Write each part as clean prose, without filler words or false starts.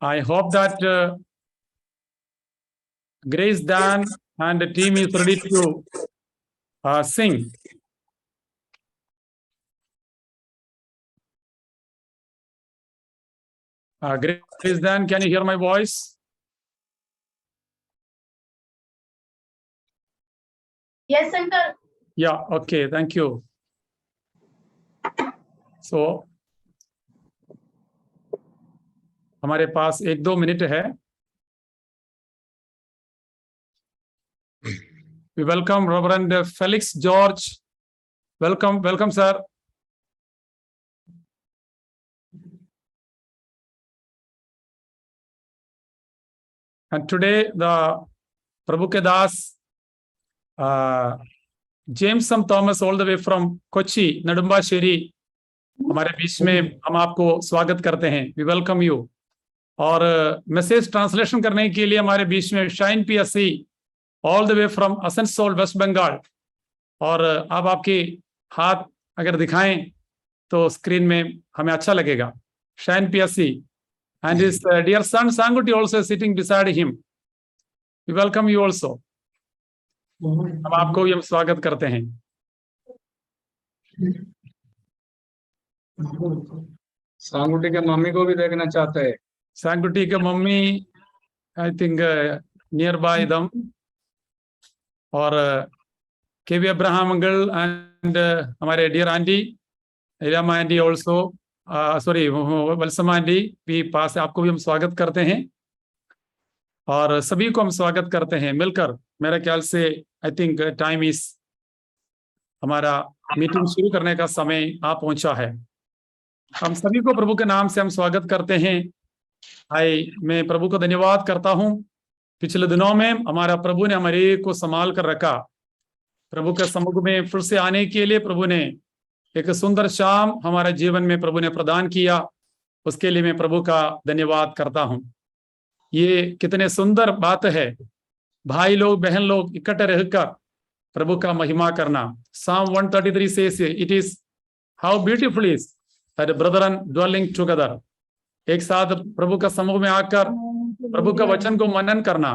I hope that Grace, Dan, and the team is ready to sing. Grace, Dan, can you hear my voice? Yes, uncle. Yeah, okay, thank you. So, हमारे पास 1-2 minute है. We welcome Reverend Felix George. Welcome, sir. And today the Prabhu Ke Das, James M. Thomas, all the way from Kochi, Nadumbasheri, हमारे बीच में हम आपको स्वागत करते हैं. We welcome you. और मैसेज ट्रांसलेशन करने के लिए हमारे बीच में Shine PSC, all the way from Asansol, waste Bengal. और आप आपके हाथ अगर दिखाएं तो स्क्रीन में हमें अच्छा लगेगा. Shine PSC and his dear son Sanguti also sitting beside him. We welcome you also. हम आपको भी हम स्वागत करते हैं. सांगुटी के मम्मी को भी देखना चाहते हैं. सांगुटी के mummy I think near by them. और केवी अब्राहम अंकल एंड हमारे dear aunty Elamma aunty also, sorry Valsamma aunty भी पास, आपको भी हम स्वागत करते हैं. और सभी को हम स्वागत करते हैं मिलकर. मेरे ख्याल से आई थिंक टाइम इज, हमारा मीटिंग शुरू करने का समय आ पहुंचा है. हम सभी को प्रभु के नाम से हम स्वागत करते हैं. मैं प्रभु को धन्यवाद करता हूं. पिछले दिनों में हमारा प्रभु ने हमारे को संभाल कर रखा. प्रभु के सम्मुख में फिर से आने के लिए प्रभु ने एक सुंदर शाम हमारे जीवन में प्रभु ने प्रदान किया. उसके लिए मैं प्रभु का धन्यवाद करता हूं. ये कितने सुंदर बात है, भाई लोग बहन लोग इकट्ठे रहकर प्रभु का महिमा करना. Psalm 133 says it is how beautiful is that brethren dwelling together. एक साथ प्रभु का समूह में आकर प्रभु का वचन को मनन करना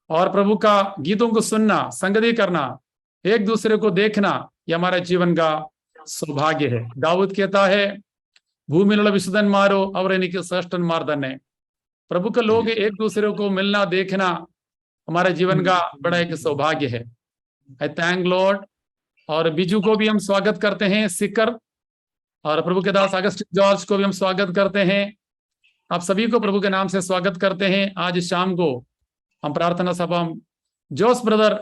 और प्रभु का गीतों को सुनना, संगति करना, एक दूसरे को देखना, यह हमारे जीवन का सौभाग्य है. दाऊद कहता है, भूमिയുള്ള വിശുദ്ധന്മാരോ അവർ എനിക്ക് ശ്രേഷ്ഠന്മാർ. प्रभु के लोग एक दूसरे को मिलना देखना हमारे जीवन का बड़ा एक सौभाग्य है. आई थैंक लॉर्ड. और बीजू को भी हम स्वागत करते हैं, सिकर. और प्रभु के दास अगस्टिन जॉर्ज को भी हम स्वागत करते हैं. आप सभी को प्रभु के नाम से स्वागत करते हैं. आज शाम को हम प्रार्थना सभा जोस ब्रदर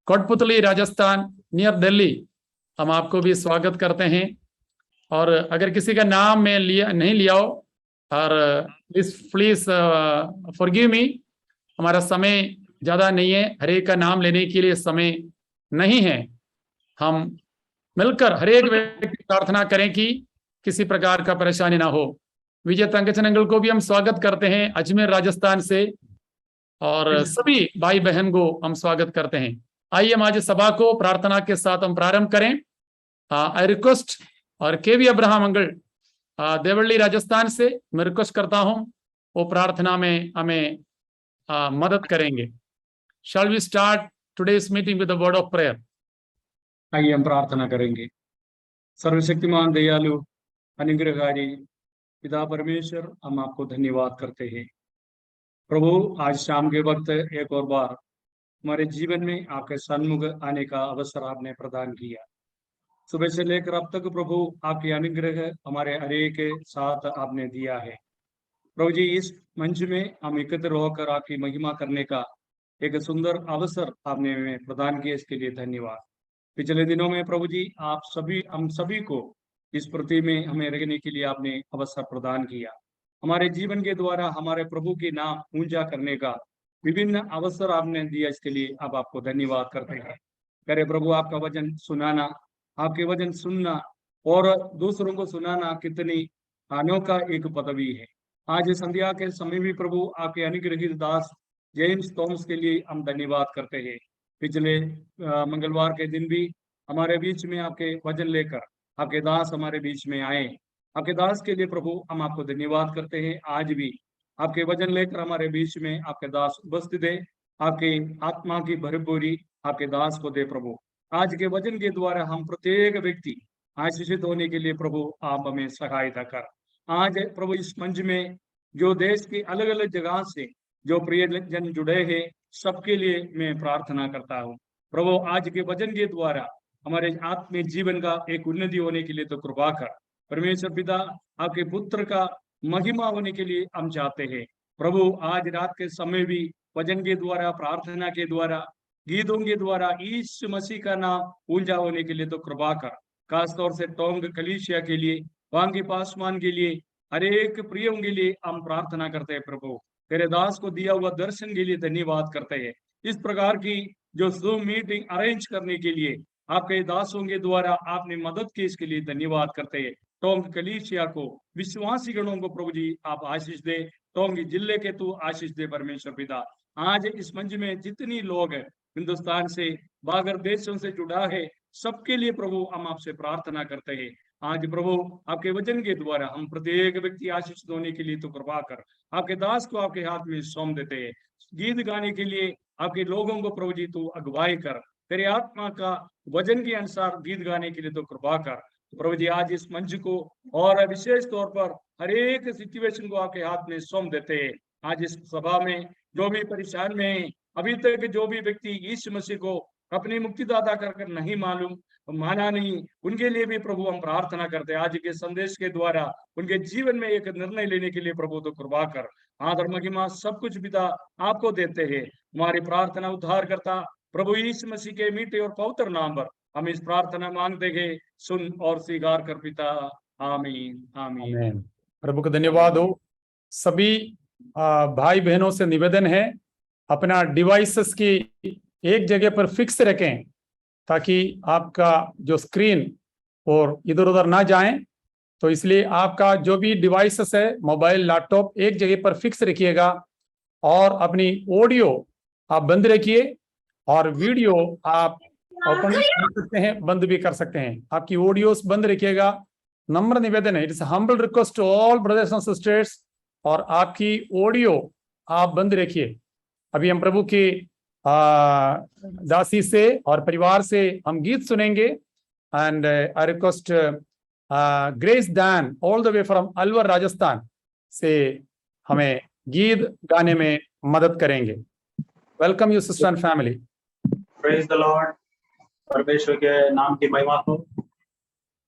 कोटपुतली राजस्थान नियर दिल्ली, हम आपको भी स्वागत करते हैं. और अगर किसी का नाम मैं नहीं लिया हो, और प्लीज फॉरगिव मी, हमारा समय ज्यादा नहीं है, हर एक का नाम लेने के लिए समय नहीं है. हम मिलकर हर एक व्यक्ति प्रार्थना करें कि किसी प्रकार का परेशानी ना हो. विजय तंगचन अंकल को भी हम स्वागत करते हैं अजमेर राजस्थान से. और सभी भाई बहन को हम स्वागत करते हैं. आइए हम आज सभा को प्रार्थना के साथ हम प्रारंभ करें. आई रिक्वेस्ट और केवी अब्राहम अंकल देवल्ली राजस्थान से मैं रिक्वेस्ट करता हूं, वो प्रार्थना में हमें मदद करेंगे. Shall we start today's meeting with the word of prayer. आइए हम प्रार्थना करेंगे. सर्वशक्तिमान दयालु अनुग्रहकारी पिता परमेश्वर, हम आपको धन्यवाद करते हैं प्रभु. आज शाम के वक्त एक और बार हमारे जीवन में आपके सन्मुख आने का अवसर आपने प्रदान किया. सुबह से लेकर अब तक प्रभु आपकी अनुग्रह हमारे हरेक के साथ आपने दिया है. प्रभु जी, इस मंच में हम एकत्र होकर आपकी महिमा करने का एक सुंदर अवसर आपने हमें प्रदान किया, इसके लिए धन्यवाद. पिछले दिनों में प्रभु जी हम सभी को इस पृथ्वी में हमें रहने के लिए आपने अवसर प्रदान किया. हमारे जीवन के द्वारा हमारे प्रभु के नाम ऊंचा करने का विभिन्न अवसर आपने दिया, इसके लिए अब आपको धन्यवाद करते हैं. करे प्रभु, आपका वचन सुनाना, आपके वचन सुनना और दूसरों को सुनाना कितनी अनोखा एक पदवी है. आज संध्या के समय भी प्रभु आपके अनुग्रहित दास जेम्स थॉमस के लिए हम धन्यवाद करते हैं. पिछले मंगलवार के दिन भी हमारे बीच में आपके वचन लेकर आपके दास हमारे बीच में आए आपके दास के लिए प्रभु हम आपको धन्यवाद करते हैं। आज भी आपके वचन लेकर हमारे बीच में आपके दास उपस्थित है। आपकी आत्मा की भरपूरी आपके दास को दे प्रभु। आज के वचन के द्वारा हम प्रत्येक व्यक्ति आशीषित होने के लिए प्रभु आप हमें सहायता कर। आज प्रभु इस मंच में जो देश की अलग अलग जगह से जो प्रिय जन जुड़े हैं, सबके लिए मैं प्रार्थना करता हूँ प्रभु। आज के वचन के द्वारा हमारे आत्मिक जीवन का एक उन्नति होने के लिए तो कृपा कर। परमेश्वर पिता, आपके पुत्र का महिमा होने के लिए हम चाहते हैं प्रभु। आज रात के समय भी वचन के द्वारा, प्रार्थना के द्वारा, गीतों के द्वारा यीशु मसीह का नाम ऊंचा होने के लिए तो कृपा कर। खासतौर से टोंग कलीसिया के लिए, वांगी पासवान के लिए, हर एक प्रियों के लिए हम प्रार्थना करते हैं प्रभु। तेरे दास को दिया हुआ दर्शन के लिए धन्यवाद करते हैं। इस प्रकार की जो जूम मीटिंग अरेंज करने के लिए आपके दासों के द्वारा आपने मदद की, इसके लिए धन्यवाद करते हैं। टोंग कलीसिया को, विश्वासी गणों को प्रभु जी आप आशीष दे। टोंग जिले के तू आशीष दे परमेश्वर पिता। आज इस मंच में जितनी लोग हिंदुस्तान से, बाहर देशों से जुड़ा है, सबके लिए प्रभु हम आपसे प्रार्थना करते हैं। आज प्रभु आपके वचन के द्वारा हम प्रत्येक व्यक्ति आशीष होने के लिए तो कृपा कर। आपके दास को आपके हाथ में सौंप देते हैं। गीत गाने के लिए आपके लोगों को प्रभु जी तू अगुवाई कर। तेरे आत्मा का वचन के अनुसार गीत गाने के लिए तो कृपा कर प्रभु जी। आज इस मंच को और विशेष तौर पर हर एक सिचुएशन को आपके हाथ में सौंप देते हैं। आज इस सभा में जो भी परेशान में, अभी तक जो भी व्यक्ति यीशु मसीह को अपनी मुक्तिदाता कर नहीं माना नहीं, उनके लिए भी प्रभु हम प्रार्थना करते हैं। आज के संदेश के द्वारा उनके जीवन में एक निर्णय लेने के लिए प्रभु तो कृपा कर। आदर महिमा सब कुछ पिता आपको देते हैं। हमारी प्रार्थना उद्धार करता प्रभु यीशु मसीह के मीठे और पवित्र नाम पर हम इस प्रार्थना मांगते हैं। सुन और स्वीकार कर पिता। आमीन आमीन। आमीन। प्रभु को धन्यवाद हो। सभी भाई बहनों से निवेदन है, अपना डिवाइसेस की एक जगह पर फिक्स रखें ताकि आपका जो स्क्रीन और इधर उधर ना जाएं। तो इसलिए आपका जो भी डिवाइसेस है, मोबाइल, लैपटॉप, एक जगह पर फिक्स रखिएगा और अपनी ऑडियो आप बंद रखिए और वीडियो आप ओपन भी कर सकते हैं, बंद भी कर सकते हैं। आपकी ऑडियोस बंद रखिएगा, नम्र निवेदन है। It is humble request to all brothers and sisters. और आपकी ऑडियो आप बंद रखिए। अभी हम प्रभु की दासी से और परिवार से हम गीत सुनेंगे। And I request grace Dan all the way from Alwar Rajasthan से हमें गीत गाने में मदद करेंगे। Welcome you sister and family. Praise the Lord. परमेश्वर के नाम की महिमा हो।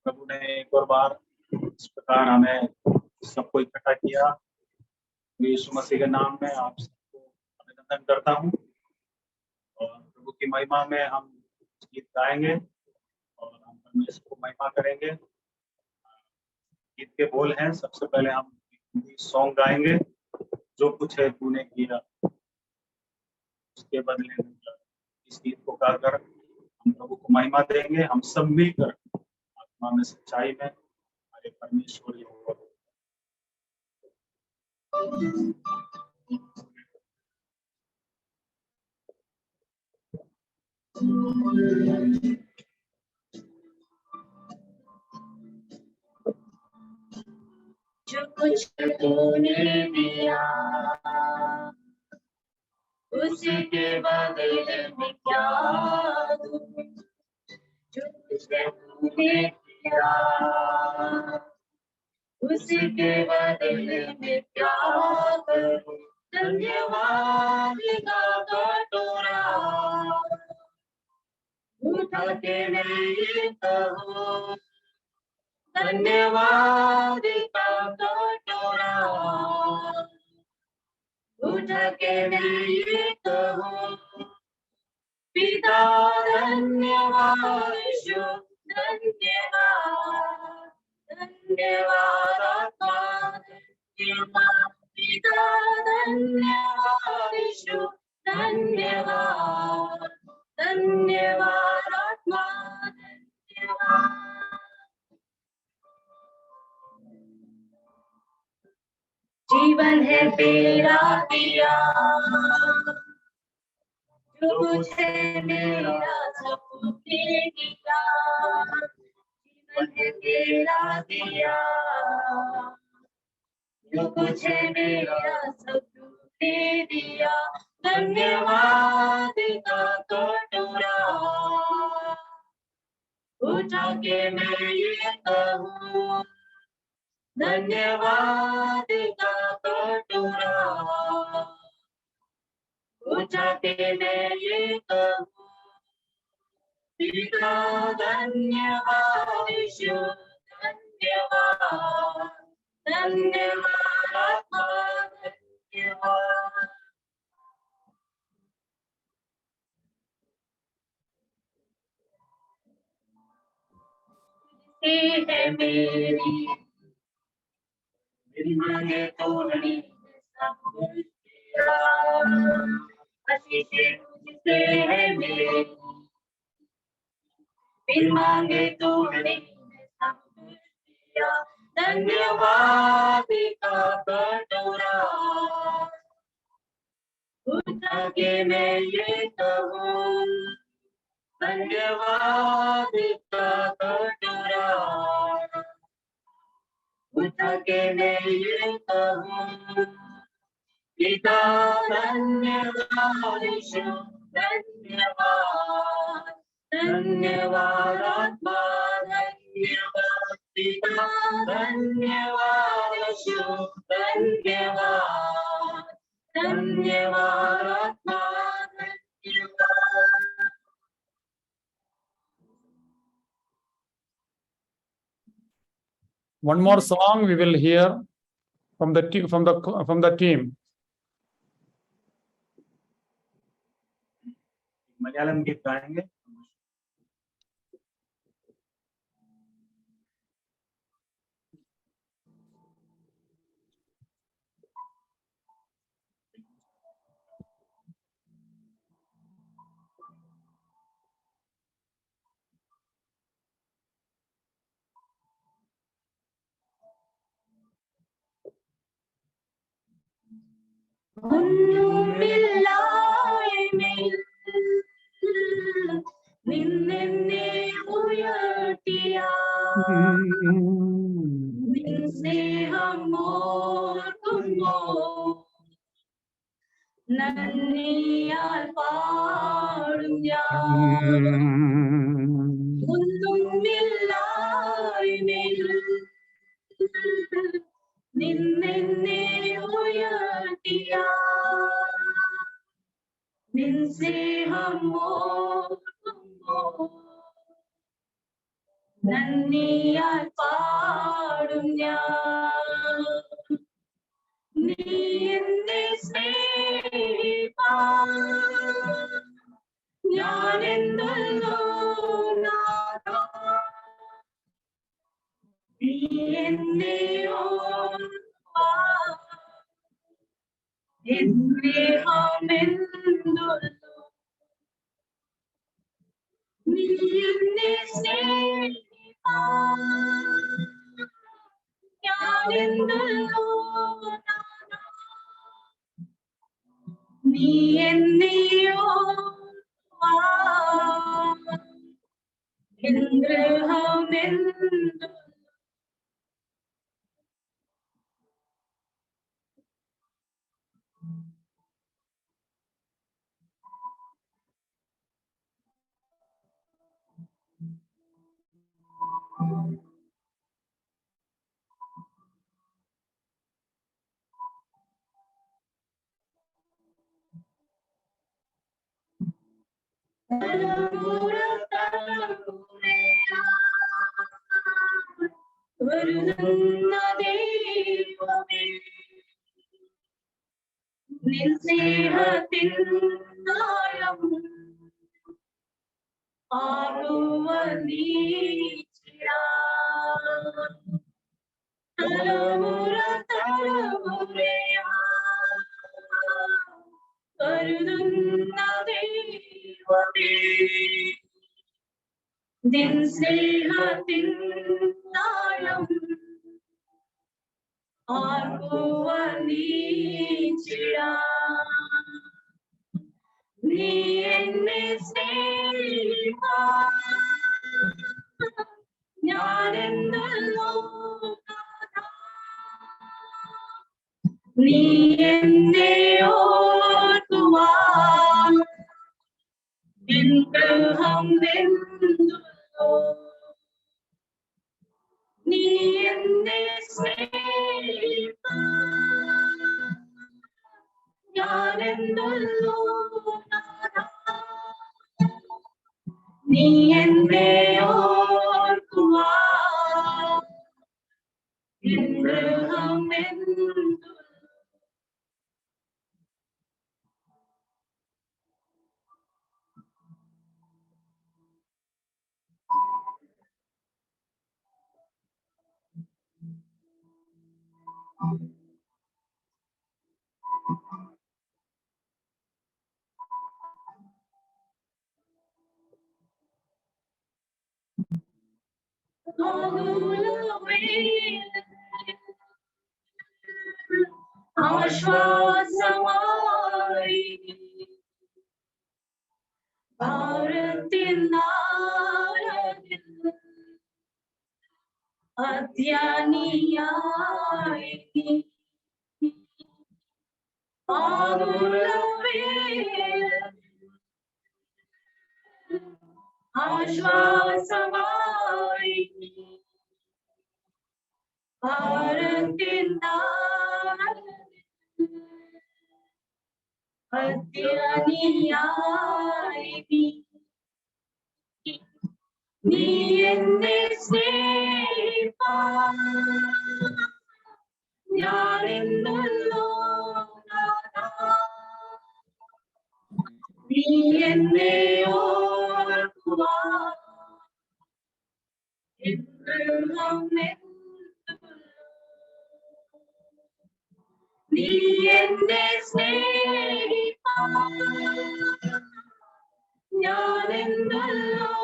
प्रभु ने एक और बार इस प्रकार हमें सबको इकट्ठा किया। यीशु मसीह के नाम में आप सबको अभिनंदन करता हूँ और प्रभु की महिमा में हम गीत गाएंगे और हम परमेश्वर को महिमा करेंगे। गीत के बोल हैं, सबसे पहले हम हिंदी सॉन्ग गाएंगे, जो कुछ है तूने किया। उसके बदले इस गीत को गाकर हम प्रभु को महिमा देंगे। हम सब मिलकर आत्मा में, सच्चाई में हमारे परमेश्वर यहोवा जो कुछ तूने दिया उसके बदले में क्या दूं। जो कुछ तूने दिया उसके बदले में क्या करूं। धन्यवाद का कटोरा उठा के मैं ये कहूं। धन्यवाद का कटोरा उठा के मैं ये कहूं। पिता धन्यवाद, यीशु धन्यवाद, धन्यवाद आत्मा धन्यवाद। पिता धन्यवाद, यीशु धन्यवाद, धन्यवाद आत्मा धन्यवाद। जीवन है तेरा दिया, जो कुछ है मेरा सब तूने दिया। मैंने तेरा दिया, जो कुछ है मेरा सब तूने दिया। धन्यवाद का कटोरा उठा के मैं ये कहूँ, धन्यवाद का कटोरा उठा के मैं ये कहूँ, पिता धन्यवाद, यीशु धन्यवाद, धन्यवाद आत्मा धन्यवाद। है मेरी मांगे तो नहीं सब कुछ तेरा, आशीषें तुझसे है मेरी, बिन मांगे तो नहीं सब कुछ तेरा। धन्यवाद का कटोरा उठा के मैं ये कहूँ, धन्यवाद का कटोरा उठा के मैं ये कहूँ, पिता धन्यवाद, यीशु धन्यवाद, धन्यवाद आत्मा धन्यवाद, पिता धन्यवाद, यीशु धन्यवाद, धन्यवाद आत्मा धन्यवाद। One more song we will hear from the team. Malayalam गीत गाएंगे। നിന്നെ ഉയർത്തിയ നിൻ സ്നേഹം ഓർക്കുമ്പോ നന്ദിയാൽ പാടും ഞാൻ, ഒന്നുമില്ലായ്മയിൽ നിന്നെ ഉയർത്തിയ നിൻ സ്നേഹം ഓർക്കുമ്പോ നന്ദിയാൽ പാടും ഞാൻ. നീ എന്നെ സ്നേഹിപ്പാൻ ഞാൻ എന്നുള്ളൂ നാഥാ, നീ എന്നെ ഓർപ്പാൻ എൻ സ്നേഹമെന്തുള്ളൂ. നീ എന്നെ സ്നേഹിപ്പാൻ ഞാൻ എന്നുള്ളൂ നാഥാ, നീ എന്നെ ഓർപ്പാൻ എൻ സ്നേഹമെന്തുള്ളൂ. തലമുറ തലമുറയായി വരുന്ന ദൈവമേ, നിൻ സ്നേഹത്തിൻ ആഴം ആറുവനീച്ചിടാൻ. തലമുറ തലമുറയായി വരുന്ന ദൈവമേ, നിൻ സ്നേഹത്തിൻ ആഴം ആർക്കുവനീച്ചിടാൻ. നീ എന്നെ സ്നേഹിപ്പാൻ ഞാനെന്നല്ലോ നാഥാ, നീ എന്നെ ഓർക്കുവാൻ നിൻ ഗൃഹം വെന്തുല്ലോ. നീ എന്നെ സ്നേഹിപ്പാൻ ഞാനെന്നല്ലോ നാഥാ, നീ എന്നെ ഓർക്കുവാൻ നിൻ ഗൃഹം വെന്തുല്ലോ. ആശ്വാസമായി ഭാരത്തിൻ നാളത്തിൽ അധ്യാനിയായി ആശ്വാസമായി ഭാരത്തിൻ നാളത്തിൽ അധ്യാനിയായി നീ എന്നെ സ്നേഹിപ്പാൻ ഞാനെന്നല്ലോ നാഥാ, നീ എന്നെ ഓർക്കുവാൻ നിൻ ഗൃഹം വെന്തുല്ലോ. നീ എന്നെ സ്നേഹിപ്പാൻ ഞാനെന്നല്ലോ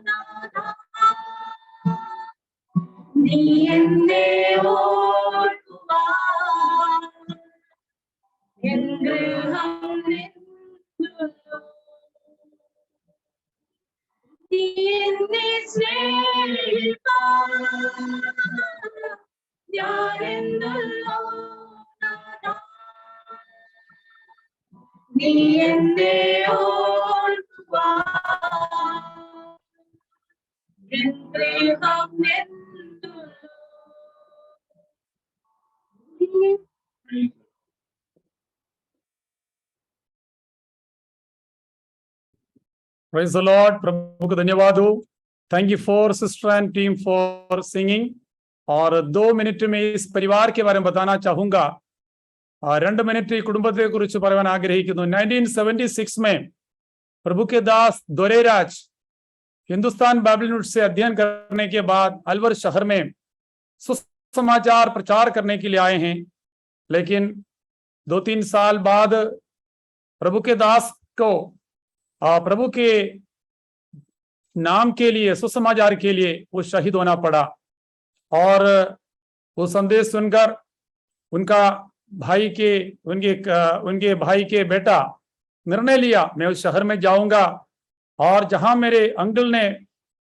നാഥാ, നീ എന്നെ ഓർക്കുവാൻ നിൻ ഗൃഹം വെന്തുല്ലോ. നീ എന്നെ സ്നേഹിപ്പാൻ ഞാനെന്നല്ലോ നാഥാ, നീ എന്നെ ഓർക്കുവാൻ നിൻ ഗൃഹം വെന്തുല്ലോ. Praise the Lord. प्रभु को धन्यवाद हो. Thank you for sister and team for singing. और 2 मिनट में इस परिवार के बारे में बताना चाहूंगा. 2 मिनट ഈ കുടുംബത്തെ കുറിച്ച് പറയാൻ ആഗ്രഹിക്കുന്നു. 1976 में प्रभु के दास दोरेराज हिंदुस्तान बाइबल यूनिवर्सिटी से अध्ययन करने के बाद अलवर शहर में सुसमाचार प्रचार करने के लिए आए हैं. लेकिन 2-3 साल बाद प्रभु के दास को प्रभु के नाम के लिए सुसमाचार के लिए वो शहीद होना पड़ा. और वो संदेश सुनकर उनका उनके भाई के बेटा निर्णय लिया मैं उस शहर में जाऊंगा और जहां मेरे अंकल ने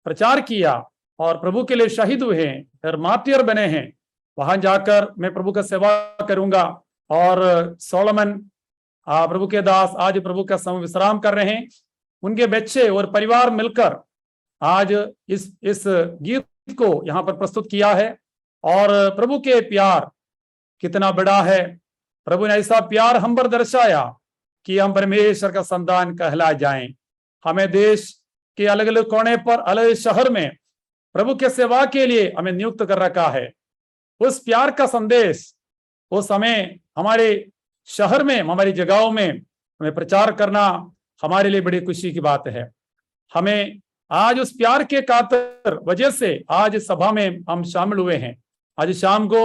प्रचार किया और प्रभु के लिए शहीद हुए हैं और मार्टियर बने हैं, वहां जाकर मैं प्रभु का सेवा करूंगा. और सोलोमन प्रभु के दास आज प्रभु का समय विश्राम कर रहे हैं. उनके बच्चे और परिवार मिलकर आज इस गीत को यहाँ पर प्रस्तुत किया है. और प्रभु के प्यार कितना बड़ा है. प्रभु ने ऐसा प्यार हम पर दर्शाया कि हम परमेश्वर का संतान कहला जाएं. हमें देश के अलग अलग कोने पर अलग शहर में प्रभु के सेवा के लिए हमें नियुक्त कर रखा है. उस प्यार का संदेश उस समय हमारे शहर में हमारी जगहों में हमें प्रचार करना हमारे लिए बड़ी खुशी की बात है. हमें आज उस प्यार के खातिर वजह से आज सभा में हम शामिल हुए हैं. आज शाम को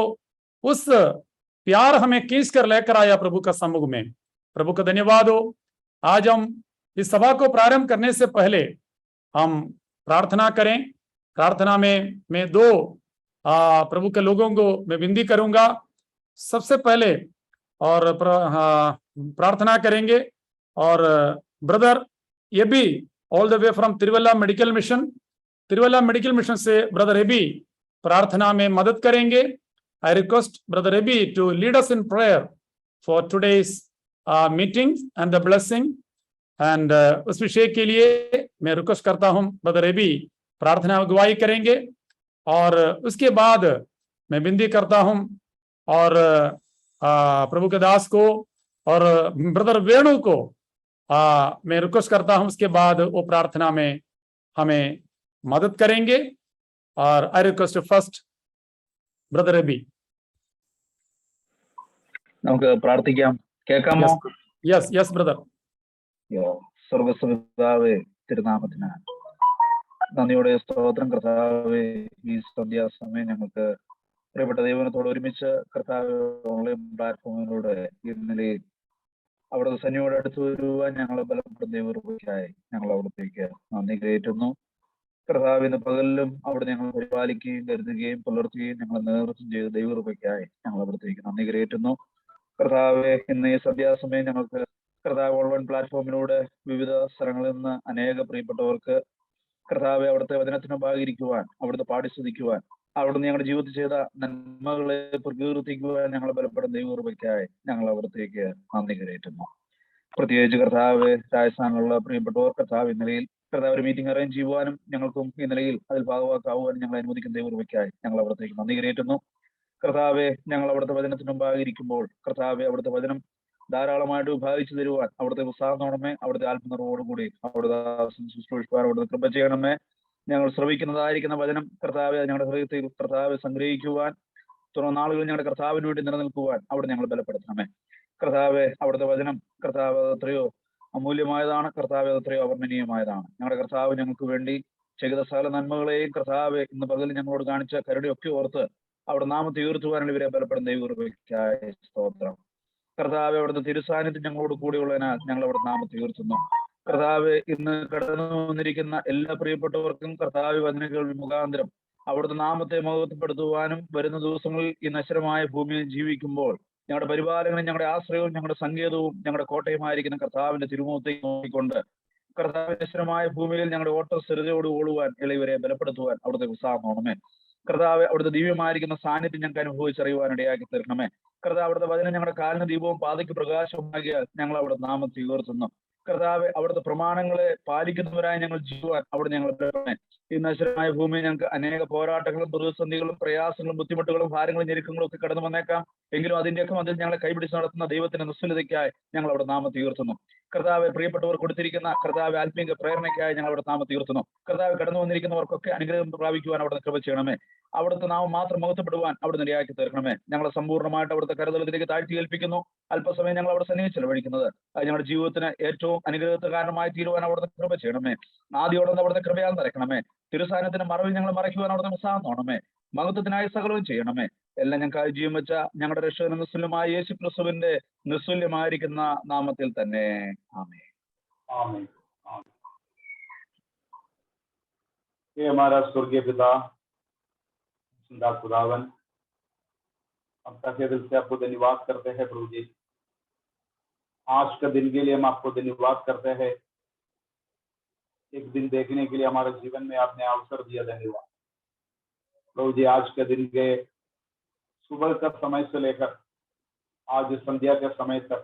उस प्यार हमें खींच कर लेकर आया प्रभु का सम्मुख में. प्रभु का धन्यवाद हो. आज हम इस सभा को प्रारंभ करने से पहले हम प्रार्थना करें. प्रार्थना में मैं 2 प्रभु के लोगों को मैं विनती करूंगा. सबसे पहले और प्रार्थना करेंगे और ब्रदर ये भी all the way from Thiruvalla medical mission Thiruvalla medical mission से ब्रदर एबी प्रार्थना में मदद करेंगे। I request Brother Ebi to lead us in prayer for today's meeting and the blessing. And उस विषय के लिए मैं रिक्वेस्ट करता हूं ब्रदर एबी प्रार्थना अगुवाई करेंगे। और उसके बाद मैं विनती करता हूं और प्रभु के दास को और ब्रदर वेणु को मैं रिक्वेस्ट करता हूं, उसके बाद वो प्रार्थना में हमें मदद करेंगे। और I request first brother Aby. നമുക്ക് പ്രാർത്ഥിക്കാം. കേൾക്കാമോ? Yes yes brother. സ്വർഗസ്വപിതാവേ, തിരുനാമത്തിന് നന്ദിയോടെ സ്തോത്രം കർത്താവേ. ഈ സന്ധ്യാസമയം ഞങ്ങൾക്ക് പ്രിയപ്പെട്ട ദൈവത്തോട് ഒരുമിച്ച് കർത്താവ് ഓൺലൈൻ പ്ലാറ്റ്ഫോമിലൂടെ ഇന്നലെ അവിടുത്തെ സന്നിയോട് അടുത്ത് വരുവാൻ ഞങ്ങളെ ബലപ്പെടുന്ന ദൈവകൃപയ്ക്കായി ഞങ്ങൾ അവിടത്തേക്ക് നന്ദി കയറ്റുന്നു. കർത്താവ് ഇന്ന് പകലിലും അവിടെ ഞങ്ങൾ പരിപാലിക്കുകയും കരുതുകയും പുലർത്തുകയും ഞങ്ങൾ നേതൃത്വം ചെയ്ത ദൈവകൃപയ്ക്കായി ഞങ്ങൾ അവിടത്തേക്ക് നന്ദി കയറ്റുന്നു. കർത്താവെ, ഇന്ന് ഈ സന്ധ്യാസമയം ഞങ്ങൾക്ക് കർത്താവ് ഓൺലൈൻ പ്ലാറ്റ്ഫോമിലൂടെ വിവിധ സ്ഥലങ്ങളിൽ നിന്ന് അനേക പ്രിയപ്പെട്ടവർക്ക് കർത്താവെ അവിടുത്തെ വചനത്തിന് ഭാഗിരിക്കുവാൻ, അവിടുത്തെ പാടിസ്തുതിക്കുവാൻ, അവിടുന്ന് ഞങ്ങളുടെ ജീവിതത്തിൽ ചെയ്ത നന്മകളെ പ്രകീർത്തിക്കുവാൻ ഞങ്ങളെ ബലപ്പെടുന്ന ദൈവകൃപയ്ക്കായി ഞങ്ങൾ അവിടത്തേക്ക് നന്ദി കയറ്റുന്നു. പ്രത്യേകിച്ച് കർത്താവ് രാജസ്ഥാനിലുള്ള പ്രിയപ്പെട്ടവർ കർത്താവ് ഇന്നലെയിൽ കർത്താവ് ഒരു മീറ്റിംഗ് അറേഞ്ച് ചെയ്യുവാനും ഞങ്ങൾക്കും ഈ നിലയിൽ അതിൽ ഭാഗവാക്കാവുവാനും ഞങ്ങൾ അനുവദിക്കുന്ന ദൈവകൃപയ്ക്കായി ഞങ്ങൾ അവിടത്തേക്ക് നന്ദി കയറ്റുന്നു. കർത്താവെ, ഞങ്ങൾ അവിടുത്തെ വചനത്തിന് മുമ്പായിരിക്കുമ്പോൾ കർത്താവെ അവിടുത്തെ വചനം ധാരാളമായിട്ട് വിഭാഗിച്ചു തരുവാൻ അവിടുത്തെ ഉത്സാഹം തോന്നണമേ. അവിടുത്തെ ആത്മനിർവോടുകൂടി അവിടുത്തെ ശുശ്രൂഷിക്കുവാൻ അവിടുത്തെ കൃപ ചെയ്യണമേ. ഞങ്ങൾ ശ്രവിക്കുന്നതായിരിക്കുന്ന വചനം കർത്താവെ ഞങ്ങളുടെ ഹൃദയത്തിൽ കർത്താവെ സംഗ്രഹിക്കുവാൻ, തുടർന്ന നാളുകളിൽ ഞങ്ങളുടെ കർത്താവിന് വേണ്ടി നിലനിൽക്കുവാൻ അവിടെ ഞങ്ങൾ ബലപ്പെടുത്തണമേ. കർത്താവെ, അവിടുത്തെ വചനം കർത്താവ് എത്രയോ അമൂല്യമായതാണ്, കർത്താവ് എത്രയോ അവർണ്ണനീയമായതാണ്. ഞങ്ങളുടെ കർത്താവ് ഞങ്ങൾക്ക് വേണ്ടി ചെയ്ത സകല നന്മകളെയും കർത്താവ് ഇന്ന് പകൽ ഞങ്ങളോട് കാണിച്ച കരുണയൊക്കെ ഓർത്ത് അവിടെ നാമത്തെ ഉയർത്തുവാനുള്ള ഇവരെ ബലപ്പെടുന്ന ദൈവകൃപയ്ക്കായി സ്തോത്രം. കർത്താവ് അവിടുത്തെ തിരുസാന്നിധ്യം ഞങ്ങളോട് കൂടിയുള്ളതിനാൽ ഞങ്ങൾ അവിടെ നാമത്തെ ഉയർത്തുന്നു. കർത്താവ് ഇന്ന് കടന്നു വന്നിരിക്കുന്ന എല്ലാ പ്രിയപ്പെട്ടവർക്കും കർത്താവ് വചനങ്ങൾ മുഖാന്തരം അവിടുത്തെ നാമത്തെ മഹത്വപ്പെടുത്തുവാനും വരുന്ന ദിവസങ്ങളിൽ ഈ നശ്വരമായ ഭൂമിയിൽ ജീവിക്കുമ്പോൾ ഞങ്ങളുടെ പരിപാലകനും ഞങ്ങളുടെ ആശ്രയവും ഞങ്ങളുടെ സങ്കേതവും ഞങ്ങളുടെ കോട്ടയമായിരിക്കുന്ന കർത്താവിന്റെ തിരുമുഖത്തേക്ക് നോക്കിക്കൊണ്ട് കർത്താവിന്റെ നശ്വരമായ ഭൂമിയിൽ ഞങ്ങളുടെ ഓട്ട സ്ഥിരതയോട് ഓടുവാൻ ഇളയവരെ ബലപ്പെടുത്തുവാൻ അവിടുത്തെ ഉത്സാഹം തോന്നണമേ. കർത്താവ് അവിടുത്തെ ദിവ്യമായിരിക്കുന്ന സാന്നിധ്യം ഞങ്ങൾക്ക് അനുഭവിച്ചറിയുവാൻ ഇടയാക്കി തരണമേ. കർത്താവ് അവിടുത്തെ വചനം ഞങ്ങളുടെ കാലിന് ദീപവും പാതയ്ക്ക് പ്രകാശവുമാകിയാൽ ഞങ്ങൾ അവിടെ നാമത്തെ ഉയർത്തുന്നു. കർത്താവ് അവിടുത്തെ പ്രമാണങ്ങളെ പാലിക്കുന്നവരായി ഞങ്ങൾ ജീവിക്കുവാൻ അവിടെ ഞങ്ങൾ ബലപ്പെടണമേ. ഈ നശ്വരമായ ഭൂമിയിൽ ഞങ്ങൾക്ക് അനേക പോരാട്ടങ്ങളും പ്രതിസന്ധികളും പ്രയാസങ്ങളും ബുദ്ധിമുട്ടുകളും ഭാരങ്ങളും ഞെരുക്കങ്ങളും ഒക്കെ കടന്നു വന്നേക്കാം. എങ്കിലും അതിന്റെയൊക്കെ മധ്യത്തിൽ ഞങ്ങളെ കൈപിടിച്ച് നടത്തുന്ന ദൈവത്തിന്റെ നിസ്തുലതയ്ക്കായി ഞങ്ങൾ അവിടെ നാമത്തെ ഉയർത്തുന്നു. കർത്താവ് പ്രിയപ്പെട്ടവർ കൊടുത്തിരിക്കുന്ന കർത്താവ് ആത്മീയ പ്രേരണയ്ക്കായി ഞങ്ങൾ അവിടെ നാമത്തെ ഉയർത്തുന്നു. കർത്താവ് കടന്നു വന്നിരിക്കുന്നവർക്കൊക്കെ അനുഗ്രഹം പ്രാപിക്കുവാൻ അവിടെ കൃപ ചെയ്യണമേ. അവിടുത്തെ നാമം മാത്രം മഹത്വപ്പെടുവാൻ അവിടെ നിരയാക്കി തീർക്കണമേ. ഞങ്ങളെ സമ്പൂർണ്ണമായിട്ട് അവിടുത്തെ കരുതലത്തിലേക്ക് താഴ്ത്തി ഏൽപ്പിക്കുന്നു. അല്പസമയം ഞങ്ങൾ അവിടെ സന്നിധി ചെലവഴിക്കുന്നത് അത് ഞങ്ങളുടെ ജീവിതത്തിന് ഏറ്റവും അനുഗ്രഹത്തിന് കാരണമായി തീരുവാൻ അവിടുത്തെ കൃപ ചെയ്യണമേ. ആദ്യോടെ അവിടുത്തെ കൃപയാൽ നിറയ്ക്കണമേ. തിരുസാന്നിധ്യത്തിന്റെ മറവിൽ ഞങ്ങൾ മറയ്ക്കുവാൻ അവിടുത്തെ ഉത്സാഹം തോന്നണമേ. മഹത്വത്തിനായി സകലവും ചെയ്യണമേ. എല്ലാം ഞങ്ങൾക്ക് ജീവൻ വെച്ച ഞങ്ങളുടെ രക്ഷകനും നിസ്തുല്യമായ യേശു ക്രിസ്തുവിന്റെ നിസ്തുല്യമായിരിക്കുന്ന നാമത്തിൽ തന്നെ ആമേൻ. आमीन। ये हमारा स्वर्गीय पिता सुंदर खुदावन, हम तहे दिल से आपको धन्यवाद करते हैं प्रभु जी। आज का दिन के लिए हम आपको धन्यवाद करते हैं। एक दिन देखने के लिए हमारे जीवन में आपने अवसर दिया, धन्यवाद प्रभु जी। आज के दिन के सुबह का समय से लेकर आज संध्या के समय तक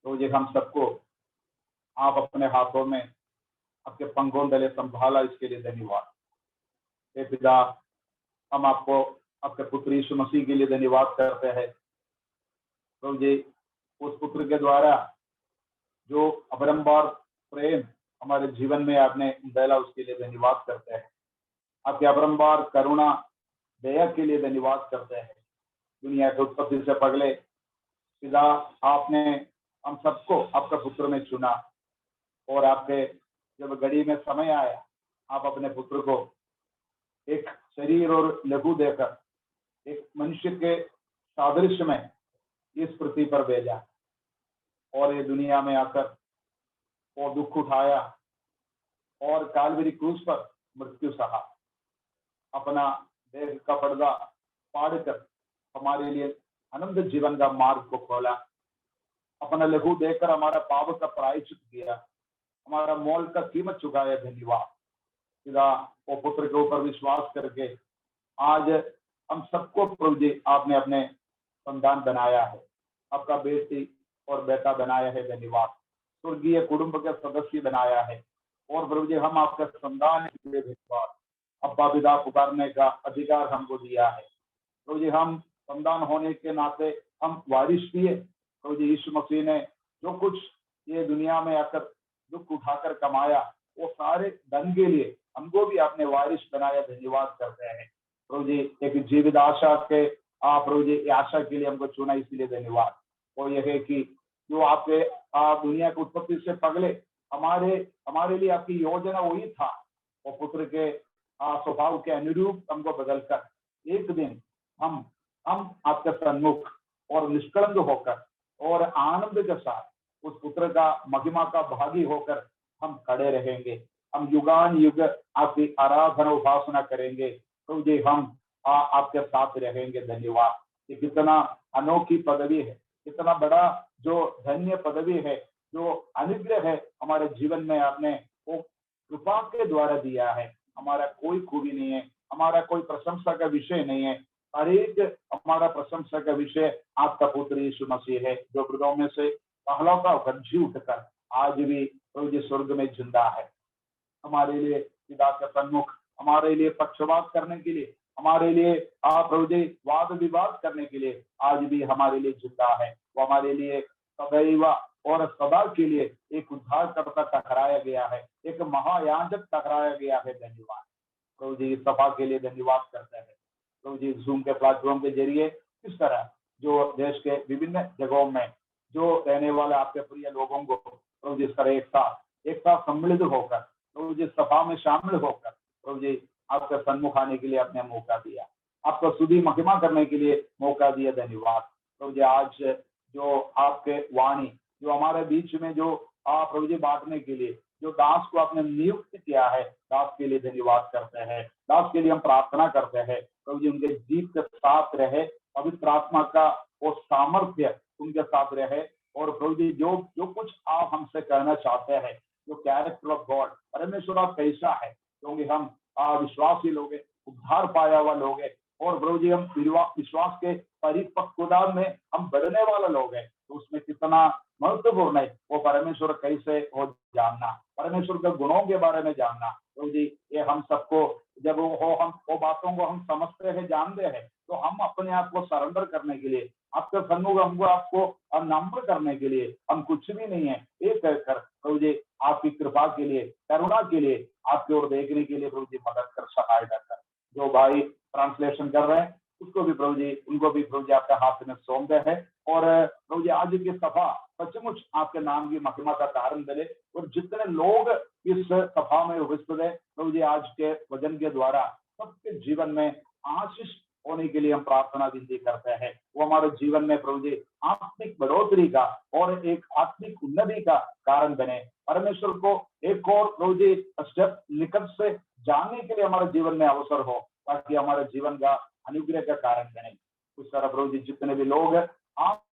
प्रभु जी हम सबको आप अपने हाथों में आपके पंखों तले संभाला, इसके लिए धन्यवाद। हे पिता, हम आपको आपके पुत्र यीशु मसीह के लिए धन्यवाद करते हैं प्रभु जी। उस पुत्र के द्वारा जो अपरंपार प्रेम हमारे जीवन में आपने डाला, उसके लिए धन्यवाद करते हैं। आपके अपरंपार करुणा दया के लिए धन्यवाद करते हैं। दुनिया के उत्पत्ति से पहले पिता आपने हम सबको आपका पुत्र में चुना, और आपके जब घड़ी में समय आया आप अपने पुत्र को एक शरीर और लघु देकर एक मनुष्य के सादृश्य में इस पृथ्वी पर भेजा, और ये दुनिया में आकर वो दुख उठाया और कालवरी क्रूस पर मृत्यु सहा, अपना देह का पर्दा फाड़कर हमारे लिए अनंत जीवन का मार्ग को खोला, अपना लघु देकर हमारा पाप का प्रायश्चित किया, हमारा मोल का कीमत चुकाया। धन्यवाद पिता वो पुत्र के ऊपर विश्वास करके आज हम सबको प्रभु जी आपने अपने संतान बनाया है, आपका बेटी और बेटा बनाया है। धन्यवाद। स्वर्गीय कुटुंब के सदस्य बनाया है और प्रभु जी हम आपके संतान के लिए धन्यवाद। अब्बा पिता पुकारने का अधिकार हमको दिया है प्रभु जी। हम संतान होने के नाते हम वारिस भी है प्रभु जी। यीशु मसीह ने जो कुछ ये दुनिया में आकर दुख उठाकर कमाया वो सारे धन के लिए हमको भी आपने वारिस बनाया। धन्यवाद करते हैं प्रभु जी। एक जीवित आशा के प्रभु जी आशा के लिए हमको चुना, इसलिए धन्यवाद। वो ये है कि जो आपके दुनिया की उत्पत्ति से पहले हमारे लिए आपकी योजना वही था, वो पुत्र के स्वभाव के अनुरूप हमको बदलकर एक दिन हम आपके सन्मुख और निष्कलंक होकर और आनंद के साथ उस पुत्र का महिमा का भागी होकर हम खड़े रहेंगे। हम युगान युग आपकी आराधना उपासना करेंगे प्रभु जी। हम आपके साथ रहेंगे। धन्यवाद। ये कितना अनोखी पदवी है, कितना बड़ा जो धन्य पदवी है, जो अनुग्रह है हमारे जीवन में आपने वो कृपा के द्वारा दिया है। हमारा कोई खूबी नहीं है, हमारा कोई प्रशंसा का विषय नहीं है। हर एक हमारा प्रशंसा का विषय आपका पुत्र यीशु मसीह है, जो मृतों में से पहला का जी उठकर आज भी प्रभु जी स्वर्ग में जिंदा है। हमारे लिए पिता के सन्मुख हमारे लिए पक्षपात करने के लिए, हमारे लिए प्रभु जी वाद विवाद करने के लिए आज भी हमारे लिए जिंदा है। वो हमारे लिए सदैव और सदा के लिए एक उद्धारकर्ता ठहराया गया है, एक महायाजक ठहराया गया है। धन्यवाद प्रभु जी। सभा के लिए धन्यवाद करते हैं प्रभु जी। जूम के प्लेटफॉर्म के जरिए इस तरह जो देश के विभिन्न जगहों में जो रहने वाले आपके प्रिय लोगों को प्रभु जी इस तरह एक साथ सम्मिलित होकर प्रभु जी सभा में शामिल होकर प्रभु जी आपके सन्मुख आने के लिए आपने मौका दिया, आपका स्तुति महिमा करने के लिए मौका दिया। धन्यवाद प्रभु जी। आज जो आपके वाणी जो हमारे बीच में जो प्रभु जी बांटने के लिए जो दास को आपने नियुक्त किया है, दास के लिए धन्यवाद करते हैं। दास के लिए हम प्रार्थना करते हैं प्रभु जी उनके जीव के साथ रहे, पवित्र आत्मा का वो सामर्थ्य उनके साथ रहे और प्रभु जी जो कुछ आप हमसे कहना चाहते हैं, जो कैरेक्टर ऑफ गॉड परमेश्वर आप कैसा है, क्योंकि हम विश्वासी लोग हैं, उद्धार पाया हुआ लोग हैं और प्रभु जी हम विश्वास के परिपक्वता में हम बढ़ने वाले लोग हैं, तो उसमें कितना महत्वपूर्ण है वो परमेश्वर कैसे हो जानना, परमेश्वर के गुणों के बारे में जानना। प्रभु जी ये हम सबको जब हम वो बातों को हम समझते हैं, जानते हैं, तो हम अपने आप को सरेंडर करने के लिए आपके सन्मुख हमको आपको नम्र करने के लिए हम कुछ भी नहीं है ये कहकर प्रभु जी आपकी कृपा के लिए, करुणा के लिए, आपकी ओर देखने के लिए प्रभु जी मदद कर, सहायता कर। जो भाई ट्रांसलेशन कर रहे हैं उसको भी प्रभु जी, उनको भी प्रभु जी आपके हाथ में सौंपते हैं और प्रभु जी आज की सभा सचमुच आपके नाम की महिमा का कारण बने और जितने लोग इस सभा में उपस्थित है प्रभु जी आज के वचन के द्वारा सबके जीवन में आशीष होने के लिए हम प्रार्थना विनती करते हैं। वो हमारे जीवन में प्रभु जी आत्मिक बढ़ोतरी का और एक आत्मिक उन्नति का कारण बने। परमेश्वर को एक और प्रभु जी स्टेप निकट से जानने के लिए हमारे जीवन में अवसर हो, ताकि हमारे जीवन का अनुग्रह का कारण बने। उस तरह प्रभु जी जितने भी लोग आप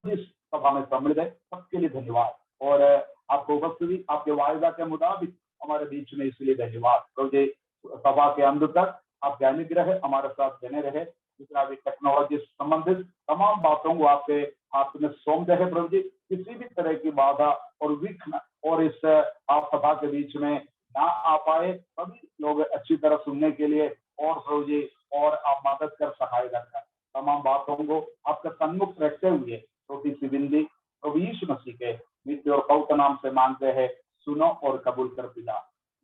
इस सभा में सम्मिलित है सबके लिए धन्यवाद और आपको उपस्थिति आपके वायदा के मुताबिक हमारे बीच में, इसलिए धन्यवाद। प्रभु जी सभा के अंत तक आपके अनुग्रह हमारे साथ बने रहे। जितना भी टेक्नोलॉजी से संबंधित तमाम बातों को आपके हाथ में सौंपते हैं प्रभु जी, किसी भी तरह की बाधा और विघ्न और इस आप सभा के बीच में ना आ पाए, सभी लोग अच्छी तरह सुनने के लिए और प्रभु जी और आप मदद कर, सहायता कर। तमाम बातों को आपका सन्मुख रखते हुए छोटी सी बिंदी प्रभु यीशु मसीह के नित्य और पवित्र नाम से मांगते हैं, सुनो और कबूल कर पिता।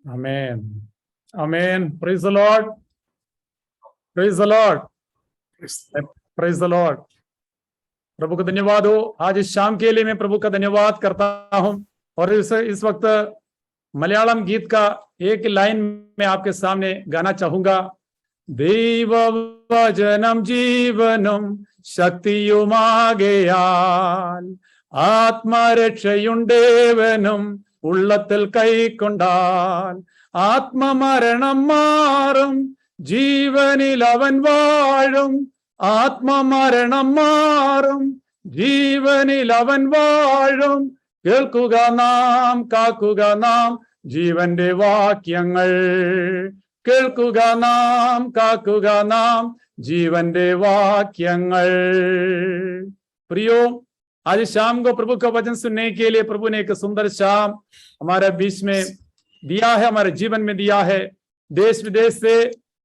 Amen amen. Praise the lord, praise the lord, praise the lord. प्रभु का धन्यवाद हो। आज इस शाम के लिए मैं प्रभु का धन्यवाद करता हूं और इस वक्त मलयालम गीत का एक लाइन मैं आपके सामने गाना चाहूंगा। ദൈവവചനം ജീവനും ശക്തിയുമാകയാൽ ആത്മരക്ഷയുണ്ടേവനും ഉള്ളത്തിൽ കൈക്കൊണ്ടാൽ ആത്മമരണം മാറും, ജീവനിൽ അവൻ വാഴും. ആത്മമരണം മാറും, ജീവനിൽ അവൻ വാഴും. കേൾക്കുക നാം, കാക്കുക നാം ജീവന്റെ വാക്യങ്ങൾ കേൾക്കുക നാം, കാക്കുക നാം जीवന്റെ വാക്യങ്ങൾ। प्रियो, आज शाम को प्रभु का वचन सुनने के लिए प्रभु ने एक सुंदर शाम हमारे बीच में दिया है, हमारे जीवन में दिया है। देश विदेश से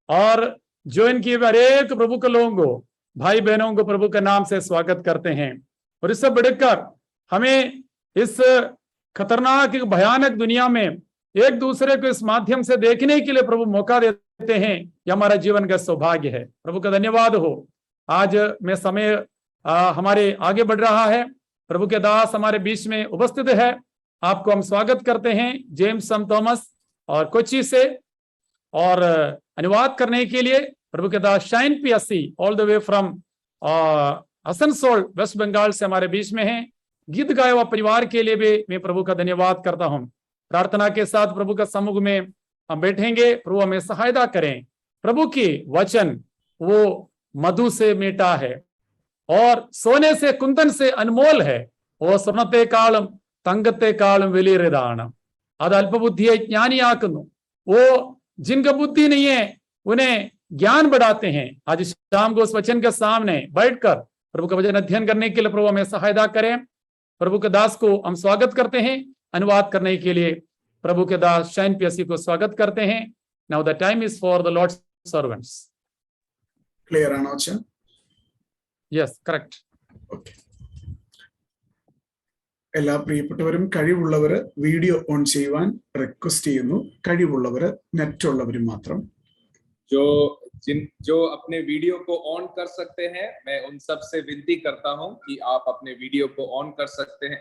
और ज्वाइन किए हर एक प्रभु के लोगों को, भाई बहनों को प्रभु के नाम से स्वागत करते हैं। और इससे बढ़कर हमें इस खतरनाक भयानक दुनिया में एक दूसरे को इस माध्यम से देखने के लिए प्रभु मौका देते हैं, यह हमारा जीवन का सौभाग्य है। प्रभु का धन्यवाद हो। आज में समय हमारे आगे बढ़ रहा है, प्रभु के दास हमारे बीच में उपस्थित है। आपको हम स्वागत करते हैं जेम्स सम थॉमस और कोची से, और अनुवाद करने के लिए प्रभु के दास Shine Piyasi all the way from Asansol waste Bengal से हमारे बीच में हैं। गीत गाए हुआ परिवार के लिए भी मैं प्रभु का धन्यवाद करता हूं। प्रार्थना के साथ प्रभु का सम्मुख में हम बैठेंगे। प्रभु हमें सहायता करें। प्रभु की वचन वो मधु से मीठा है और सोने से कुंदन से अनमोल है। वो സ്വർണ്ണത്തെക്കാളും തങ്കത്തെക്കാളും വലിയതാണ്। അത് അല്പബുദ്ധിയെ ജ്ഞാനിയാക്കുന്നു। वो जिनका बुद्धि नहीं है उन्हें ज्ञान बढ़ाते हैं। आज शाम को उस वचन के सामने बैठकर प्रभु का वचन अध्ययन करने के लिए प्रभु हमें सहायता करें। प्रभु के दास को हम स्वागत करते हैं। अनुवाद करने के लिए प्रभु के दास शाइन पियासी को स्वागत करते हैं। Now the time is for the Lord's servants. Clear ആണോ അച്ഛൻ? Yes, correct. ഓക്കെ. എല്ലാ പ്രിയപ്പെട്ടവരും കഴിവുള്ളവര് വീഡിയോ ഓൺ ചെയ്യുവാൻ റിക്വസ്റ്റ് ചെയ്യുന്നു. കഴിവുള്ളവര് നെറ്റ് ഉള്ളവരും മാത്രം. जो अपने वीडियो को ऑन कर सकते हैं, मैं उन सब से विनती करता हूं कि आप अपने वीडियो को ऑन कर सकते हैं,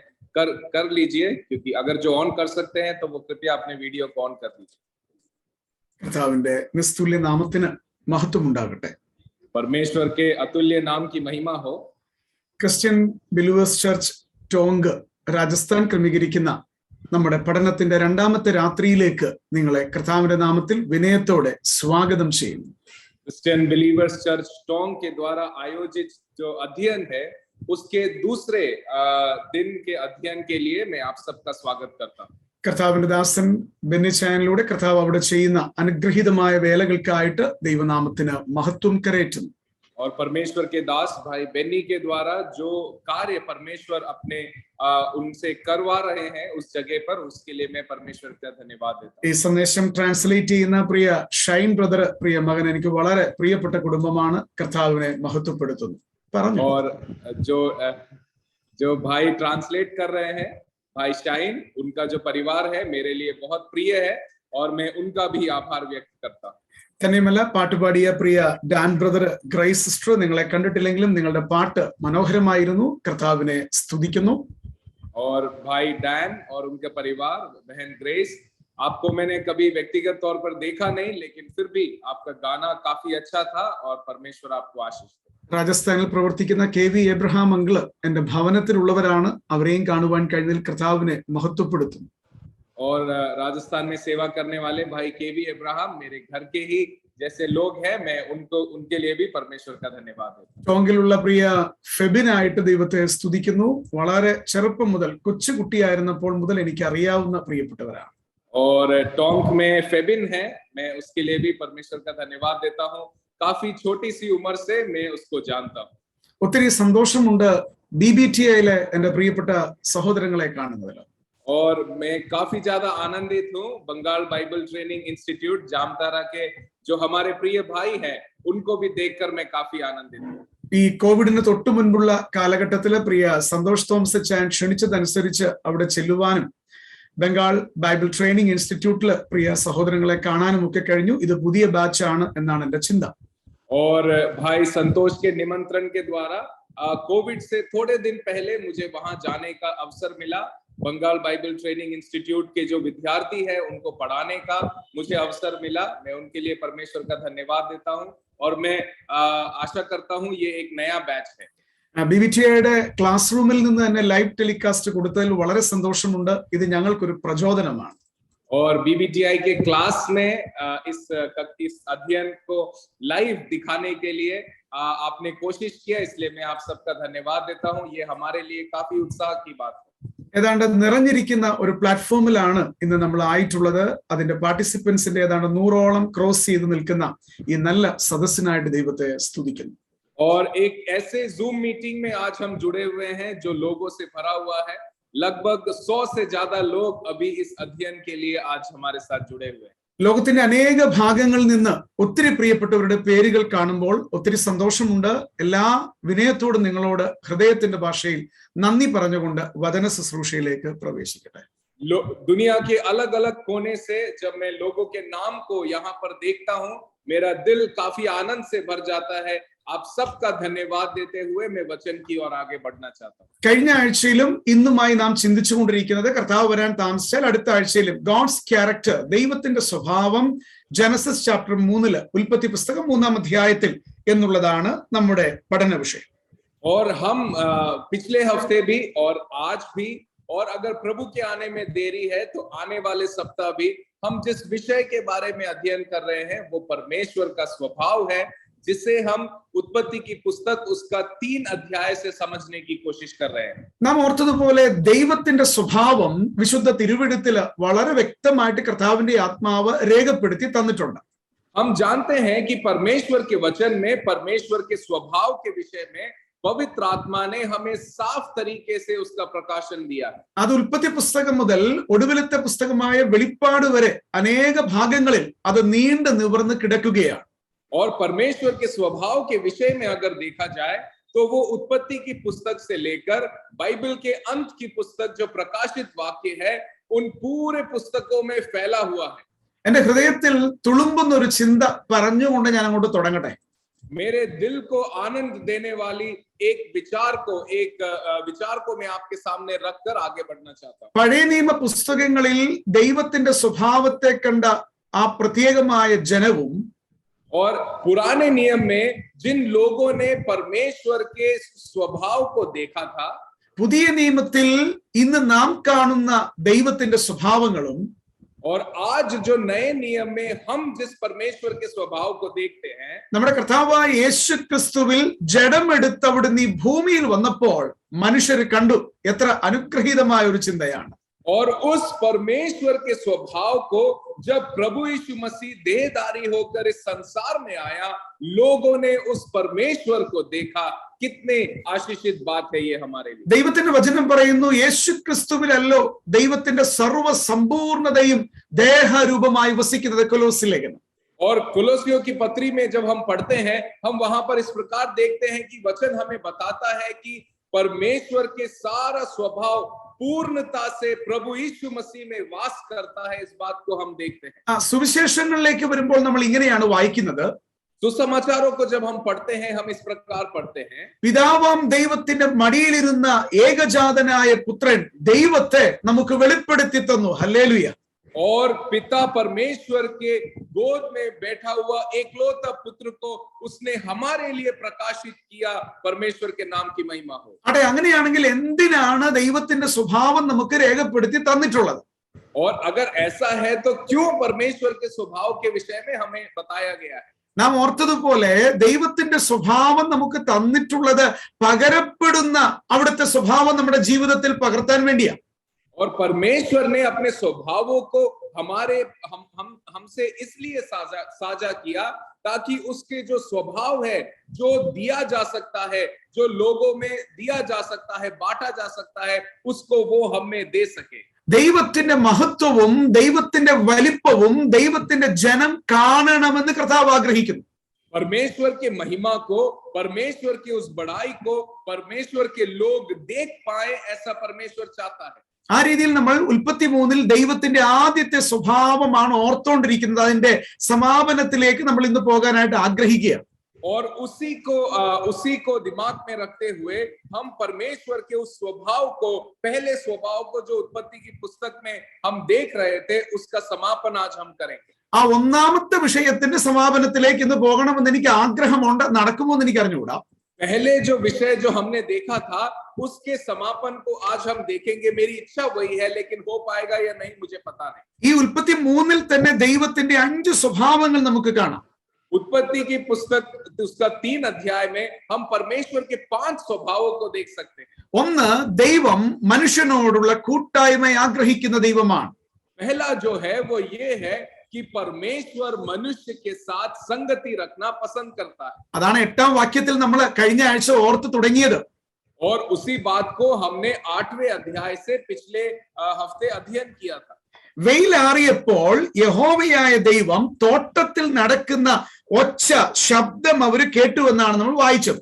कर लीजिए, क्योंकि अगर जो ऑन कर सकते हैं तो वो कृपया अपने वीडियो को ऑन कर लीजिए। കർത്താവിന്റെ നിസ്തുല്യ നാമത്തിന് മഹത്വം ഉണ്ടാകട്ടെ। परमेश्वर के अतुल्य नाम की महिमा हो। Christian believers church Tonk Rajasthan ക്രമീകരിക്കുന്ന നമ്മുടെ പഠനത്തിന്റെ രണ്ടാമത്തെ രാത്രിയിലേക്ക് നിങ്ങളെ കർത്താവിന്റെ നാമത്തിൽ വിനയത്തോടെ സ്വാഗതം ചെയ്യുന്നു। क्रिश्चियन बिलीवर्स चर्च टोंग के द्वारा आयोजित जो अध्ययन है उसके दूसरे दिन के अध्ययन के लिए मैं आप सबका स्वागत करता हूं। കർത്താവിന്റെ ദാസൻ ബെന്നി ചാനലിലൂടെ കർത്താവ് അവിടെ ചെയ്യുന്ന അനുഗ്രഹീതമായ വേലകൾക്കായിട്ട് ദൈവനാമത്തിന് മഹത്വം കരേറ്റുന്നു। और परमेश्वर के दास भाई बेन्नी के द्वारा जो कार्य परमेश्वर अपने उनसे करवा रहे हैं उस जगह पर, उसके लिए मैं परमेश्वर का धन्यवाद देता हूं। ഈ സന്ദേശം ട്രാൻസ്ലേറ്റ് ചെയ്യുന്ന പ്രിയ ഷൈൻ ബ്രദർ, പ്രിയ മകൻ, എനിക്ക് വളരെ പ്രിയപ്പെട്ട കുടുംബമാണ്, കർത്താവിനെ മഹത്വപ്പെടുത്തുന്നു പറഞ്ഞു। और जो भाई ट्रांसलेट कर रहे हैं भाई शाइन, उनका जो परिवार है मेरे लिए बहुत प्रिय है और मैं उनका भी आभार व्यक्त करता हूं। തന്നെയുമല്ല, പാട്ടുപാടിയ പ്രിയ ഡാൻ ബ്രദർ, ഗ്രേസ് സിസ്റ്റർ, നിങ്ങളെ കണ്ടിട്ടില്ലെങ്കിലും നിങ്ങളുടെ പാട്ട് മനോഹരമായിരുന്നു, കർത്താവിനെ സ്തുതിക്കുന്നു। और भाई डैन और उनके परिवार, बहन ग्रेस, आपको मैंने कभी व्यक्तिगत तौर पर देखा नहीं, लेकिन फिर भी आपका गाना काफी अच्छा था और परमेश्वर आपको आशीष दे। രാജസ്ഥാനിൽ പ്രവർത്തിക്കുന്ന KV എബ്രഹാം അങ്കിള് എന്റെ ഭവനത്തിലുള്ളവരാണ്, അവരെയും കാണുവാൻ കഴിഞ്ഞതിൽ കർത്താവിനെ മഹത്വപ്പെടുത്തുന്നു। और राजस्थान में सेवा करने वाले भाई KV एब्राहम मेरे घर के ही जैसे लोग हैं, मैं उनके लिए भी परमेश्वर का धन्यवाद देता हूं। ടോങ്കിലുള്ള പ്രിയ ഫെബിനായിട്ട് ദൈവത്തെ സ്തുതിക്കുന്നു। വളരെ ചെറുപ്പം മുതൽ, കൊച്ചുകുട്ടിയായിരുന്നപ്പോൾ മുതൽ എനിക്ക് അറിയാവുന്ന പ്രിയപ്പെട്ടവരാണ്। और टोंक में फेबिन है, मैं उसके लिए भी परमेश्वर का धन्यवाद देता हूं। काफी छोटी सी उम्र से मैं उसको जानता हूं। ഒത്തിരി സന്തോഷമുണ്ട് BBTIയിലെ എന്റെ പ്രിയപ്പെട്ട സഹോദരങ്ങളെ കാണുന്നതിൽ। और मैं काफी ज्यादा आनंदित हूँ Bengal Bible training institute Jamtara के जो हमारे प्रिय भाई हैं, उनको भी देखकर मैं काफी आनंदित हूँ। ഈ കോവിഡിന് തൊട്ടു മുൻപുള്ള കാലഘട്ടത്തില് പ്രിയ സന്തോഷ് തോമസ് ചാൻ ക്ഷണിച്ചതനുസരിച്ച് അവിടെ ചെല്ലുവാനും ബംഗാൾ ബൈബിൾ ട്രെയിനിങ് ഇൻസ്റ്റിറ്റ്യൂട്ടില് പ്രിയ സഹോദരങ്ങളെ കാണാനും ഒക്കെ കഴിഞ്ഞു। ഇത് പുതിയ ബാച്ചാണ് എന്നാണ് എന്റെ ചിന്ത। और भाई संतोष के निमंत्रण के द्वारा कोविड से थोड़े दिन पहले मुझे वहां जाने का अवसर मिला। बंगाल बाइबल ट्रेनिंग इंस्टीट्यूट के जो विद्यार्थी है उनको पढ़ाने का मुझे अवसर मिला। मैं उनके लिए परमेश्वर का धन्यवाद देता हूं और मैं आशा करता हूं ये एक नया बैच है। BBTIയുടെ ക്ലാസ് റൂമിൽ നിന്ന് തന്നെ ലൈവ് ടെലികാസ്റ്റ് കൊടുത്തതിൽ വളരെ സന്തോഷമുണ്ട്। ഇത് ഞങ്ങൾക്കൊരു പ്രചോദനമാണ്। और BBTI के क्लास में इस अध्ययन को लाइव दिखाने के लिए आपने कोशिश किया, इसलिए मैं आप सबका धन्यवाद देता हूं। ये हमारे लिए काफी उत्साह की बात है। ഏതാണ്ട് നിറഞ്ഞിരിക്കുന്ന ഒരു പ്ലാറ്റ്ഫോമിലാണ് ഇന്ന് നമ്മൾ ആയിട്ടുള്ളത്. അതിന്റെ പാർട്ടിസിപ്പൻസിന്റെ ഏതാണ്ട് 100ഓളം ക്രോസ് ചെയ്ത് നിൽക്കുന്ന ഈ നല്ല സദസ്സിനായിട്ട് ദൈവത്തെ സ്തുതിക്കുന്നു. और एक ऐसे जूम मीटिंग में आज हम जुड़े हुए हैं जो लोगों से भरा हुआ है. लगभग 100 से ज्यादा लोग अभी इस अध्ययन के लिए आज हमारे साथ जुड़े हुए हैं. ലോകത്തിന്റെ അനേക ഭാഗങ്ങളിൽ നിന്ന് ഒത്തിരി പ്രിയപ്പെട്ടവരുടെ പേരുകൾ കാണുമ്പോൾ ഒത്തിരി സന്തോഷമുണ്ട്. എല്ലാ വിനയത്തോടും നിങ്ങളോട് ഹൃദയത്തിന്റെ ഭാഷയിൽ നന്ദി പറഞ്ഞുകൊണ്ട് വചന ശുശ്രൂഷയിലേക്ക് പ്രവേശിക്കട്ടെ. दुनिया के अलग अलग कोने से जब मैं लोगों के नाम को यहाँ पर देखता हूँ, मेरा दिल काफी आनंद से भर जाता है. आप सबका धन्यवाद देते हुए मैं वचन की ओर आगे बढ़ना चाहता हूँ. കഴിഞ്ഞ ആഴ്ചയിലും ഇന്നുമായി നാം ചിന്തിച്ചുകൊണ്ടിരിക്കുന്നത് കർത്താവ് വരാൻ താമസിച്ചാൽ അടുത്ത ആഴ്ചയിലും ഗോഡ്സ് ക്യാരക്ടർ, ദൈവത്തിന്റെ സ്വഭാവം, ജനസിസ് ചാപ്റ്റർ 3 ഉൽപ്പത്തി പുസ്തകം 3-ാം അധ്യായത്തിൽ എന്നുള്ളതാണ് നമ്മുടെ പഠന വിഷയം. और हम पिछले हफ्ते भी और आज भी, और अगर प्रभु के आने में देरी है तो आने वाले सप्ताह भी हम जिस विषय के बारे में अध्ययन कर रहे हैं वो परमेश्वर का स्वभाव है, जिसे हम उत्पत्ति की पुस्तक उसका 3 अध्याय से समझने की कोशिश कर रहे हैं. നാം ഓർത്തതുപോലെ ദൈവത്തിന്റെ സ്വഭാവം വിശുദ്ധ തിരുവെഴുത്തില് വളരെ വ്യക്തമായിട്ട് കർത്താവിന്റെ ആത്മാവ് രേഖപ്പെടുത്തി തന്നിട്ടുണ്ട്. हम जानते हैं कि परमेश्वर के वचन में परमेश्वर के स्वभाव के विषय में पवित्र आत्मा ने हमें साफ तरीके से उसका प्रकाशन दिया है. അത് ഉൽപ്പത്തി പുസ്തകം മുതൽ ഒടുവിലത്തെ പുസ്തകമായ വെളിപ്പാട് വരെ അനേക ഭാഗങ്ങളിൽ അത് നീണ്ടു നിവർന്ന് കിടക്കുകയാണ്. और परमेश्वर के स्वभाव के विषय में अगर देखा जाए तो वो उत्पत्ति की पुस्तक से लेकर बाइबल के अंत की पुस्तक जो प्रकाशित वाक्य है उन पूरे पुस्तकों में फैला हुआ है. എന്റെ ഹൃദയത്തിൽ തുളുമ്പുന്ന ഒരു ചിന്ത പറഞ്ഞുകൊണ്ട് ഞാൻ അങ്ങോട്ട് തുടങ്ങട്ടെ. मेरे दिल को आनंद देने वाली एक विचार को मैं आपके सामने रखकर आगे बढ़ना चाहता हूँ. പഴയ നിയമ പുസ്തകങ്ങളിൽ ദൈവത്തിന്റെ സ്വഭാവത്തെ കണ്ട ആ പ്രത്യേകമായ ജനവും और पुराने नियम में जिन लोगों ने परमेश्वर के स्वभाव को देखा था, പുതിയ നിയമത്തിൽ ഇന്ന് നാം കാണുന്ന ദൈവത്തിന്റെ സ്വഭാവങ്ങളും और आज जो नए नियम में हम जिस परमेश्वर के स्वभाव को देखते हैं, നമ്മുടെ കർത്താവായ യേശു ക്രിസ്തുവിൽ ജഡമെടുത്ത് അവിടുന്ന് ഈ ഭൂമിയിൽ വന്നപ്പോൾ മനുഷ്യർ കണ്ടു. എത്ര അനുഗ്രഹീതമായ ഒരു ചിന്തയാണ്. और उस परमेश्वर के स्वभाव को जब प्रभु यीशु मसीह देहधारी होकर इस संसार में आया, लोगों ने उस परमेश्वर को देखा. कितने आशीषित बात है ये हमारे लिए. ദൈവത്തിന്റെ വചനം പറയുന്നു യേശു ക്രിസ്തുവിലല്ലോ ദൈവത്തിന്റെ സർവ്വ സമ്പൂർണതയും ദേഹരൂപമായി വസിക്കുന്നത്. കൊലോസ്യ ലേഖനം. और कुलोसियों की पत्री में जब हम पढ़ते हैं, हम वहां पर इस प्रकार देखते हैं कि वचन हमें बताता है कि परमेश्वर के सारा स्वभाव पूर्णता से प्रभु यीशु मसीह में वास करता है. इस बात को हम देखते हैं. സുവിശേഷങ്ങളിലേക്ക് വരുമ്പോൾ നമ്മൾ ഇങ്ങനെയാണ് വായിക്കുന്നത്. सुसमाचारों को जब हम पढ़ते हैं हम इस प्रकार पढ़ते हैं, പിതാവാം ദൈവത്തിന്റെ മടിയിലിരുന്ന ഏകജാതനായ പുത്രൻ ദൈവത്തെ നമുക്ക് വെളിപ്പെടുത്തി തന്നു. ഹല്ലേലൂയ. और पिता परमेश्वर के गोद में बैठा हुआ एकलौता पुत्र को उसने हमारे लिए प्रकाशित किया. परमेश्वर के नाम की महिमा हो. അതെ, അങ്ങനെയാണെങ്കിൽ എന്തിനാണ് ദൈവത്തിന്റെ സ്വഭാവം നമുക്ക് രേഖപ്പെടുത്തി തന്നിട്ടുള്ളത്? और अगर ऐसा है तो क्यों परमेश्वर के स्वभाव के विषय में हमें बताया गया है? നാം ഓർത്തതുപോലെ ദൈവത്തിന്റെ സ്വഭാവം നമുക്ക് തന്നിട്ടുള്ളത് പകരപ്പെടുന്ന അവിടുത്തെ സ്വഭാവം നമ്മുടെ ജീവിതത്തിൽ പകർത്താൻ വേണ്ടിയാണ്. और परमेश्वर ने अपने स्वभावों को हमसे इसलिए साझा किया ताकि उसके जो स्वभाव है, जो दिया जा सकता है, जो लोगों में दिया जा सकता है, बांटा जा सकता है, उसको वो हमें दे सके. ദൈവത്തിന്റെ മഹത്വവും ദൈവത്തിന്റെ വലിപ്പവും ദൈവത്തിന്റെ ജനം കാണണമെന്ന് കർത്താവ് ആഗ്രഹിക്കുന്നു. परमेश्वर के महिमा को, परमेश्वर की उस बड़ाई को परमेश्वर के लोग देख पाए, ऐसा परमेश्वर चाहता है. ആ രീതിയിൽ നമ്മൾ ഉൽപ്പത്തി 3 ദൈവത്തിന്റെ ആദ്യത്തെ സ്വഭാവമാണ് ഓർത്തോണ്ടിരിക്കുന്നത്. അതിന്റെ സമാപനത്തിലേക്ക് നമ്മൾ ഇന്ന് പോകാനായിട്ട് ആഗ്രഹിക്കുകയാണ്. और उसी को दिमाग में रखते हुए हम परमेश्वर के उस स्वभाव को, पहले स्वभाव को जो उत्पत्ति की पुस्तक में हम देख रहे थे, उसका समापन आज हम करेंगे. ആ ഒന്നാമത്തെ വിഷയത്തിന്റെ സമാപനത്തിലേക്ക് ഇന്ന് പോകണമെന്ന് എനിക്ക് ആഗ്രഹമുണ്ട്. നടക്കുമോ എന്ന് എനിക്ക് അറിഞ്ഞുകൂടാ. पहले जो विषय जो हमने देखा था उसके समापन को आज हम देखेंगे. मेरी इच्छा वही है, लेकिन हो पाएगा या नहीं मुझे पता नहीं. ഈ ഉൽപ്പത്തി 3 തന്നെ ദൈവത്തിന്റെ 5 സ്വഭാവങ്ങൾ നമുക്ക് കാണാം. उत्पत्ति की पुस्तक उसका 3 अध्याय में हम परमेश्वर के 5 स्वभावों को देख सकते हैं। ഒന്ന്, ദൈവം മനുഷ്യനോടുള്ള കൂട്ടായ്മ ആഗ്രഹിക്കുന്ന ദൈവമാണ്. पहला जो है वो ये है कि परमेश्वर मनुष्य के साथ संगति रखना पसंद करता है. അതാണ് 8ാം വാക്യത്തിൽ നമ്മൾ കഴിഞ്ഞ ആഴ്ച ഓർത്ത് തുടങ്ങിയത്. और उसी बात को हमने 8वें अध्याय से पिछले हफ्ते अध्ययन किया था. വെയിലാറിയപ്പോൾ യഹോവയായ ദൈവം തോട്ടത്തിൽ നടക്കുന്ന ഒച്ച ശബ്ദം അവർ കേട്ടുവെന്നാണ് നമ്മൾ വായിച്ചത്.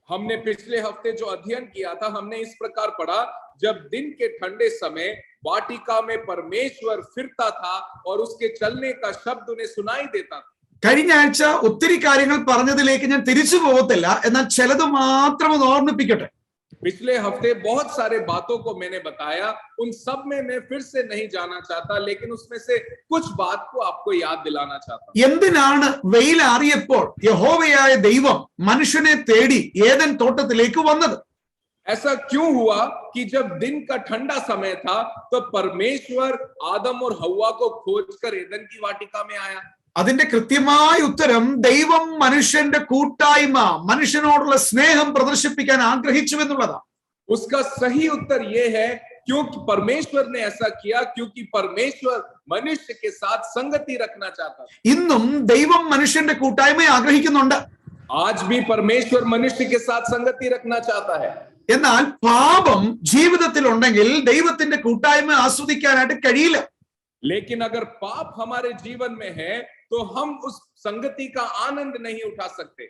हमने पिछले हफ्ते जो अध्ययन किया था हमने इस प्रकार पढ़ा, जब दिन के ठंडे समय वाटिका में परमेश्वर फिरता था और उसके चलने का शब्द उन्हें सुनाई देता था. കഴിഞ്ഞ ആഴ്ച ഒത്തിരി കാര്യങ്ങൾ പറഞ്ഞതിലേക്ക് ഞാൻ തിരിച്ചു പോകത്തില്ല, എന്നാൽ ചിലത് മാത്രം ഒന്ന് ഓർമ്മിപ്പിക്കട്ടെ. पिछले हफ्ते बहुत सारे बातों को मैंने बताया, उन सब में मैं फिर से नहीं जाना चाहता, लेकिन उसमें से कुछ बात को आपको याद दिलाना चाहता हूं. എന്തിനാണ് വെയിലാറിയപ്പോൾ യഹോവയായ ദൈവം മനുഷ്യനെ തേടി ഏദൻ തോട്ടത്തിലേക്ക് വന്നത്? ऐसा क्यों हुआ कि जब दिन का ठंडा समय था तो परमेश्वर आदम और हव्वा को खोजकर एदन की वाटिका में आया? അതിന്റെ കൃത്യമായ ഉത്തരം ദൈവം മനുഷ്യന്റെ കൂട്ടായ്മ, മനുഷ്യനോടുള്ള സ്നേഹം പ്രദർശിപ്പിക്കാൻ ആഗ്രഹിച്ചു എന്നുള്ളതാണ്. उसका सही उत्तर ये है क्योंकि परमेश्वर ने ऐसा किया, क्योंकि परमेश्वर मनुष्य के साथ संगति रखना चाहता था. ഇന്നും ദൈവം മനുഷ്യന്റെ കൂട്ടായ്മ ആഗ്രഹിക്കുന്നുണ്ട്. आज भी परमेश्वर मनुष्य के साथ संगति रखना चाहता है. എന്നാൽ പാപം ജീവിതത്തിൽ ഉണ്ടെങ്കിൽ ദൈവത്തിന്റെ കൂട്ടായ്മ ആസ്വദിക്കാനായിട്ട് കഴിയില്ല. लेकिन अगर पाप हमारे जीवन में है तो हम उस संगति का आनंद नहीं उठा सकते.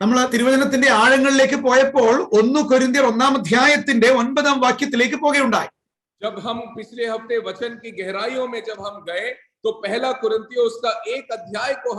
നമ്മൾ തിരുവചനത്തിന്റെ ആഴങ്ങളിലേക്ക് പോയപ്പോൾ 1 കൊരിന്ത്യർ 1-ാം അധ്യായത്തിന്റെ 9-ാം വാക്യത്തിലേക്ക് പോകുകയുണ്ടായി. जब हम पिछले हफ्ते वचन की गहराइयों में जब हम गए तो पहला कुरिन्थियों उसका 1 अध्याय को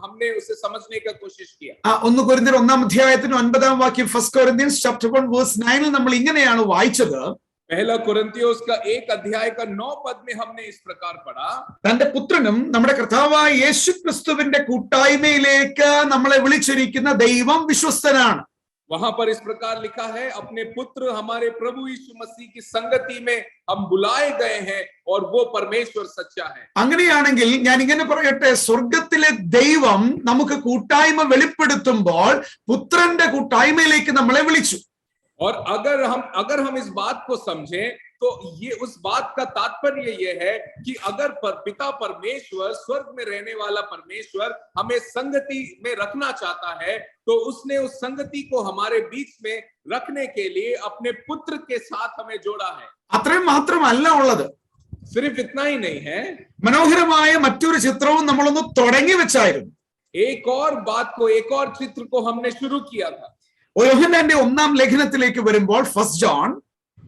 हमने उसे समझने का कोशिश किया. 1 കൊരിന്ത്യർ 1-ാം അധ്യായത്തിന് 9-ാം വാക്യം, 1 Corinthians chapter 1 verse 9 നമ്മൾ ഇങ്ങനെയാണ് വായിച്ചത്. पहला कुरिन्थियों उसका 1 अध्याय का 9 पद में हमने इस प्रकार पढ़ा, തന്റെ പുത്രനും നമ്മുടെ കർത്താവായ യേശുക്രിസ്തുവിന്റെ കൂട്ടായ്മയിലേക്ക് നമ്മളെ വിളിച്ചിരിക്കുന്ന ദൈവം വിശ്വസ്തനാണ്. वहां पर इस प्रकार लिखा है, अपने पुत्र हमारे प्रभु यीशु मसीह की संगति में हम बुलाए गए हैं और वो परमेश्वर सच्चा है. അങ്ങനെയാണെങ്കിൽ ഞാൻ ഇങ്ങനെ പറയട്ടെ, സ്വർഗത്തിലെ ദൈവം നമുക്ക് കൂട്ടായ്മ വെളിപ്പെടുത്തുമ്പോൾ പുത്രന്റെ കൂട്ടായ്മയിലേക്ക് നമ്മളെ വിളിച്ചു. और अगर हम इस बात को समझें तो ये उस बात का तात्पर्य ये है कि अगर पिता परमेश्वर, स्वर्ग में रहने वाला परमेश्वर हमें संगति में रखना चाहता है तो उसने उस संगति को हमारे बीच में रखने के लिए अपने पुत्र के साथ हमें जोड़ा है. അത്രയും മാത്രമല്ല ഉള്ളത്, सिर्फ इतना ही नहीं है, മനോഹരമായ മറ്റൊരു ചിത്രവും നമ്മളൊന്ന് തുടങ്ങി വെച്ചായിരുന്നു. एक और बात को, एक और चित्र को हमने शुरू किया था. യോഹന്നാന്റെ 1-ാം ലേഖനത്തിലേക്ക് വരുമ്പോൾ, 1 John,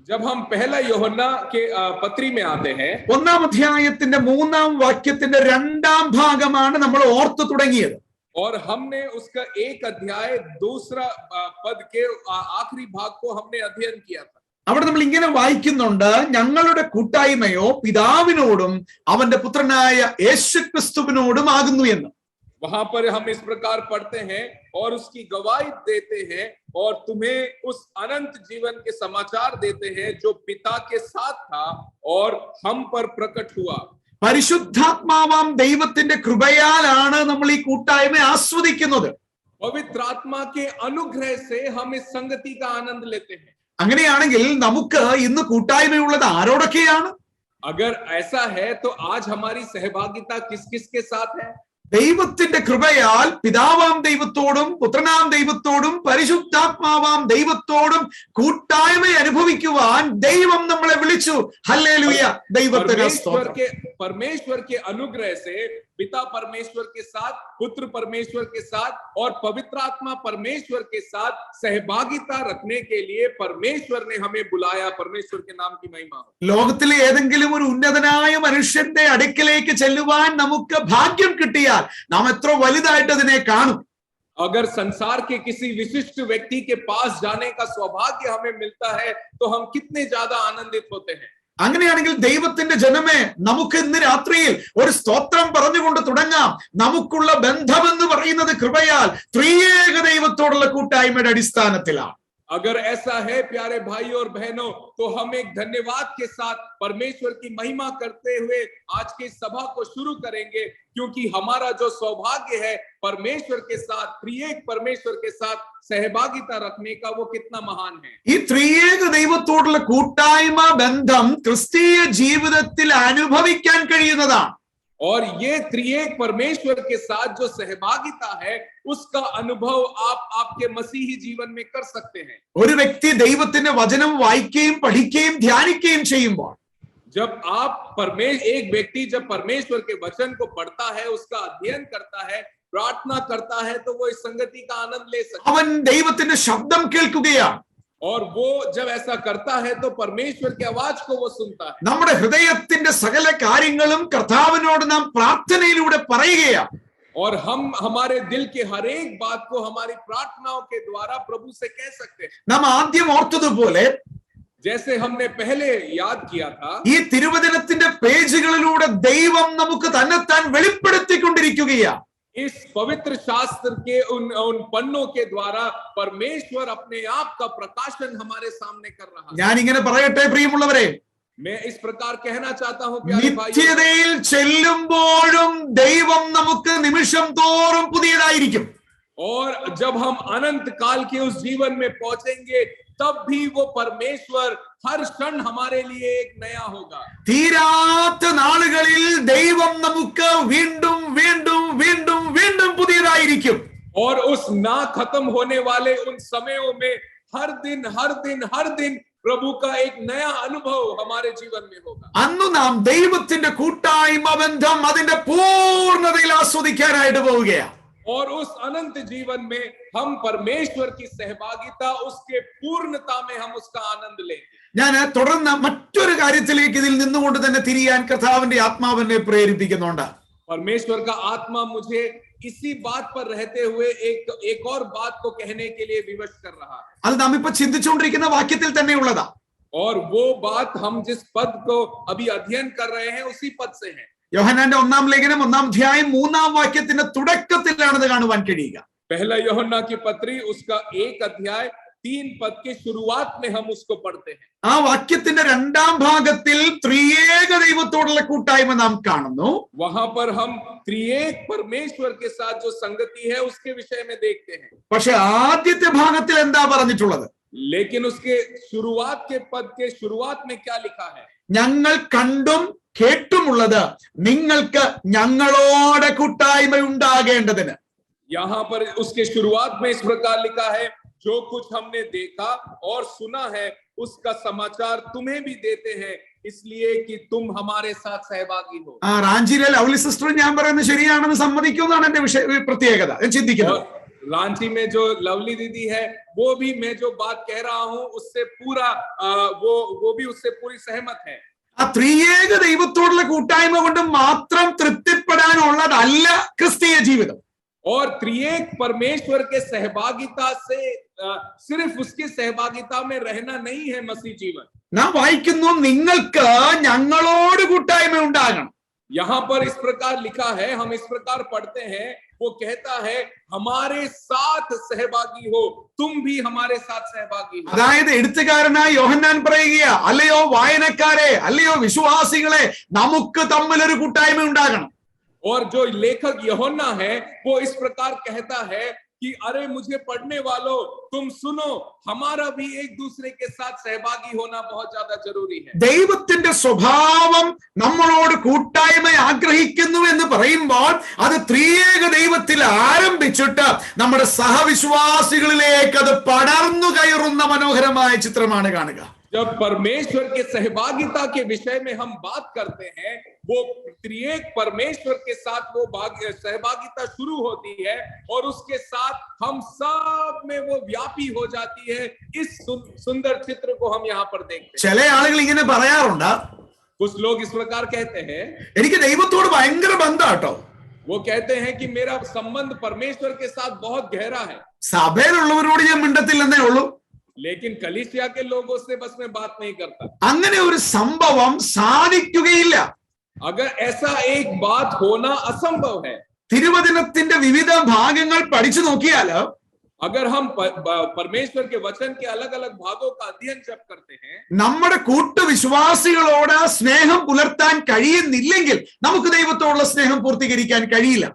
जब हम पहला यूहन्ना के पत्री में आते हैं, 1-ാം അധ്യായത്തിന്റെ 3-ാം വാക്യത്തിന്റെ 2-ാം ഭാഗമാണ് നമ്മൾ ഓർത്തു തുടങ്ങിയത്. और हमने उसका 1 अध्याय 2 पद के आखिरी भाग को हमने अध्ययन किया था. അവിടെ നമ്മൾ ഇങ്ങനെ വായിക്കുന്നുണ്ട്, ഞങ്ങളുടെ കൂട്ടായ്മയോ പിതാവിനോടും അവന്റെ പുത്രനായ യേശുക്രിസ്തുവിനോടും ആകുന്നു എന്ന്. वहां पर हम इस प्रकार पढ़ते हैं, और उसकी गवाही देते हैं और तुम्हें उस अनंत जीवन के समाचार देते हैं जो पिता के साथ था और हम पर प्रकट हुआ. പരിശുദ്ധാത്മാവാം ദൈവത്തിന്റെ കൃപയാലാണ് നമ്മൾ ഈ കൂട്ടായ്മ ആസ്വദിക്കുന്നത്. पवित्र आत्मा के अनुग्रह से हम इस संगति का आनंद लेते हैं. അങ്ങനെയാണെങ്കിൽ നമുക്ക് ഇന്ന് കൂട്ടായ്മയുള്ളത് ആരോടൊക്കെയാണ്? अगर ऐसा है तो आज हमारी सहभागिता किस किस के साथ है? ദൈവത്തിന്റെ കൃപയാൽ പിതാവാം ദൈവത്തോടും പുത്രനാം ദൈവത്തോടും പരിശുദ്ധാത്മാവാം ദൈവത്തോടും കൂട്ടായ്മ അനുഭവിക്കുവാൻ ദൈവം നമ്മളെ വിളിച്ചു. ഹല്ലേലൂയ, ദൈവത്തിന് സ്തോത്രം. परमेश्वर के अनुग्रह से पिता परमेश्वर के साथ, पुत्र परमेश्वर के साथ और पवित्र आत्मा परमेश्वर के साथ सहभागिता रखने के लिए परमेश्वर ने हमें बुलाया. परमेश्वर के नाम की महिमा हो. ലോകത്തിലെ ഏതെങ്കിലും ഒരു ഉന്നതനായ മനുഷ്യന്റെ അടുക്കലേക്ക് ചെല്ലുവാൻ നമുക്ക് ഭാഗ്യം കിട്ടിയാൽ നാം എത്ര വലുതായിട്ട് അതിനെ കാണും. अगर संसार के किसी विशिष्ट व्यक्ति के पास जाने का सौभाग्य हमें मिलता है तो हम कितने ज्यादा आनंदित होते हैं. അങ്ങനെയാണെങ്കിൽ ദൈവത്തിന്റെ ജനമേ, നമുക്ക് ഇന്ന് രാത്രിയിൽ ഒരു സ്തോത്രം പറഞ്ഞുകൊണ്ട് തുടങ്ങാം. നമുക്കുള്ള ബന്ധമെന്ന് പറയുന്നത് കൃപയാൽ ത്രിയേക ദൈവത്തോടുള്ള കൂട്ടായ്മയുടെ അടിസ്ഥാനത്തിലാണ്. अगर ऐसा है प्यारे भाई और बहनों, तो हम एक धन्यवाद के साथ परमेश्वर की महिमा करते हुए आज की सभा को शुरू करेंगे, क्योंकि हमारा जो सौभाग्य है परमेश्वर के साथ, त्रिएक परमेश्वर के साथ सहभागिता रखने का, वो कितना महान है। ഈ ത്രിയേക ദൈവത്തോടുള്ള കൂട്ടായ്മ ബന്ധം ക്രിസ്തീയ ജീവിതത്തിൽ അനുഭവിക്കാൻ കഴിയുന്നതാണ്. और ये त्रिएक परमेश्वर के साथ जो सहभागिता है, उसका अनुभव आप आपके मसीही जीवन में कर सकते हैं। ഒരു വ്യക്തി ദൈവത്തിന്റെ വചനം വായിക്കുകയും പഠിക്കുകയും ധ്യാനിക്കുകയും ചെയ്യുമ്പോൾ, जब आप एक व्यक्ति जब परमेश्वर के वचन को पढ़ता है, उसका अध्ययन करता है, प्रार्थना करता है, तो वो इस संगति का आनंद ले सकता है। അവൻ ദൈവത്തിന്റെ ശബ്ദം കേൾക്കുകയാണ്. और वो जब ऐसा करता है तो परमेश्वर की आवाज को वो सुनता है। നമ്മുടെ ഹൃദയത്തിന്റെ സകല കാര്യങ്ങളും കർത്താവിനോട് നാം പ്രാർത്ഥനയിലൂടെ പറയുകയാണ്. और हम हमारे दिल के हर एक बात को हमारी प्रार्थनाओं के द्वारा प्रभु से कह सकते हैं। നാം ആദ്യം ഓർത്തതുപോലെ, जैसे हमने पहले याद किया था, ഈ തിരുവചനത്തിന്റെ പേജുകളിലൂടെ ദൈവം നമുക്ക് തന്നെത്താൻ വെളിപ്പെടുത്തിക്കൊണ്ടിരിക്കുകയാണ്. इस पवित्र शास्त्र के उन पन्नों के द्वारा परमेश्वर अपने आप का प्रकाशन हमारे सामने कर रहा है। ഞാൻ ഇങ്ങനെ പറയട്ടെ പ്രിയമുള്ളവരെ, मैं इस प्रकार कहना चाहता हूं प्यारे भाइयों, നിത്യതയിൽ ചെല്ലുമ്പോഴും ദൈവം നമുക്ക് നിമിഷം തോറും പുതിയതായിരിക്കും. और जब हम अनंत काल के उस जीवन में पहुंचेंगे, तब भी वो परमेश्वर हर क्षण हमारे लिए एक नया होगा। തീരാത്ത നാളുകളിൽ ദൈവം നമുക്ക് വീണ്ടും വീണ്ടും വീണ്ടും വീണ്ടും പുതിയതായിരിക്കും. और उस ना खत्म होने वाले उन समयों में हर दिन हर दिन हर दिन प्रभु का एक नया अनुभव हमारे जीवन में होगा। അന്ന് നാം ദൈവത്തിന്റെ കൂട്ടായ്മ ബന്ധം അതിന്റെ പൂർണ്ണതയിൽ ആസ്വദിക്കാനായിട്ട് പോവുകയാണ്. और उस अनंत जीवन में हम परमेश्वर की सहभागिता, उसके पूर्णता में हम उसका आनंद लेंगे। ഞാൻ തുടർന്ന് മറ്റൊരു കാര്യത്തിലേക്ക് ഇതിൽ നിന്നുകൊണ്ട് തന്നെ തിരിയാൻ കർത്താവിന്റെ ആത്മാവിനെ പ്രേരിപ്പിക്കുന്നുണ്ട്. परमेश्वर का आत्मा मुझे इसी बात पर रहते हुए एक और बात को कहने के लिए विवश कर रहा है। അത് നാം ഇപ്പൊ ചിന്തിച്ചുകൊണ്ടിരിക്കുന്ന വാക്യത്തിൽ തന്നെയുള്ളതാ. और वो बात हम जिस पद को अभी अध्ययन कर रहे हैं उसी पद से है। യോഹന്നാന്റെ 1-ാം ലേഖനം 1-ാം അധ്യായം 3-ാം വാക്യത്തിന്റെ തുടക്കത്തിലാണത് കാണുവാൻ കഴിയുക. पहला यूहन्ना की पत्री उसका 1 अध्याय 3 पद के शुरुआत में हम उसको पढ़ते हैं। ആ വാക്യത്തിന്റെ 2-ാം ഭാഗത്തിൽ ത്രിയേക ദൈവത്തോടുള്ള കൂട്ടായ്മ നാം കാണുന്നു. वहां पर हम त्रिएक परमेश्वर के साथ जो संगति है उसके विषय में देखते हैं। പക്ഷെ ആദ്യത്തെ ഭാഗത്തിൽ എന്താ പറഞ്ഞിട്ടുള്ളത്? लेकिन उसके शुरुआत के पद के शुरुआत में क्या लिखा है? ഞങ്ങൾ കണ്ടും കേട്ടുമുള്ളത് നിങ്ങൾക്ക് ഞങ്ങളോട് കൂട്ടായ്മ ഉണ്ടാകേണ്ടതിന്. यहाँ पर उसके शुरुआत में इस प्रकार लिखा है, जो कुछ हमने देखा और सुना है उसका समाचार तुम्हें भी देते हैं, इसलिए कि तुम हमारे साथ सहभागी हो। ആ റാഞ്ചിയിലെ ലവ്ലി സിസ്റ്റർ ഞാൻ പറയുന്നത് ശരിയാണെന്ന് സമ്മതിക്കുന്നതാണ് എന്റെ പ്രത്യേകത. ഞാൻ ചിന്തിക്കുന്നത് रांची में जो लवली दीदी है, वो भी मैं जो बात कह रहा हूं उससे पूरा वो भी उससे पूरी सहमत है। ആ ത്രിയേക ദൈവത്തോടുള്ള കൂട്ടായ്മ കൊണ്ട് മാത്രം തൃപ്തിപ്പെടാനുള്ളതല്ല ക്രിസ്തീയ ജീവിതം. और त्रिएक परमेश्वर के सहभागिता से सिर्फ उसकी सहभागिता में रहना नहीं है मसीह जीवन। നാം വായിക്കുന്നു നിങ്ങൾക്ക് ഞങ്ങളോട് കൂട്ടായ്മ ഉണ്ടാകണം. यहाँ पर इस प्रकार लिखा है, हम इस प्रकार पढ़ते हैं, वो कहता है हमारे साथ सहभागी हो, तुम भी हमारे साथ सहभागी हो। അതായത് എഴുത്തുകാരനായ യോഹന്നാൻ പറയുക, അല്ലയോ വായനക്കാരെ, അല്ലയോ വിശ്വാസികളെ, നമുക്ക് തമ്മിൽ ഒരു കൂട്ടായ്മ ഉണ്ടാകണം. और जो लेखक यूहन्ना है वो इस प्रकार कहता है कि अरे मुझे पढ़ने वालों, तुम सुनो, हमारा भी एक दूसरे के साथ सहभागी होना बहुत ज्यादा जरूरी है। ദൈവത്തിന്റെ സ്വഭാവം നമ്മളോട് കൂട്ടായ്മ ആഗ്രഹിക്കുന്നു എന്ന് പറയുമ്പോൾ അത് ത്രിയേക ദൈവത്തിൽ ആരംഭിച്ചിട്ട് നമ്മുടെ സഹവിശ്വാസികളിലേക്ക് അത് പടർന്നു കയറുന്ന മനോഹരമായ ചിത്രമാണ് കാണുക. जब परमेश्वर के सहभागिता के विषय में हम बात करते हैं, वो त्रिएक परमेश्वर के साथ वो सहभागिता शुरू होती है और उसके साथ हम सब में वो व्यापी हो जाती है। इस सुंदर चित्र को हम यहाँ पर देखते हैं। ചില ആളുകൾ ഇങ്ങനെ പറയാറുണ്ട്, कुछ लोग इस प्रकार कहते हैं, എനിക്ക് ദൈവത്തോട് ഭയങ്കര ബന്ധാട്ടോ. वो कहते हैं कि मेरा संबंध परमेश्वर के साथ बहुत गहरा है, സഭയിലുള്ളവരോട് ഞാൻ മിണ്ടത്തില്ലെന്നേ ഉള്ളൂ. लेकिन कलीसिया के लोगों से बस मैं बात नहीं करता। അങ്ങനെ ഒരു സംഭവം സാധിക്കുകയില്ല. अगर ऐसा एक बात होना असंभव है। തിരുവചനത്തിന്റെ വിവിധ ഭാഗങ്ങൾ പഠിച്ചു നോക്കിയാൽ अगर हम परमेश्वर के वचन के अलग अलग भागों का अध्ययन जब करते हैं, നമ്മുടെ കൂട്ടുവിശ്വാസികളോട് സ്നേഹം പുലർത്താൻ കഴിയുന്നില്ലെങ്കിൽ നമുക്ക് ദൈവത്തോടുള്ള സ്നേഹം പൂർത്തീകരിക്കാൻ കഴിയില്ല.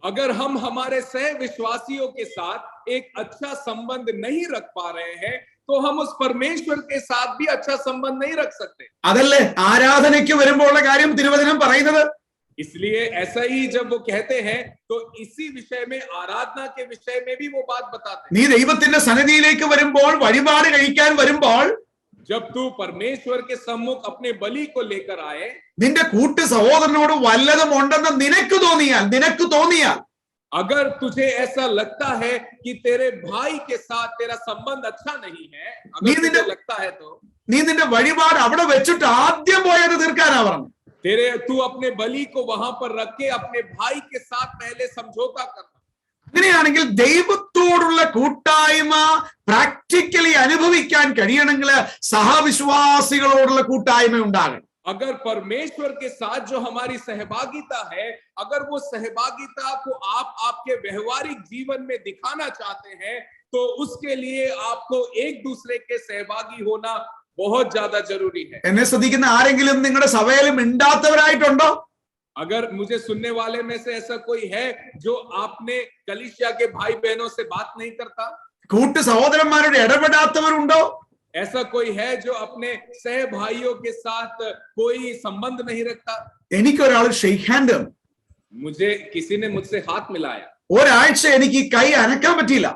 अगर हम हमारे सह विश्वासियों के साथ एक अच्छा संबंध नहीं रख पा रहे हैं, तो हम उस परमेश्वर के साथ भी अच्छा संबंध नहीं रख सकते. അതല്ലേ ആരാധനയ്ക്ക് വരുമ്പോഴുള്ള കാര്യം തിരുവചനം പറയുന്നത്. इसलिए ऐसा ही जब वो कहते हैं तो इसी विषय में, आराधना के विषय में भी वो बात बताते हैं. നീ ദൈവത്തിന്റെ സന്നിധിയിലേക്ക് വരുമ്പോൾ, വഴിപാട് കഴിക്കാൻ വരുമ്പോൾ, जब तू परमेश्वर के सम्मुख अपने बलि को लेकर आए, നിന്റെ കൂട്ടു സഹോദരനോട് വല്ലതും ഉണ്ടെന്ന് നിനക്ക് തോന്നിയാൽ अगर तुझे ऐसा लगता है कि तेरे भाई के साथ तेरा संबंध अच्छा नहीं है, अगर तुझे लगता है तो നീ നിന്റെ വഴിപാട് അവിടെ വെച്ചിട്ട് ആദ്യം പോയത് തീർക്കാനാ പറഞ്ഞു. तू अपने बलि को वहां पर रख के अपने भाई के साथ पहले समझौता करना. അങ്ങനെയാണെങ്കിൽ ദൈവത്തോടുള്ള കൂട്ടായ്മ പ്രാക്ടിക്കലി അനുഭവിക്കാൻ കഴിയണമെങ്കിൽ സഹവിശ്വാസികളോടുള്ള കൂട്ടായ്മ ഉണ്ടാകണം. अगर परमेश्वर के साथ जो हमारी सहभागिता है, अगर वो सहभागिता को आप आपके व्यवहारिक जीवन में दिखाना चाहते हैं, तो उसके लिए आपको एक दूसरे के सहभागी होना बहुत ज्यादा जरूरी है. എന്നെ ശ്രദ്ധിക്കുന്ന ആരെങ്കിലും നിങ്ങളുടെ സഭയിൽ മിണ്ടാത്തവരായിട്ടുണ്ടോ? अगर मुझे सुनने वाले में से ऐसा कोई है जो आपने कलीसिया के भाई बहनों से बात नहीं करता, കൂട്ടു സഹോദരന്മാരോട് ഇടപെടാത്തവരുണ്ടോ? ऐसा कोई है जो अपने सह भाइयों के साथ कोई संबंध नहीं रखता? എനിക്കൊരാൾ ഷെയ്ക്ക് ഹാൻഡ് തന്നു. किसी ने मुझसे हाथ मिलाया, ഒരാഴ്ച എനിക്ക് ഈ കൈ അനക്കാൻ പറ്റിയില്ല.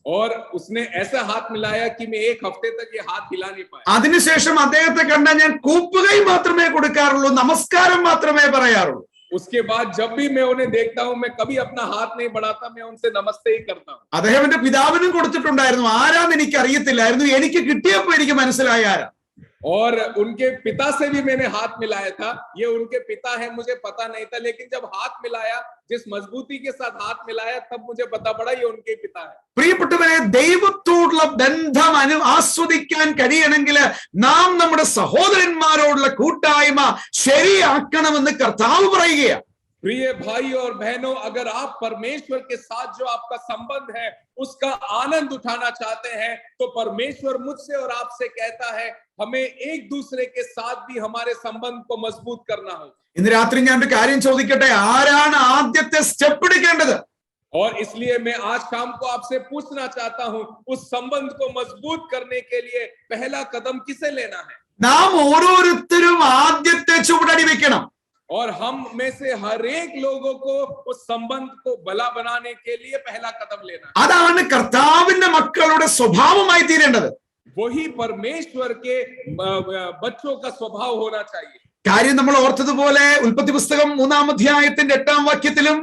और उसने ऐसा हाथ मिलाया कि मैं एक हफ्ते तक ये हाथ हिला नहीं पाया. അതിനുശേഷം അദ്ദേഹത്തെ കണ്ടാൽ ഞാൻ കൂപ്പുകൈ മാത്രമേ കൊടുക്കാറുള്ളൂ, നമസ്കാരം മാത്രമേ പറയാറുള്ളൂ. उसके बाद जब भी मैं उन्हें देखता हूं, मैं कभी अपना हाथ नहीं बढ़ाता, मैं उनसे नमस्ते ही करता हूं. അദ്ദേഹം എന്റെ പിതാവിനും കൊടുത്തിട്ടുണ്ടായിരുന്നു. ആരാന്ന് എനിക്ക് അറിയത്തില്ലായിരുന്നു. എനിക്ക് കിട്ടിയപ്പോ എനിക്ക് മനസ്സിലായ ആരാ. और उनके पिता से भी मैंने हाथ मिलाया था. ये उनके पिता है, मुझे पता नहीं था, लेकिन जब हाथ मिलाया, जिस मजबूती के साथ हाथ मिलाया, तब मुझे पता पड़ा ये उनके पिता है. പ്രിയപ്പെട്ടവരെ, ദൈവത്തോടുള്ള ബന്ധം ആസ്വദിക്കാൻ കഴിയണമെങ്കിൽ നാം നമ്മുടെ സഹോദരന്മാരോടുള്ള കൂട്ടായ്മ ശരിയാക്കണമെന്ന് കർത്താവ് പറയുകയാണ്. प्रिय भाई और बहनों, अगर आप परमेश्वर के साथ जो आपका संबंध है उसका आनंद उठाना चाहते हैं, तो परमेश्वर मुझसे और आपसे कहता है हमें एक दूसरे के साथ भी हमारे संबंध को मजबूत करना होगा. ഇന്ന് രാത്രി ഞാൻ ഒരു കാര്യം ചോദിക്കട്ടെ, ആരാണ് ആദ്യത്തെ സ്റ്റെപ്പ് എടുക്കേണ്ടത്? और इसलिए मैं आज शाम को आपसे पूछना चाहता हूं, उस संबंध को मजबूत करने के लिए पहला कदम किसे लेना है? നാം ഓരോരുത്തരും ആദ്യത്തെ ചുവടടി വെക്കണം. और हम में से हर एक लोगों को उस संबंध को भला बनाने के लिए पहला कदम लेना है. അതാണ് കർത്താവിന്റെ മക്കളുടെ സ്വഭാവമായി തീരേണ്ടത്. वही परमेश्वर के बच्चों का स्वभाव होना चाहिए. കാര്യം നമ്മൾ ഓർത്തതുപോലെ ഉൽപ്പത്തി പുസ്തകം 3-ാം അധ്യായത്തിന്റെ 8-ാം വാക്യത്തിലും,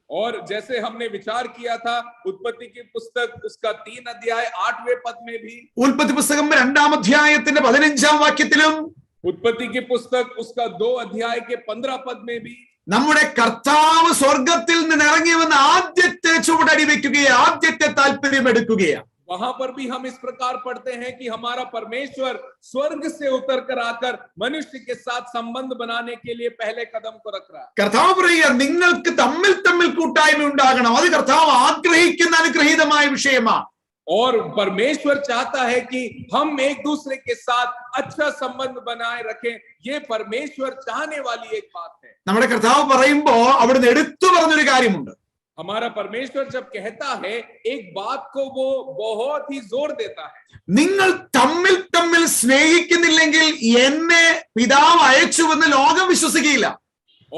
और जैसे हमने विचार किया था उत्पत्ति की पुस्तक उसका 3 अध्याय 8वें पद में भी, ഉൽപ്പത്തി പുസ്തകം 2-ാം അധ്യായത്തിന്റെ 15-ാം വാക്യത്തിലും, उत्पत्ति की पुस्तक उसका 2 अध्याय के 15 पद में भी, നമ്മുടെ കർത്താവ് സ്വർഗത്തിൽ നിന്ന് ഇറങ്ങി വന്ന് ആദ്യത്തെ ചുവടടി വെക്കുകയാണ്, ആദ്യത്തെ താല്പര്യം എടുക്കുകയാണ്. वहां पर भी हम इस प्रकार पढ़ते हैं कि हमारा परमेश्वर स्वर्ग से उतर कर आकर मनुष्य के साथ संबंध बनाने के लिए पहले कदम को रख रहा है. കർത്താവ് പറയുക, നിങ്ങൾക്ക് തമ്മിൽ കൂട്ടായ്മ ഉണ്ടാകണം. അത് കർത്താവ് ആഗ്രഹിക്കുന്ന അനുഗ്രഹീതമായ വിഷയമാണ്. और परमेश्वर चाहता है कि हम एक दूसरे के साथ अच्छा संबंध बनाए रखें. ये परमेश्वर चाहने वाली एक बात है. നമ്മുടെ കർത്താവ് പറയുമ്പോ അവിടുന്ന് എടുത്തു പറഞ്ഞൊരു കാര്യമുണ്ട്. हमारा परमेश्वर जब कहता है एक बात को वो बहुत ही जोर देता है. നിങ്ങൾ തമ്മിൽ സ്നേഹിക്കുന്നില്ലെങ്കിൽ എന്നെ പിതാവ് അയച്ചുവെന്ന് ലോകം വിശ്വസിക്കുകയില്ല.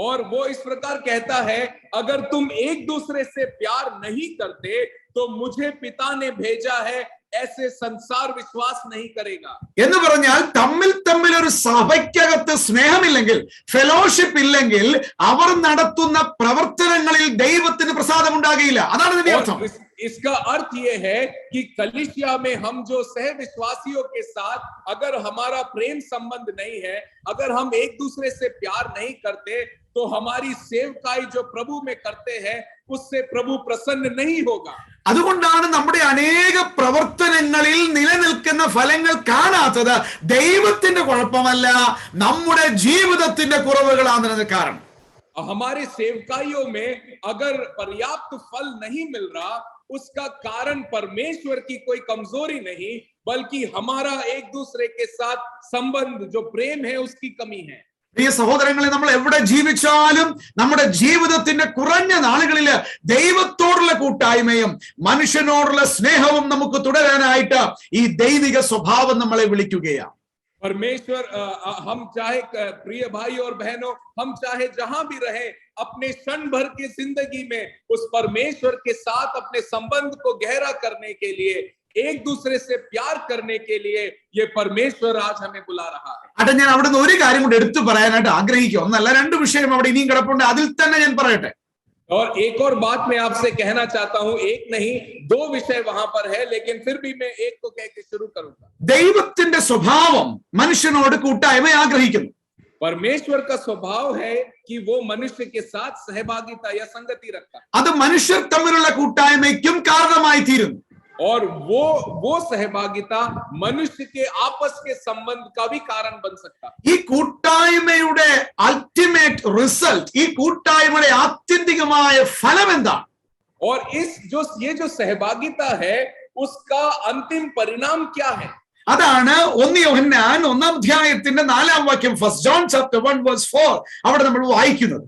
और वो इस प्रकार कहता है, अगर तुम एक दूसरे से प्यार नहीं करते तो मुझे पिता ने भेजा है, ऐसे संसार विश्वास नहीं करेगा. എന്ന് പറഞ്ഞാൽ തമ്മിൽ ഒരു സഭയ്ക്കകത്ത് സ്നേഹമില്ലെങ്കിൽ, ഫെലോഷിപ്പ് ഇല്ലെങ്കിൽ, അവർ നടത്തുന്ന പ്രവർത്തനങ്ങളിൽ ദൈവത്തിന് പ്രസാദം ഉണ്ടാകില്ല. അതാണ് ഇതിന്റെ അർത്ഥം. इसका अर्थ ये है कि कलीसिया में हम जो सह विश्वासियों के साथ अगर हमारा प्रेम संबंध नहीं है, अगर हम एक दूसरे से प्यार नहीं करते, तो हमारी सेवकाई जो प्रभु में करते हैं उससे प्रभु प्रसन्न नहीं होगा. അതുകൊണ്ടാണ് നമ്മുടെ അനേക പ്രവർത്തനങ്ങളിൽ നിലനിൽക്കുന്ന ഫലങ്ങൾ കാണാത്തത്. ദൈവത്തിന്റെ കുഴപ്പമല്ല, നമ്മുടെ ജീവിതത്തിന്റെ കുറവുകളാണ് കാരണം. हमारे सेवकाइयों में अगर पर्याप्त फल नहीं मिल रहा, उसका कारण परमेश्वर की कोई कमजोरी नहीं, बल्कि हमारा एक दूसरे के साथ संबंध जो प्रेम है उसकी कमी है। പ്രിയ സഹോദരങ്ങളെ, നമ്മൾ എവിടെ ജീവിച്ചാലും നമ്മുടെ ജീവിതത്തിന്റെ കുറഞ്ഞ നാളുകളില് ദൈവത്തോടുള്ള കൂട്ടായ്മയും മനുഷ്യനോടുള്ള സ്നേഹവും നമുക്ക് തുടരാനായിട്ട് ഈ ദൈവിക സ്വഭാവം നമ്മളെ വിളിക്കുകയാണ്. परमेश्वर हम चाहे प्रिय भाई और बहनों, हम चाहे जहां भी रहे, अपने क्षण भर की जिंदगी में उस परमेश्वर के साथ अपने संबंध को गहरा करने के लिए, एक दूसरे से प्यार करने के लिए ये परमेश्वर आज हमें बुला रहा है. അതെ, ഞാൻ അവിടുന്ന് ഒരു കാര്യം കൂടെ എടുത്തു പറയാനായിട്ട് ആഗ്രഹിക്കുക. ഒന്നല്ല, രണ്ട് വിഷയം അവിടെ ഇനിയും കിടപ്പുണ്ട്. അതിൽ തന്നെ ഞാൻ പറയട്ടെ. और एक और बात मैं आपसे कहना चाहता हूं, एक नहीं दो विषय वहां पर है, लेकिन फिर भी मैं एक को कह के शुरू करूंगा. ദൈവത്തിന്റെ സ്വഭാവം മനുഷ്യനോട് കൂട്ടായ്മ ആഗ്രഹിക്കുന്നു. परमेश्वर का स्वभाव है कि वो मनुष्य के साथ सहभागिता या संगति रखता है, അത് മനുഷ്യർ തമ്മിലുള്ള കൂട്ടായ്മയ്ക്കും കാരണമായി തീരുന്നു. और वो सहभागिता मनुष्य के आपस के संबंध का भी कारण बन सकता है. ഈ കൂട്ടായ്മയുടെ അൾട്ടിമേറ്റ് റിസൾട്ട്, ഈ കൂട്ടായ്മയുടെ ആത്യന്തികമായ ഫലം എന്താണ്? और ये जो सहभागिता है उसका अंतिम परिणाम क्या है? അതാണ് 1 യോഹന്നാൻ 1-ാം അധ്യായത്തിന്റെ 4-ാം വാക്യം, 1 John chapter 1:4 അവിടെ നമ്മൾ വായിക്കുന്നത്.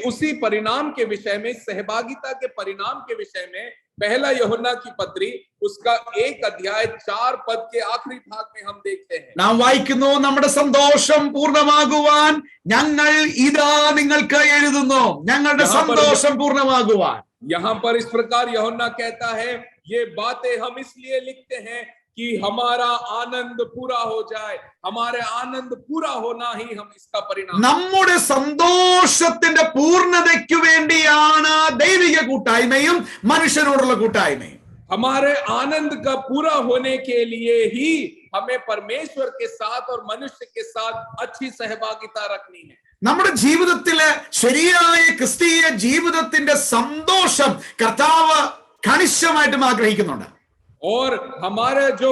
उसी परिणाम के विषय में, सहभागिता के परिणाम के विषय में पहला यूहन्ना की पत्री उसका 1 अध्याय 4 पद के आखिरी भाग में हम देखते हैं. നാം വായിക്കുന്നു, നമ്മുടെ സന്തോഷം പൂർണ്ണമാകുവാൻ ഞങ്ങൾ ഇതാ നിങ്ങൾക്ക് എഴുതുന്നു. ഞങ്ങളുടെ സന്തോഷം പൂർണ്ണമാകുവാൻ. यहाँ पर इस प्रकार यूहन्ना कहता है, ये बातें हम इसलिए लिखते हैं कि हमारा आनंद पूरा हो जाए. हमारे आनंद पूरा होना ही हम इसका परिणाम. നമ്മുടെ സന്തോഷത്തിന്റെ പൂർണ്ണതയ്ക്ക് വേണ്ടിയാണ് ദൈവിക കൂട്ടായ്മയും മനുഷ്യനോടുള്ള കൂട്ടായ്മയും. हमारे आनंद का पूरा होने के लिए ही हमें परमेश्वर के साथ और मनुष्य के साथ अच्छी सहभागिता रखनी है. നമ്മുടെ ജീവിതത്തിലെ ശരിയായ ക്രിസ്തീയ ജീവിതത്തിന്റെ സന്തോഷം കർത്താവ് കണിശമായിട്ടും ആഗ്രഹിക്കുന്നുണ്ട്. और हमारे जो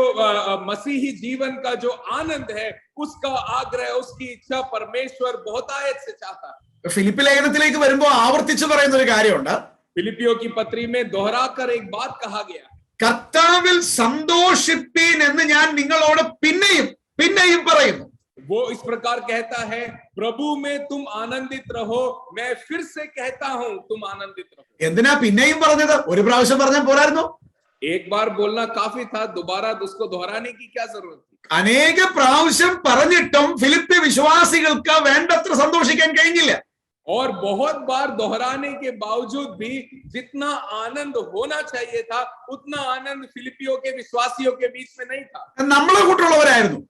मसीही जीवन का जो आनंद है उसका आग्रह, उसकी इच्छा परमेश्वर बहुतायत से चाहता है. ഫിലിപ്പി ലേഖനത്തിലേക്ക് വരുമ്പോൾ ആവർത്തിച്ച് പറയുന്ന ഒരു കാര്യമുണ്ട്. फिलिपियों की पत्री में दोहराकर एक बात कहा गया, കർത്താവിൽ സന്തോഷിപ്പീൻ എന്ന് ഞാൻ നിങ്ങളോട് പിന്നെയും പറയുന്നു. वो इस प्रकार कहता है, प्रभु में तुम आनंदित रहो, मैं फिर से कहता हूं तुम आनंदित रहो. എന്തിനാ പിന്നെയും പറഞ്ഞത്? ഒരു പ്രാവശ്യം പറഞ്ഞാൽ പോരായിരുന്നു? एक बार बोलना काफी था, दोबारा उसको दोहराने की क्या जरूरत थी? അനേക പ്രാവശ്യം പറഞ്ഞിട്ടും ഫിലിപ്പി വിശ്വാസികൾക്ക് വേണ്ടത്ര സന്തോഷിക്കാൻ കഴിഞ്ഞില്ല. और बहुत बार दोहराने के बावजूद भी जितना आनंद होना चाहिए था उतना आनंद फिलिपियों के विश्वासियों के बीच में नहीं था. നമ്മളെ കൂട്ടുള്ളവരായിരുന്നു.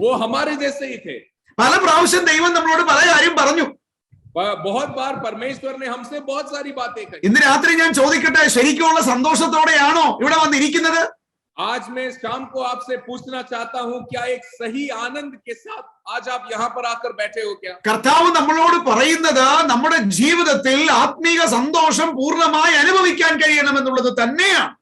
वो हमारे जैसे ही थे. പല പ്രാവശ്യം ദൈവം നമ്മളോട് പല കാര്യം പറഞ്ഞു. बहुत बार परमेश्वर ने हमसे बहुत सारी बातें कही. ഇന്ന് രാത്രി ഞാൻ ചോദിക്കട്ടെ, ശരിക്കുമുള്ള സന്തോഷത്തോടെയാണോ ഇവിടെ വന്നിരിക്കുന്നത്? आज मैं शाम को आपसे पूछना चाहता हूं, क्या एक सही आनंद के साथ आज आप यहाँ पर आकर बैठे हो क्या? കർത്താവ് നമ്മളോട് പറയുന്നത് നമ്മുടെ ജീവിതത്തിൽ ആത്മീക സന്തോഷം പൂർണ്ണമായി അനുഭവിക്കാൻ കഴിയണമെന്നുള്ളത് തന്നെയാണ്.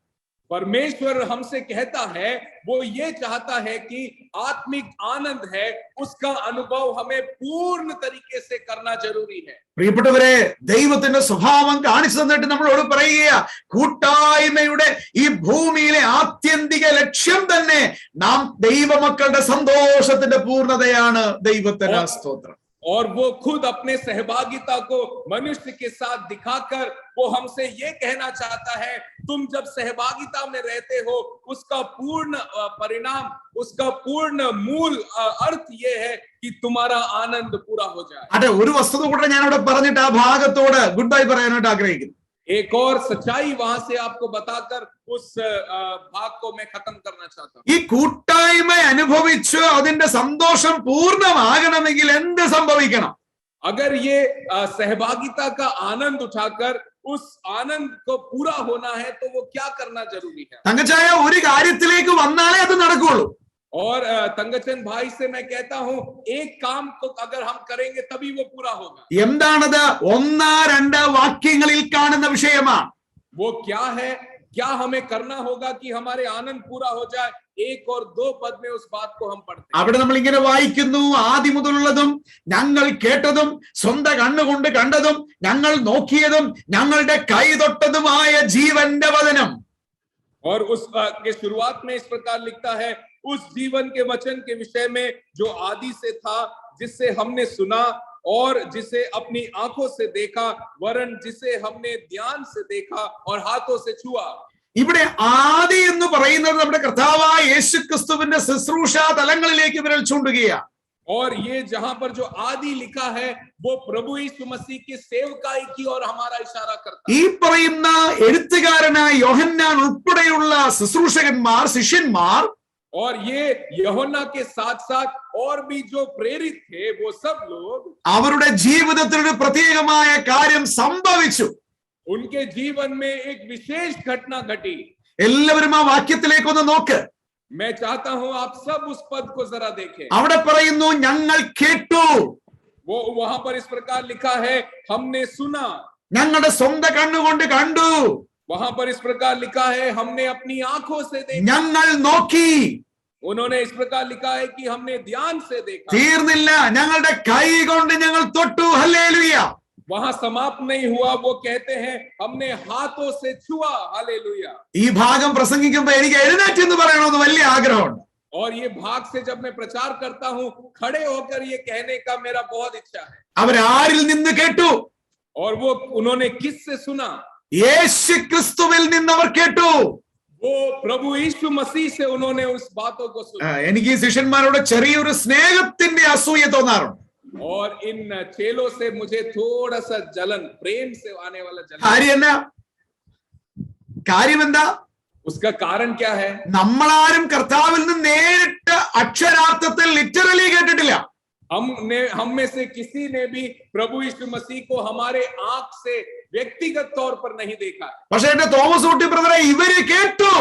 परमेश्वर हमसे कहता है, वो ये चाहता है कि आत्मिक आनंद है उसका अनुभव हमें पूर्ण तरीके से करना जरूरी है. പ്രിയപ്പെട്ടവരെ, ദൈവത്തിന്റെ സ്വഭാവം കാണിച്ചു തന്നിട്ട് നമ്മളോട് പറയുക, കൂട്ടായ്മയുടെ ഈ ഭൂമിയിലെ ആത്യന്തിക ലക്ഷ്യം തന്നെ നാം ദൈവമക്കളുടെ സന്തോഷത്തിന്റെ പൂർണ്ണതയാണ്. ദൈവത്തിന്റെ സ്തോത്രം. और वो खुद अपने सहभागिता को मनुष्य के साथ दिखाकर वो हमसे ये कहना चाहता है, तुम जब सहभागिता में रहते हो उसका पूर्ण परिणाम, उसका पूर्ण मूल अर्थ ये है कि तुम्हारा आनंद पूरा हो जाए. അതെ, ഒരു വസ്തുത കൂടെ ഞാൻ അവിടെ പറഞ്ഞിട്ട് ആ ഭാഗത്തോട് ഗുഡ് ബൈ പറയാനായിട്ട് ആഗ്രഹിക്കുന്നു. एक और सच्चाई वहां से आपको बताकर उस भाग को मैं खत्म करना चाहता हूँ. ഈ കൂട്ടായ്മ അനുഭവിച്ച് അതിന്റെ സന്തോഷം പൂർണ്ണമാകണമെങ്കിൽ എന്ത് സംഭവിക്കണം? अगर ये सहभागिता का आनंद उठाकर उस आनंद को पूरा होना है तो वो क्या करना जरूरी है? തങ്കച്ചായ, ഒരു കാര്യത്തിലേക്ക് വന്നാലേ അത് നടക്കുള്ളൂ. और तंगचंद भाई से मैं कहता हूं, एक काम को अगर हम करेंगे तभी वो पूरा होगा. എന്താണത്? 1-2 വാക്യങ്ങളിൽ കാണുന്ന വിഷയമാണ്. वो क्या है? क्या हमें करना होगा कि हमारे आनंद पूरा हो जाए? 1 और 2 पद में उस बात को हम पढ़ते हैं। അവിടെ നമ്മൾ ഇങ്ങനെ വായിക്കുന്നു, ആദ്യം മുതലുള്ളതും ഞങ്ങൾ കേട്ടതും സ്വന്തം കണ്ണുകൊണ്ട് കണ്ടതും ഞങ്ങൾ നോക്കിയതും ഞങ്ങളുടെ കൈ തൊട്ടതുമായ ജീവന്റെ വചനം. और उस के शुरुआत में इस प्रकार लिखता है, उस जीवन के वचन के विषय में जो आदि से था, जिससे हमने सुना और जिसे अपनी आंखों से देखा, वरन जिसे हमने ध्यान से देखा और हाथों से छुआ। ഇവിടെ ആദി എന്ന് പറയുന്നത് നമ്മുടെ കർത്താവായ യേശുക്രിസ്തുവിന്റെ ശുശ്രൂഷ തലങ്ങളിലേക്ക് വിരൽ ചൂണ്ടുകയാണ്. और ये जहां पर जो आदि लिखा है वो प्रभु यीशु मसीह की सेवकाई की ओर हमारा इशारा करता है। ഈ പറയുന്ന എഴുത്തുകാരനായ യോഹന്നാൻ ഉൾപ്പെടെയുള്ള ശുശ്രൂഷകന്മാർ, ശിഷ്യന്മാർ, और ये यूहन्ना के साथ साथ और भी जो प्रेरित थे वो सब लोग, അവരുടെ ജീവിതത്തിൽ ഒരു പ്രത്യേകമായ കാര്യം സംഭവിച്ചു. उनके जीवन में एक विशेष घटना घटी। എല്ലാവരും ആ വാക്യത്തിലേക്ക് ഒന്ന് നോക്ക്. मैं चाहता हूं आप सब उस पद को जरा देखें। അവിടെ പറയുന്നു ഞങ്ങൾ കേട്ടു, वो वहां पर इस प्रकार लिखा है, हमने सुना। ഞങ്ങളുടെ സ്വന്തം കണ്ണുകൊണ്ട് കണ്ടു, वहां पर इस प्रकार लिखा है, हमने अपनी आंखों से देखा। ഞങ്ങൾ നോക്കി, उन्होंने इस प्रकार लिखा है कि हमने ध्यान से देखा। തീർന്നില്ല, ഞങ്ങളുടെ കൈ കൊണ്ട് ഞങ്ങൾ തൊട്ടു. ഹല്ലേലൂയ. वहां समाप्त नहीं हुआ, वो कहते हैं हमने हाथों से छुआ। हालेलुया। ഈ ഭാഗം പ്രസംഗിക്കുമ്പോൾ എനിക്ക് എഴുന്നേറ്റ് എന്ന് പറയണമെന്ന് വലിയ ആഗ്രഹമുണ്ട്. और ये भाग से जब मैं प्रचार करता हूं, खड़े होकर ये कहने का मेरा बहुत इच्छा है। അവരാരിൽ നിന്ന് കേട്ടു? और वो उन्होंने किससे सुना? യേശു ക്രിസ്തുവിൽ നിന്ന് അവർ കേട്ടു. वो प्रभु यीशु मसीह से उन्होंने उस बातों को सुना। എനിക്ക് ഈ ശിഷ്യന്മാരോട് ചെറിയൊരു സ്നേഹത്തിന്റെ അസൂയ തോന്നാറുണ്ട്. और इन चेलों से मुझे थोड़ा सा जलन, प्रेम से आने वाला जलन। കാര്യം എന്താ? उसका कारण क्या है? നമ്മളാരും കർത്താവിൽ നിന്ന് നേരിട്ട് അക്ഷരാർത്ഥത്തിൽ ലിറ്ററലി കേട്ടിട്ടില്ല. हम में से किसी ने भी प्रभु यीशु मसीह को हमारे आंख से व्यक्तिगत तौर पर नहीं देखा। പക്ഷേ എന്റെ തോമസ് കുട്ടി ബ്രദറെ ഇവര് കേട്ടു.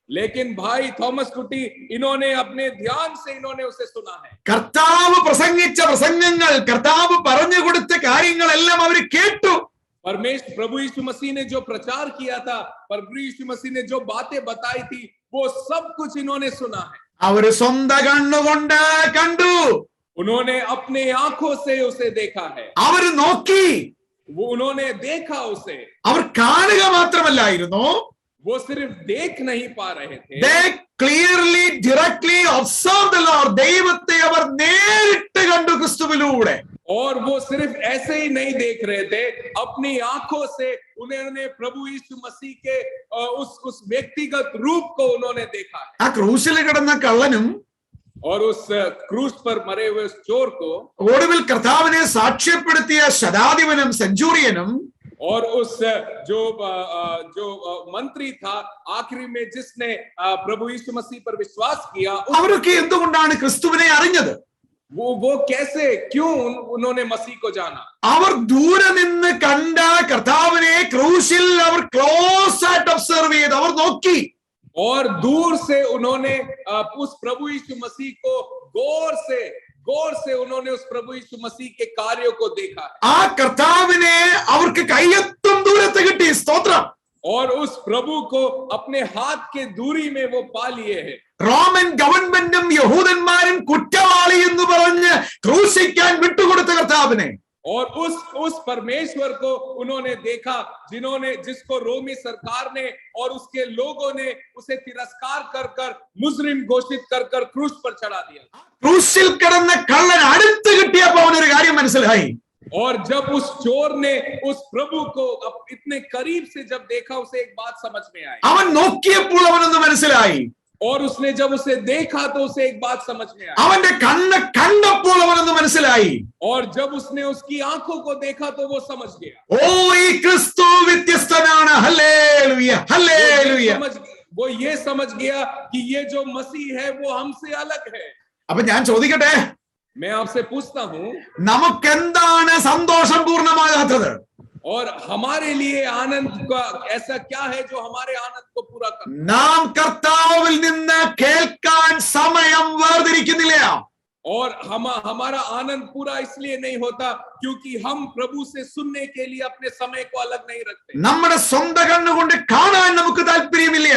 लेकिन भाई थॉमस कुटी, इन्होंने अपने ध्यान से इन्होंने उसे सुना है। കർത്താവ് പ്രസംഗിച്ച പ്രസംഗങ്ങൾ, കർത്താവ് പറഞ്ഞു കൊടുത്ത കാര്യങ്ങളെല്ലാം അവർ കേട്ടു. परमेश्वर प्रभु यीशु मसीह ने जो प्रचार किया था, प्रभु यीशु मसीह ने जो बातें बताई थी, वो सब कुछ इन्होंने सुना है। അവര് സ്വന്തം കണ്ണുകൊണ്ട് കണ്ടു, उन्होंने अपने आंखों से उसे देखा है। അവര് നോക്കി, वो उन्होंने देखा उसे। അവർ കാണുക മാത്രമല്ലായിരുന്നു, वो सिर्फ देख नहीं पा रहे थे, they clearly directly observed the Lord. ദൈവത്തെ അവർ നേരിട്ട് കണ്ടു ക്രിസ്തുവിലൂടെ. और वो सिर्फ ऐसे ही नहीं देख रहे थे, अपनी आंखों से उन्होंने प्रभु यीशु मसीह के उस व्यक्तिगत रूप को उन्होंने देखा है। ആ ക്രൂശിൽ കിടന്ന കള്ളനും और उस क्रूस पर मरे हुए उस चोर को, ഒടുവിൽ കർത്താവിനെ സാക്ഷ്യപ്പെടുത്തിയ ശതാധിപനും സെഞ്ചൂറിയനും, और उस जो मंत्री था आखिरी में जिसने प्रभु यीशु मसीह पर विश्वास किया, അവരൊക്കെ എന്തുകൊണ്ടാണ് ക്രിസ്തുവിനെ അറിഞ്ഞത്? वो कैसे, क्यों उन्होंने मसीह को जाना? അവർ ദൂരെ നിന്ന് കണ്ട കർത്താവിനെ ക്രൂശിൽ അവർ ക്ലോസ് ആയിട്ട് ഒബ്സർവ് ചെയ്ത് അവർ നോക്കി. और दूर से उन्होंने उस प्रभु यीशु मसीह को गौर से उन्होंने उस प्रभु यीशु मसीह के कार्यों को देखा। ആ കർത്താവിനെ അവർക്ക് കയ്യെത്തും ദൂരത്ത് കിട്ടി. സ്തോത്രം. और उस प्रभु को अपने हाथ के दूरी में वो पा लिए हैं। റോമൻ ഗവൺമെന്റും യഹൂദന്മാരും കുറ്റവാളി എന്ന് പറഞ്ഞ് ക്രൂശിക്കാൻ വിട്ടുകൊടുത്ത കർത്താവിനെ, और उस परमेश्वर को उन्होंने देखा जिसको रोमी सरकार ने और उसके लोगों ने उसे तिरस्कार कर मुजरिम घोषित कर क्रूस पर चढ़ा दिया। ക്രൂശിൽ കിടന്ന കള്ളൻ അടുത്ത് കിട്ടിയപ്പോൾ അവനൊരു കാര്യം മനസ്സിലായി. और जब उस चोर ने उस प्रभु को इतने करीब से जब देखा, उसे एक बात समझ में आई। അവൻ നോക്കിയപ്പോൾ അവനൊന്ന് മനസ്സിലായി. और उसने जब उसे देखा तो उसे एक बात समझ में आई। അവന്റെ കണ്ണ് കണ്ടപ്പോൾ അവനൊന്ന് മനസ്സിലായി. और जब उसने उसकी आंखों को देखा तो वो समझ गया, ഓ ഈ ക്രിസ്തു വ്യത്യസ്തനാണ്. Hallelujah, hallelujah. वो ये समझ गया कि ये जो मसीह है वो हमसे अलग है। അപ്പൊ ഞാൻ ചോദിക്കട്ടെ, मैं आपसे पूछता हूँ, നമുക്കെന്താണ് സന്തോഷം പൂർണ്ണമാകാത്തത്? और हमारे लिए आनंद का ऐसा क्या है जो हमारे आनंद को पूरा कर? നാം കർത്താവിൽ നിന്ന് കേൾക്കാൻ സമയം വേർതിരിക്കുന്നില്ല. और हमारा आनंद पूरा इसलिए नहीं होता क्योंकि हम प्रभु से सुनने के लिए अपने समय को अलग नहीं रखते। നമ്മുടെ സ്വന്തം കണ്ണുകൊണ്ട് കാണാൻ നമുക്ക് താല്പര്യമില്ല.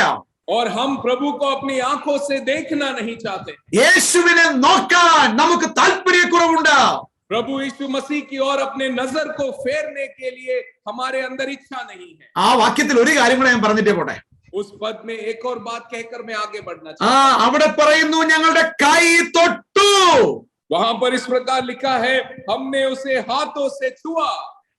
और हम प्रभु को अपनी आंखों से देखना नहीं चाहते। യേശുവിനെ നോക്കാൻ നമുക്ക് താല്പര്യക്കുറവുണ്ട്. प्रभु यीशु मसीह की ओर अपने नजर को फेरने के लिए हमारे अंदर इच्छा नहीं है। ആ വാക്യത്തിൽ ഒരു കാര്യം കൂടെ ഞാൻ പറഞ്ഞിട്ടേ പോട്ടെ. उस पद में एक और बात कहकर मैं आगे बढ़ना ആ അവിടെ പറയുന്നു ഞങ്ങളുടെ കൈ തൊട്ടു. वहां पर इस प्रकार लिखा है, हमने उसे हाथों से छुआ।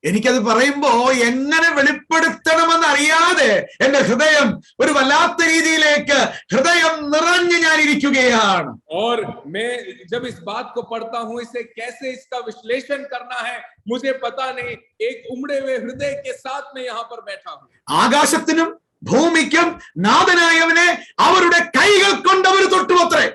എനിക്കത് പറയുമ്പോ എങ്ങനെ വെളിപ്പെടുത്തണമെന്ന് അറിയാതെ എന്റെ ഹൃദയം ഒരു വല്ലാത്ത രീതിയിലേക്ക് ഹൃദയം നിറഞ്ഞു ഞാൻ ഇരിക്കുകയാണ്. और मैं जब इस बात को पढ़ता हूं, इसे कैसे इसका विश्लेषण करना है मुझे पता नहीं। एक उमड़े हुए हृदय के साथ मैं यहाँ पर बैठा हूं। ആകാശത്തിനും ഭൂമിക്കും നാഥനായവനെ അവരുടെ കൈകൾ കൊണ്ടവർ തൊട്ടുവത്രേ.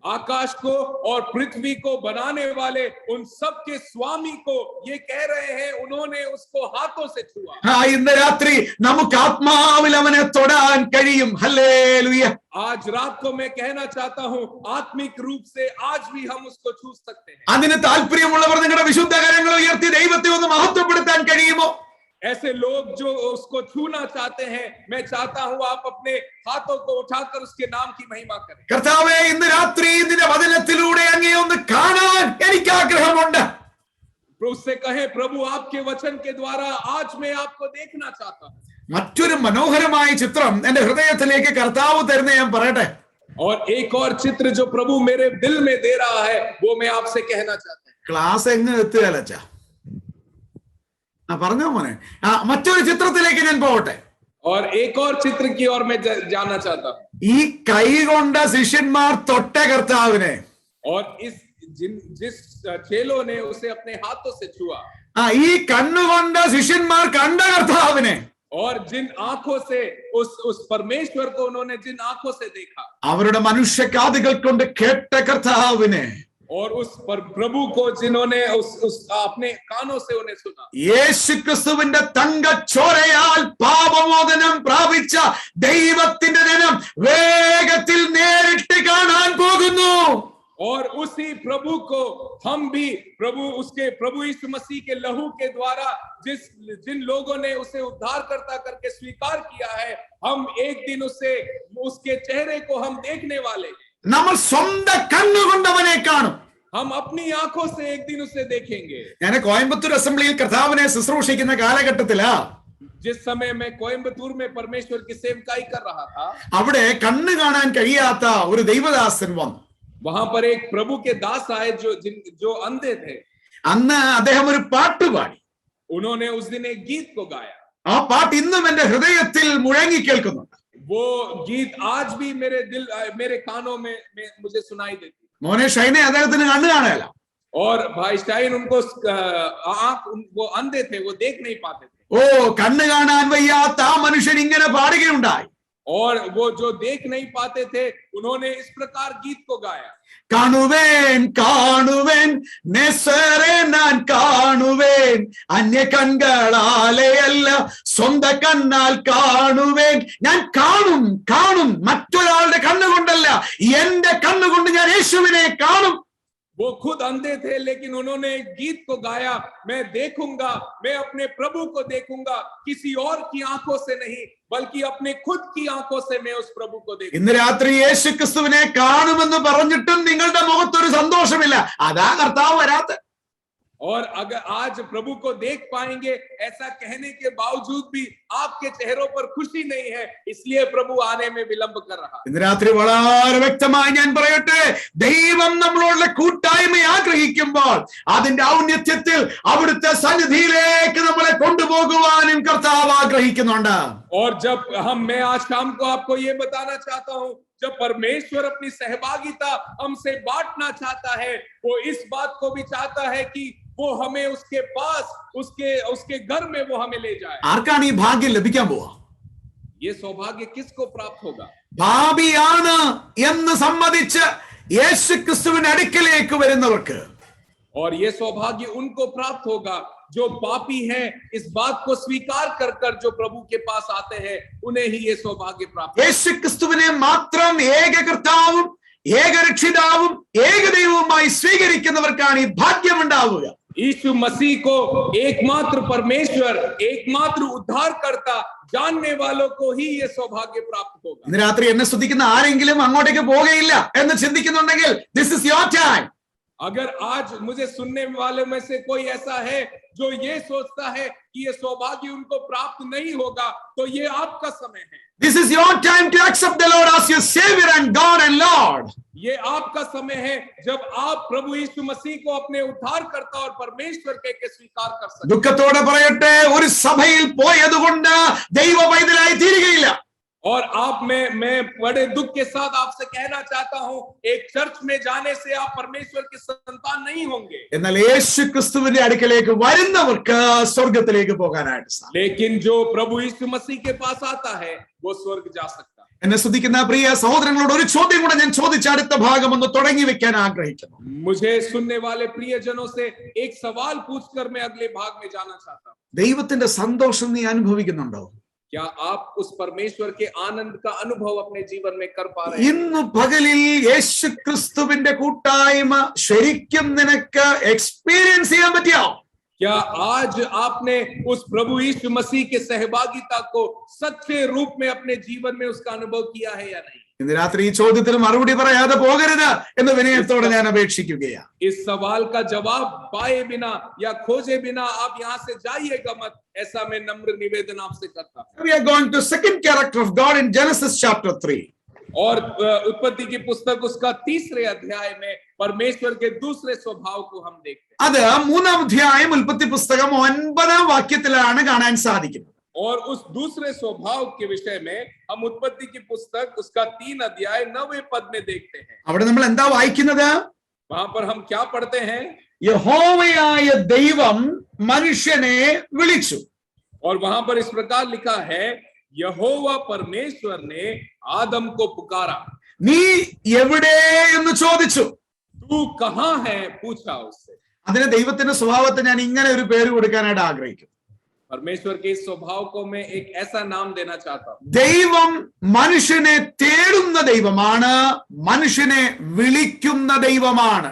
आकाश को और पृथ्वी को बनाने वाले उन सब के स्वामी को ये कह रहे हैं, उन्होंने उसको हाथों से छुआ। ഇന്ന് രാത്രി നമുക്ക് ആത്മാവിൽ അവനെ തൊടാൻ കഴിയും. ഹല്ലേലൂയ. आज रात को मैं कहना चाहता हूं, आत्मिक रूप से आज भी हम उसको छू सकते हैं। അതിന് താല്പര്യമുള്ളവർ നിങ്ങളുടെ വിശുദ്ധ കരങ്ങൾ ഉയർത്തി ദൈവത്തെ ഒന്ന് മഹത്വപ്പെടുത്താൻ കഴിയുമോ? ऐसे लोग जो उसको छूना चाहते हैं, मैं चाहता हूं आप अपने हाथों को उठाकर उसके नाम की महिमा करें। കർത്താവേ, ഇന്ന് രാത്രി നിന്റെ വചനത്തിലൂടെ അങ്ങേ ഒന്ന് കാണാൻ എനിക്ക് ആഗ്രഹമുണ്ട്. उससे कहें, प्रभु आपके वचन के द्वारा आज मैं आपको देखना चाहता हूं। മറ്റൊരു മനോഹരമായ ചിത്രം എന്റെ ഹൃദയത്തിലേക്ക് കർത്താവ് തരുന്ന ഞാൻ പറയട്ടെ. और एक और चित्र जो प्रभु मेरे दिल में दे रहा है, वो मैं आपसे कहना चाहता हूं। ക്ലാസ് എങ്ങനെ എത്തുകയല്ല പറഞ്ഞോ മോനെ. മറ്റൊരു ചിത്രത്തിലേക്ക് ഞാൻ പോകട്ടെ. और एक और चित्र की ओर मैं जाना चाहता हूं। ഈ കൈ കൊണ്ട് ശിഷ്യന്മാർ തൊട്ട കർത്താവിനെ, और जिस चेलों ने उसे अपने हाथों से छुआ, ഈ കണ്ണുകൊണ്ട് ശിഷ്യന്മാർ കണ്ട കർത്താവിനെ, और जिन आंखों से उस परमेश्वर को उन्होंने जिन आंखों से देखा, അവരുടെ മനുഷ്യകാതുകൾ കൊണ്ട് കേട്ട കർത്താവിനെ, और उस पर प्रभु को जिन्होंने उस अपने कानों से उन्हें सुना, യേശുക്രിസ്തുവിന്റെ തങ്കച്ചോരയാൽ പാപമോചനം പ്രാപിച്ച ദൈവത്തിന്റെ ജനം വേഗത്തിൽ നേരിട്ട് കാണാൻ പോകുന്നു. और उसी प्रभु को हम भी प्रभु यीशु मसीह के लहू के द्वारा जिन लोगों ने उसे उद्धारकर्ता करके स्वीकार किया है, हम एक दिन उसके चेहरे को हम देखने वाले हैं। നമ്മൾ സ്വന്തം കണ്ണുകൊണ്ടവനെ കാണും. हम अपनी आंखों से एक दिन उसे देखेंगे। ഞാൻ കോയമ്പത്തൂർ അസംബ്ലിയിൽ കർത്താവിനെ ശുശ്രൂഷിക്കുന്ന കാലഘട്ടത്തിലാ जिस समय मैं कोयम्बतूर में परमेश्वर की सेवकाई कर रहा था, അവിടെ കണ്ണ് കാണാൻ കഴിയാത്ത ഒരു ദൈവദാസൻ വന്നു. वहां पर एक प्रभु के दास आए जो अंधे थे। അന്ന് അദ്ദേഹം ഒരു പാട്ട് പാടി. उन्होंने उस दिन एक गीत को गाया। ആ പാട്ട് ഇന്നും എന്റെ ഹൃദയത്തിൽ മുഴങ്ങി കേൾക്കുന്നുണ്ട്. वो गीत आज भी मेरे कानों में मुझे सुनाई देती। മോനെ ഷൈനെ അദ്ദേഹത്തിന് കണ്ണ് കാണാനല്ല. और भाई शाइन उनको वो अंधे थे, वो देख नहीं पाते थे। ഓ കണ്ണ് കാണാൻ വയ്യാത്ത ആ മനുഷ്യൻ ഇങ്ങനെ പാടുകയുണ്ടായി. और वो जो देख नहीं पाते थे, उन्होंने इस प्रकार गीत को गाया। കാണുവേൻ കാണുവേൻ നെസറെ ഞാൻ കാണുവേൻ അന്യ കണ്ണുകളാലെയല്ല സ്വന്ത കണ്ണാൽ കാണുവേൻ. ഞാൻ കാണും കാണും മറ്റൊരാളുടെ കണ്ണുകൊണ്ടല്ല, എന്റെ കണ്ണുകൊണ്ട് ഞാൻ യേശുവിനെ കാണും. वो खुद अंधे थे, लेकिन उन्होंने एक गीत को गाया, मैं देखूंगा, मैं अपने प्रभु को देखूंगा, किसी और की आंखों से नहीं बल्कि अपने खुद की आंखों से मैं उस प्रभु को देखूंगा। ഇന്ന് രാത്രി യേശുക്രിസ്തുവിനെ കാണുമെന്ന് പറഞ്ഞിട്ടും നിങ്ങളുടെ മുഖത്തൊരു സന്തോഷമില്ല. അതാ കർത്താവ് വരാത്ത. और अगर आज प्रभु को देख पाएंगे ऐसा कहने के बावजूद भी आपके चेहरों पर खुशी नहीं है, इसलिए प्रभु आने में विलंब कर रहा है। ഇന്ന് രാത്രി വളരെ വ്യക്തമായി ഞാൻ പറയട്ടെ, ദൈവം നമ്മളോടുള്ള കൂട്ടായ്മ ആഗ്രഹിക്കുമ്പോൾ അതിന്റെ ഔന്നത്യത്തിൽ അവിടുത്തെ സന്നിധിയിലേക്ക് നമ്മളെ കൊണ്ടുപോകുവാനും കർത്താവ് ആഗ്രഹിക്കുന്നുണ്ട്. और जब मैं आज शाम को आपको ये बताना चाहता हूं, जब परमेश्वर अपनी सहभागिता हमसे बांटना चाहता है, वो इस बात को भी चाहता है कि वो हमें उसके पास उसके घर में वो हमें ले जाए। ആർക്കാണ് ഈ ഭാഗ്യം ലഭിക്കാൻ പോവാ? ये सौभाग्य किसको प्राप्त होगा? പാപിയാണ് എന്ന് സമ്മതിച്ച് യേശുക്രിസ്തുവിന്റെ അടുക്കലേക്ക് വരുന്നവർക്ക്. और ये सौभाग्य उनको प्राप्त होगा जो पापी हैं, इस बात को स्वीकार कर जो प्रभु के पास आते हैं, उन्हें ही ये सौभाग्य प्राप्त। യേശുക്രിസ്തുവിനെ മാത്രം ഏക കർത്താവും ഏക രക്ഷിതാവും ഏക ദൈവവുമായി സ്വീകരിക്കുന്നവർക്കാണ് ഈ ഭാഗ്യം ഉണ്ടാവുക. यीशु मसीह को एकमात्र परमेश्वर, एकमात्र उद्धारकर्ता जानने वालों को ही ये सौभाग्य प्राप्त होगा। ഇന്ന് രാത്രി എന്നെ സ്തുതിക്കുന്ന ആരെങ്കിലും അങ്ങോട്ടേക്ക് പോവുകയില്ല എന്ന് ചിന്തിക്കുന്നുണ്ടെങ്കിൽ this is your time. अगर आज मुझे सुनने वाले में से कोई ऐसा है जो ये सोचता है कि ये सौभाग्य उनको प्राप्त नहीं होगा, तो ये आपका समय है। This is your time to accept the Lord as your Savior and God and Lord. ये आपका समय है जब आप प्रभु यीशु मसीह को अपने उद्धारकर्ता और परमेश्वर के स्वीकार कर सकते हैं। ദുഃഖത്തോടെ പറയട്ടെ, ഒരു സഭയിൽ പോയതുകൊണ്ട് ദൈവ പൈതലായി തീരുകയില്ല. और आप मैं बड़े दुख के साथ आपसे कहना चाहता हूं, एक चर्च में जाने से आप परमेश्वर के संतान नहीं होंगे। എന്നാൽ യേശു ക്രിസ്തുവിന്റെ അടുക്കലേക്ക് വരുന്നവർക്ക് സ്വർഗ്ഗത്തിലേക്ക് പോകാനായിട്ട് സാധിക്കും. लेकिन जो प्रभु यीशु मसीह के पास आता है वो स्वर्ग जा सकता है। എന്നെ സ്തുതിക്കുന്ന പ്രിയ സഹോദരങ്ങളോട് ഒരു ചോദ്യം കൂടെ ഞാൻ ചോദിച്ച് അടുത്ത ഭാഗം ഒന്ന് തുടങ്ങി വെക്കാൻ ആഗ്രഹിക്കുന്നു. मुझे सुनने वाले प्रियजनों से एक सवाल पूछकर मैं अगले भाग में जाना चाहता हूं। ദൈവത്തിന്റെ സന്തോഷം നീ അനുഭവിക്കുന്നുണ്ടോ? क्या आप उस परमेश्वर के आनंद का अनुभव अपने जीवन में कर पा रहे हैं? ഇന്ന് പകലിൽ യേശു ക്രിസ്തുവിന്റെ കൂട്ടായ്മ ശരിക്കും നിനക്ക് എക്സ്പീരിയൻസ് ചെയ്യാൻ പറ്റിയോ? क्या आज आपने उस प्रभु यीशु मसीह के सहभागिता को सच्चे रूप में अपने जीवन में उसका अनुभव किया है या नहीं? ഇന്ന് രാത്രി ഈ ചോദ്യത്തിന് മറുപടി പറയാതെ പോകരുത് എന്ന് വിനയത്തോടെ ഞാൻ അപേക്ഷിക്കുകയാണ്. इस सवाल का जवाब पाए बिना या खोजे बिना आप यहाँ से जाइएगा मत, ऐसा मैं नम्र निवेदन आपसे करता हूँ। We are going to second character of God in Genesis chapter 3. और उत्पत्ति की पुस्तक उसका 3 अध्याय में परमेश्वर के दूसरे स्वभाव को हम देखते हैं। അത് 3-ാം അധ്യായം ഉൽപ്പത്തി പുസ്തകം 9-ാം വാക്യത്തിലാണ് കാണാൻ സാധിക്കുന്നത്. और उस दूसरे स्वभाव के विषय में हम उत्पत्ति की पुस्तक उसका 3 अध्याय 9वें पद में देखते हैं। അവിടെ നമ്മൾ എന്താ വായിക്കുന്നത്? वहां पर हम क्या पढ़ते हैं? യഹോവയായ ദൈവം മനുഷ്യനെ വിളിച്ചു. और वहां पर इस प्रकार लिखा है, यहोवा परमेश्वर ने आदम को पुकारा। നീ എവിടെ എന്ന് ചോദിച്ചു. तू कहाँ है पूछा उससे। അതിന് ദൈവത്തിന്റെ സ്വഭാവത്തെ ഞാൻ ഇങ്ങനെ ഒരു പേര് കൊടുക്കാനായിട്ട് ആഗ്രഹിക്കുന്നു. परमेश्वर के इस स्वभाव को मैं एक ऐसा नाम देना चाहता हूँ। ദൈവം മനുഷ്യനെ തേടുന്ന ദൈവമാണ്, മനുഷ്യനെ വിളിക്കുന്ന ദൈവമാണ്.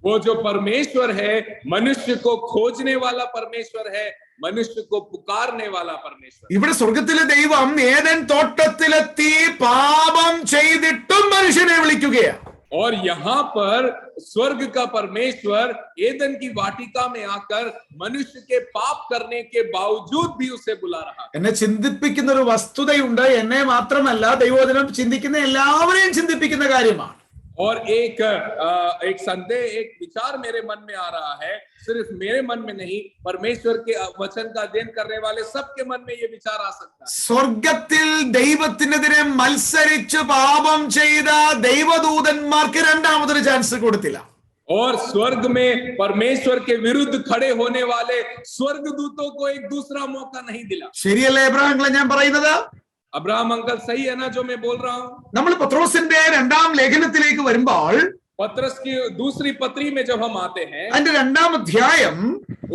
वो जो परमेश्वर है मनुष्य को खोजने वाला परमेश्वर है, मनुष्य को पुकारने वाला परमेश्वर। ഇവിടെ സ്വർഗത്തിലെ ദൈവം ഏദൻ തോട്ടത്തിലെത്തി പാപം ചെയ്തിട്ടും മനുഷ്യനെ വിളിക്കുകയാണ്. और यहाँ पर स्वर्ग का परमेश्वर एदन की वाटिका में आकर मनुष्य के पाप करने के बावजूद भी उसे बुला रहा है। എന്നെ ചിന്തിപ്പിക്കുന്ന ഒരു വസ്തുതയുണ്ട്. എന്നെ മാത്രമല്ല, ദൈവവചനം ചിന്തിക്കുന്ന എല്ലാവരെയും ചിന്തിപ്പിക്കുന്ന കാര്യമാണ്. और एक संदेह, एक विचार मेरे मन में आ रहा है, सिर्फ मेरे मन में नहीं, परमेश्वर के वचन का अध्ययन करने वाले सबके मन में ये विचार आ सकता है। സ്വർഗത്തിൽ ദൈവത്തിനെതിരെ മത്സരിച്ച് പാപം ചെയ്ത ദൈവദൂതന്മാർക്ക് രണ്ടാമതൊരു ചാൻസ് കൊടുത്തില്ല. और स्वर्ग में परमेश्वर के विरुद्ध खड़े होने वाले स्वर्गदूतों को एक दूसरा मौका नहीं दिला। ശരിയല്ലേ എബ്രഹാങ്ങളെ ഞാൻ പറയുന്നത്? अब्राहम अंकल सही है ना जो मैं बोल रहा हूँ? നമ്മൾ പത്രോസിന്റെ 2-ാം ലേഖനത്തിലേക്ക് വരുമ്പോൾ पत्रस की दूसरी पत्री में जब हम आते हैं, അതിന്റെ 2-ാം അധ്യായം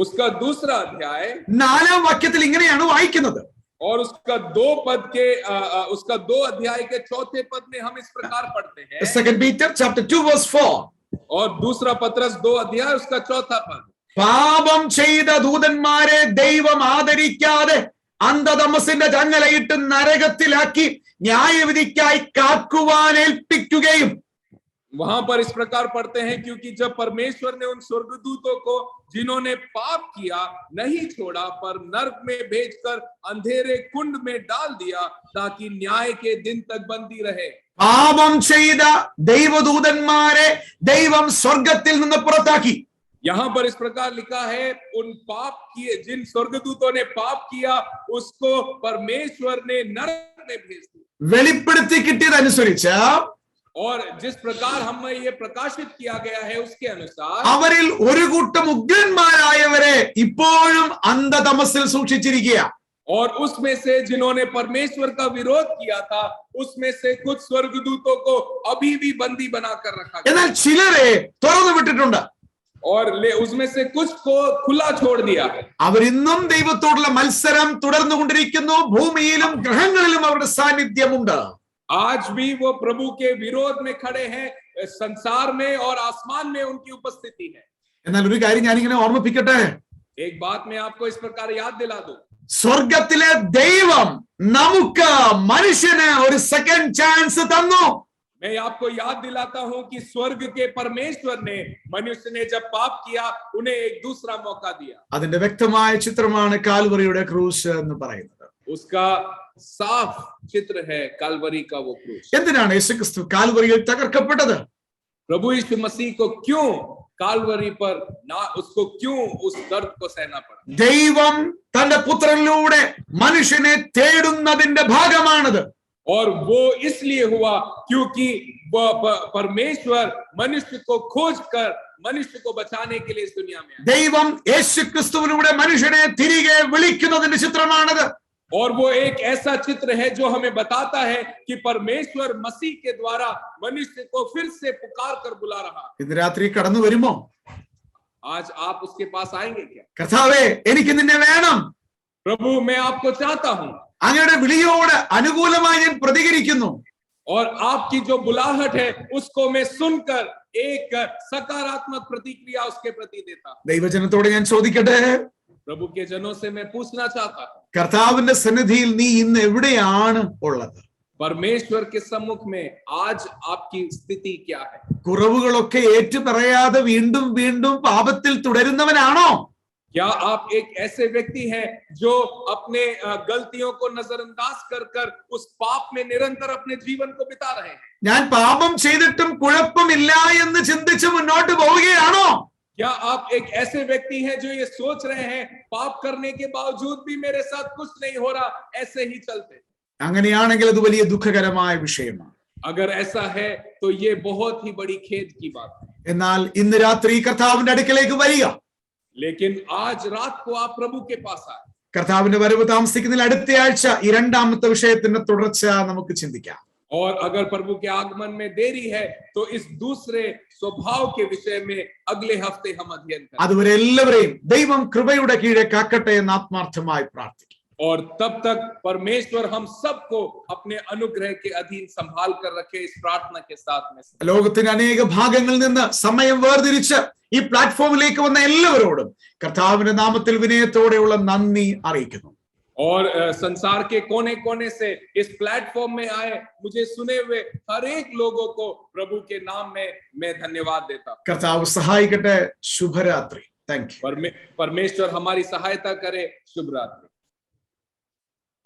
उसका दूसरा अध्याय 4-ാം വാക്യത്തിൽ ഇങ്ങനെയാണ് വായിക്കുന്നത്. और उसका 2 अध्याय के 4थे पद में हम इस प्रकार पढ़ते हैं। 2 Peter chapter 2 verse 4. और दूसरा पत्रस 2 अध्याय उसका 4था पद, പാപം ചെയ്ത ദൂതന്മാരെ ദൈവം ആദരിക്കാതെ അന്ധതമസിന്റെ ചങ്ങലയിട്ട് നരകത്തിലാക്കി ന്യായവിധിക്കായി കാക്കുവാൻ ഏൽപ്പിക്കുകയും. वहां पर इस प्रकार पढ़ते हैं, क्योंकि जब परमेश्वर ने उन स्वर्गदूतों को जिन्होंने पाप किया नहीं छोड़ा, पर नरक में भेजकर अंधेरे कुंड में डाल दिया ताकि न्याय के दिन तक बंदी रहे। പാപം ചെയ്ത ദൈവദൂതന്മാരെ ദൈവം സ്വർഗത്തിൽ നിന്ന് പുറത്താക്കി. यहाँ पर इस प्रकार लिखा है, उन पाप किए जिन स्वर्गदूतों ने पाप किया उसको परमेश्वर ने नरक में भेज दिया। വെളിപ്പെടുത്തി കിട്ടിയതനുസരിച്ച് और जिस प्रकार हमें ये प्रकाशित किया गया है उसके अनुसार അവരിൽ ഒരു കൂട്ടം ഉഗ്രന്മാരായവരെ ഇപ്പോഴും അന്ധതമസിൽ സൂക്ഷിച്ചിരിക്കുക. और उसमें से जिन्होंने परमेश्वर का विरोध किया था, उसमें से कुछ स्वर्गदूतों को अभी भी बंदी बनाकर रखा गया। എന്നാൽ ചിലരെ തുറന്നു വിട്ടിട്ടുണ്ട്. और उसमें से कुछ को खुला छोड़ दिया है। അവരിന്നും ദൈവത്തോടുള്ള മത്സരം തുടർന്നുകൊണ്ടിരിക്കുന്നു. ഭൂമിയിലും ഗ്രഹങ്ങളിലും അവരുടെ സാന്നിധ്യമുണ്ട്. आज भी वो प्रभु के विरोध में खड़े हैं, संसार में और आसमान में उनकी उपस्थिति है। എന്നാൽ ഒരു കാര്യം ഞാനിങ്ങനെ ഓർമ്മിപ്പിക്കട്ടെ, एक बात मैं आपको इस प्रकार याद दिला दूं, സ്വർഗത്തിലെ ദൈവം നമുക്ക് മനുഷ്യന് ഒരു സെക്കൻഡ് ചാൻസ് തന്നു. मैं आपको याद दिलाता हूं कि स्वर्ग के परमेश्वर ने मनुष्य ने जब पाप किया उन्हें एक दूसरा मौका दिया. അതിന്റെ വ്യക്തമായ ചിത്രമാണ് കാൽവറിയുടെ ക്രൂശ് എന്ന് പറയുന്നത്. उसका साफ चित्र है कालवरी का वो क्रूस. എന്തിനാണ് യേശുക്രിസ്തു കാൽവറിയിൽ തകർക്കപ്പെട്ടത്? प्रभु यीशु मसीह को क्यों कालवरी पर ना, उसको क्यों उस दर्द को सहना पड़ा? ദൈവം തന്റെ പുത്രനിലൂടെ മനുഷ്യനെ തേടുന്നതിന്റെ ഭാഗമാണത്. और वो इसलिए हुआ क्योंकि परमेश्वर मनुष्य को खोज कर मनुष्य को बचाने के लिए इस दुनिया में आया. ദൈവം യേശുക്രിസ്തുവിലൂടെ മനുഷ്യനെ തിരികെ വിളിക്കുന്നതിന്റെ ചിത്രമാണത്. और वो एक ऐसा चित्र है जो हमें बताता है कि परमेश्वर मसीह के द्वारा मनुष्य को फिर से पुकार कर बुला रहा. ഇന്ന് രാത്രി കടന്നു വരുമോ? आज आप उसके पास आएंगे क्या? കർത്താവേ, എനിക്ക് നിന്നെ വേണം. प्रभु मैं आपको चाहता हूं. അങ്ങയുടെ വിളിയോട് അനുകൂലമായി ഞാൻ പ്രതികരിക്കുന്നു. और आपकी जो बुलाहट है उसको मैं सुनकर एक सकारात्मक प्रतिक्रिया उसके प्रति देता हूं. ദൈവജനത്തോട് ഞാൻ ചോദിക്കട്ടെ, प्रभु के जनों से मैं पूछना चाहता हूं, കർത്താവിന്റെ സന്നിധിയിൽ നീ ഇന്ന് എവിടെയാണ് ഉള്ളത്? परमेश्वर के सम्मुख में आज आपकी स्थिति क्या है? കുറവുകളൊക്കെ ഏറ്റുപറയാതെ വീണ്ടും വീണ്ടും പാപത്തിൽ തുടരുന്നവനാണോ? क्या आप एक ऐसे व्यक्ति हैं जो अपने गलतियों को नजरअंदाज कर कर उस पाप में निरंतर अपने जीवन को बिता रहे हैं? ഞാൻ പാപം ചെയ്തിട്ടും കുഴപ്പമില്ല എന്ന് ചിന്തിച്ച് മുന്നോട്ട് പോവുകയാണോ? क्या आप एक ऐसे व्यक्ति हैं जो ये सोच रहे हैं पाप करने के बावजूद भी मेरे साथ कुछ नहीं हो रहा, ऐसे ही चलते? അങ്ങനെയാണെങ്കിൽ അത് വലിയ ദുഃഖകരമായ വിഷയമാണ്. अगर ऐसा है तो ये बहुत ही बड़ी खेद की बात है. എന്നാൽ ഇന്ന് രാത്രി കർത്താവിന്റെ അടുക്കലേക്ക് വരിക. लेकिन आज रात को आप प्रभु के पास आए. കർത്താവിന്റെ വരവ് താമസിക്കുന്നതിൽ അടുത്ത ആഴ്ച ഈ രണ്ടാമത്തെ വിഷയത്തിന്റെ തുടർച്ച നമുക്ക് ചിന്തിക്കാം. और अगर प्रभु के आगमन में देरी है तो इस दूसरे स्वभाव के विषय में अगले हफ्ते हम अध्ययन करें. അതുവരെ എല്ലാവരെയും ദൈവം കൃപയുടെ കീഴെ കാക്കട്ടെ എന്ന് ആത്മാർത്ഥമായി പ്രാർത്ഥിക്കും. और तब तक परमेश्वर हम सबको अपने अनुग्रह के अधीन संभाल कर रखे, इस प्रार्थना के साथ में. ലോകത്തിന്റെ അനേക ഭാഗങ്ങളിൽ നിന്ന് സമയം വേർതിരിച്ച് ഈ പ്ലാറ്റ്ഫോമിലേക്ക് വന്ന എല്ലാവരോടും കർത്താവിന്റെ നാമത്തിൽ വിനയത്തോടെയുള്ള നന്ദി അറിയിക്കുന്നു. और संसार के कोने कोने से इस प्लेटफॉर्म में आए मुझे सुने हुए हर एक लोगों को प्रभु के नाम में मैं धन्यवाद देता हूं. കർത്താവ് സഹായിക്കട്ടെ. ശുഭരാത്രി. Thank you. परमेश्वर हमारी सहायता करे. शुभ रात्रि.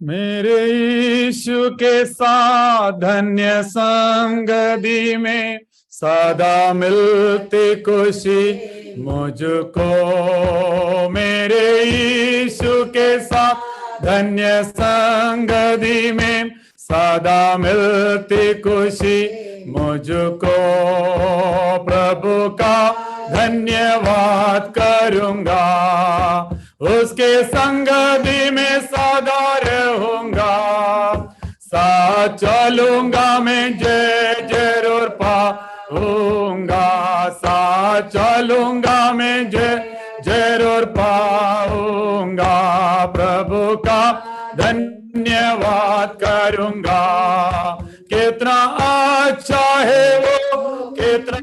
मेरे यीशु के साथ धन्य संगति में सदा मिलती खुशी मुझको. मेरे यीशु के साथ धन्य संगति में सदा मिलती खुशी मुझको. प्रभु का धन्यवाद करूंगा, उसके संगति में सदा रहूंगा. साथ चलूंगा मैं जरूर पाऊंगा. साथ चलूंगा मैं जरूर पाऊंगा. प्रभु का धन्यवाद करूंगा. कितना अच्छा है वो, कितना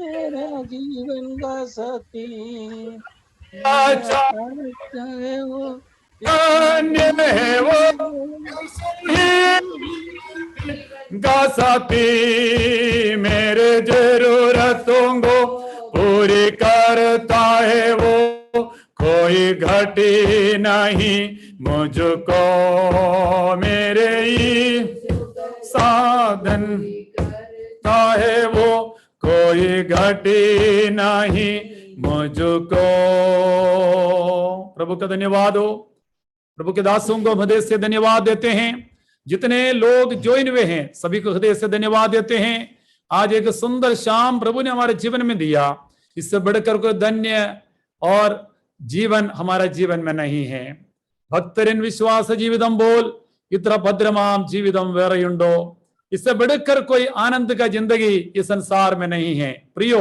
मेरा जीवन का साथी अच्छा है वो, धन्य है वो का साथी. मेरे जरूरतों को पूरी करता है वो, कोई घटी नहीं मुझको. मेरे ही साधन है वो, कोई घटी नहीं मुझको. प्रभु का धन्यवाद हो. प्रभु के दासों को हृदय से धन्यवाद देते हैं. जितने लोग ज्वाइन हुए हैं सभी को हृदय से धन्यवाद देते हैं. आज एक सुंदर शाम प्रभु ने हमारे जीवन में दिया. इससे बढ़कर कोई धन्य और जीवन हमारा जीवन में नहीं है. भक्तरिन विश्वास जीवितम बोल इतना भद्रमाम जीवितम वेरयुंडो. इससे बढ़कर कोई आनंद का जिंदगी इस संसार में नहीं है. प्रियो,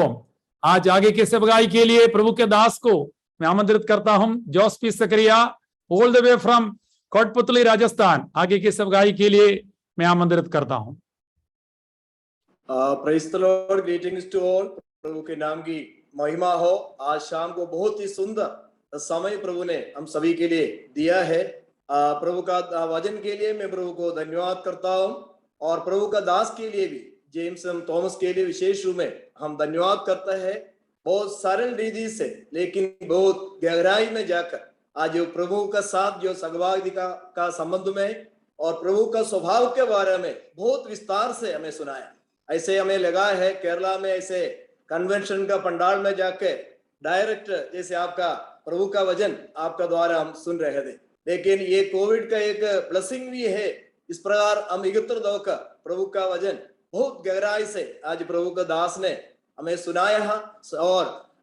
आज आगे की सेवकाई के लिए प्रभु के दास को मैं आमंत्रित करता हूं. Jose P Zachariah all the way from Kotputli Rajasthan, आगे की सेवकाई के लिए मैं आमंत्रित करता हूं. Praise the lord, greetings to all. प्रभु के नाम की महिमा हो। आज शाम को बहुत ही सुंदर समय प्रभु ने हम सभी के लिए दिया है। प्रभु का वचन के लिए मैं प्रभु को धन्यवाद करता हूँ, और प्रभु का दास के लिए भी, जेम्स थॉमस के लिए विशेष रूप में हम धन्यवाद करते हैं। बहुत सरल रीति से लेकिन बहुत गहराई में जाकर आज जो प्रभु का साथ जो सहभागिता का संबंध में और प्रभु का स्वभाव के बारे में बहुत विस्तार से हमें सुनाया। ऐसे हमें लगा है केरला में ऐसे कन्वेंशन का पंडाल में जाके डायरेक्ट जैसे आपका प्रभु का वचन आपका द्वारा हम सुन रहे थे, लेकिन ये कोविड का एक ब्लेसिंग भी है। इस प्रकार हम एकत्रित होकर प्रभु का वचन बहुत गहराई से आज प्रभु का दास ने हमें सुनाया,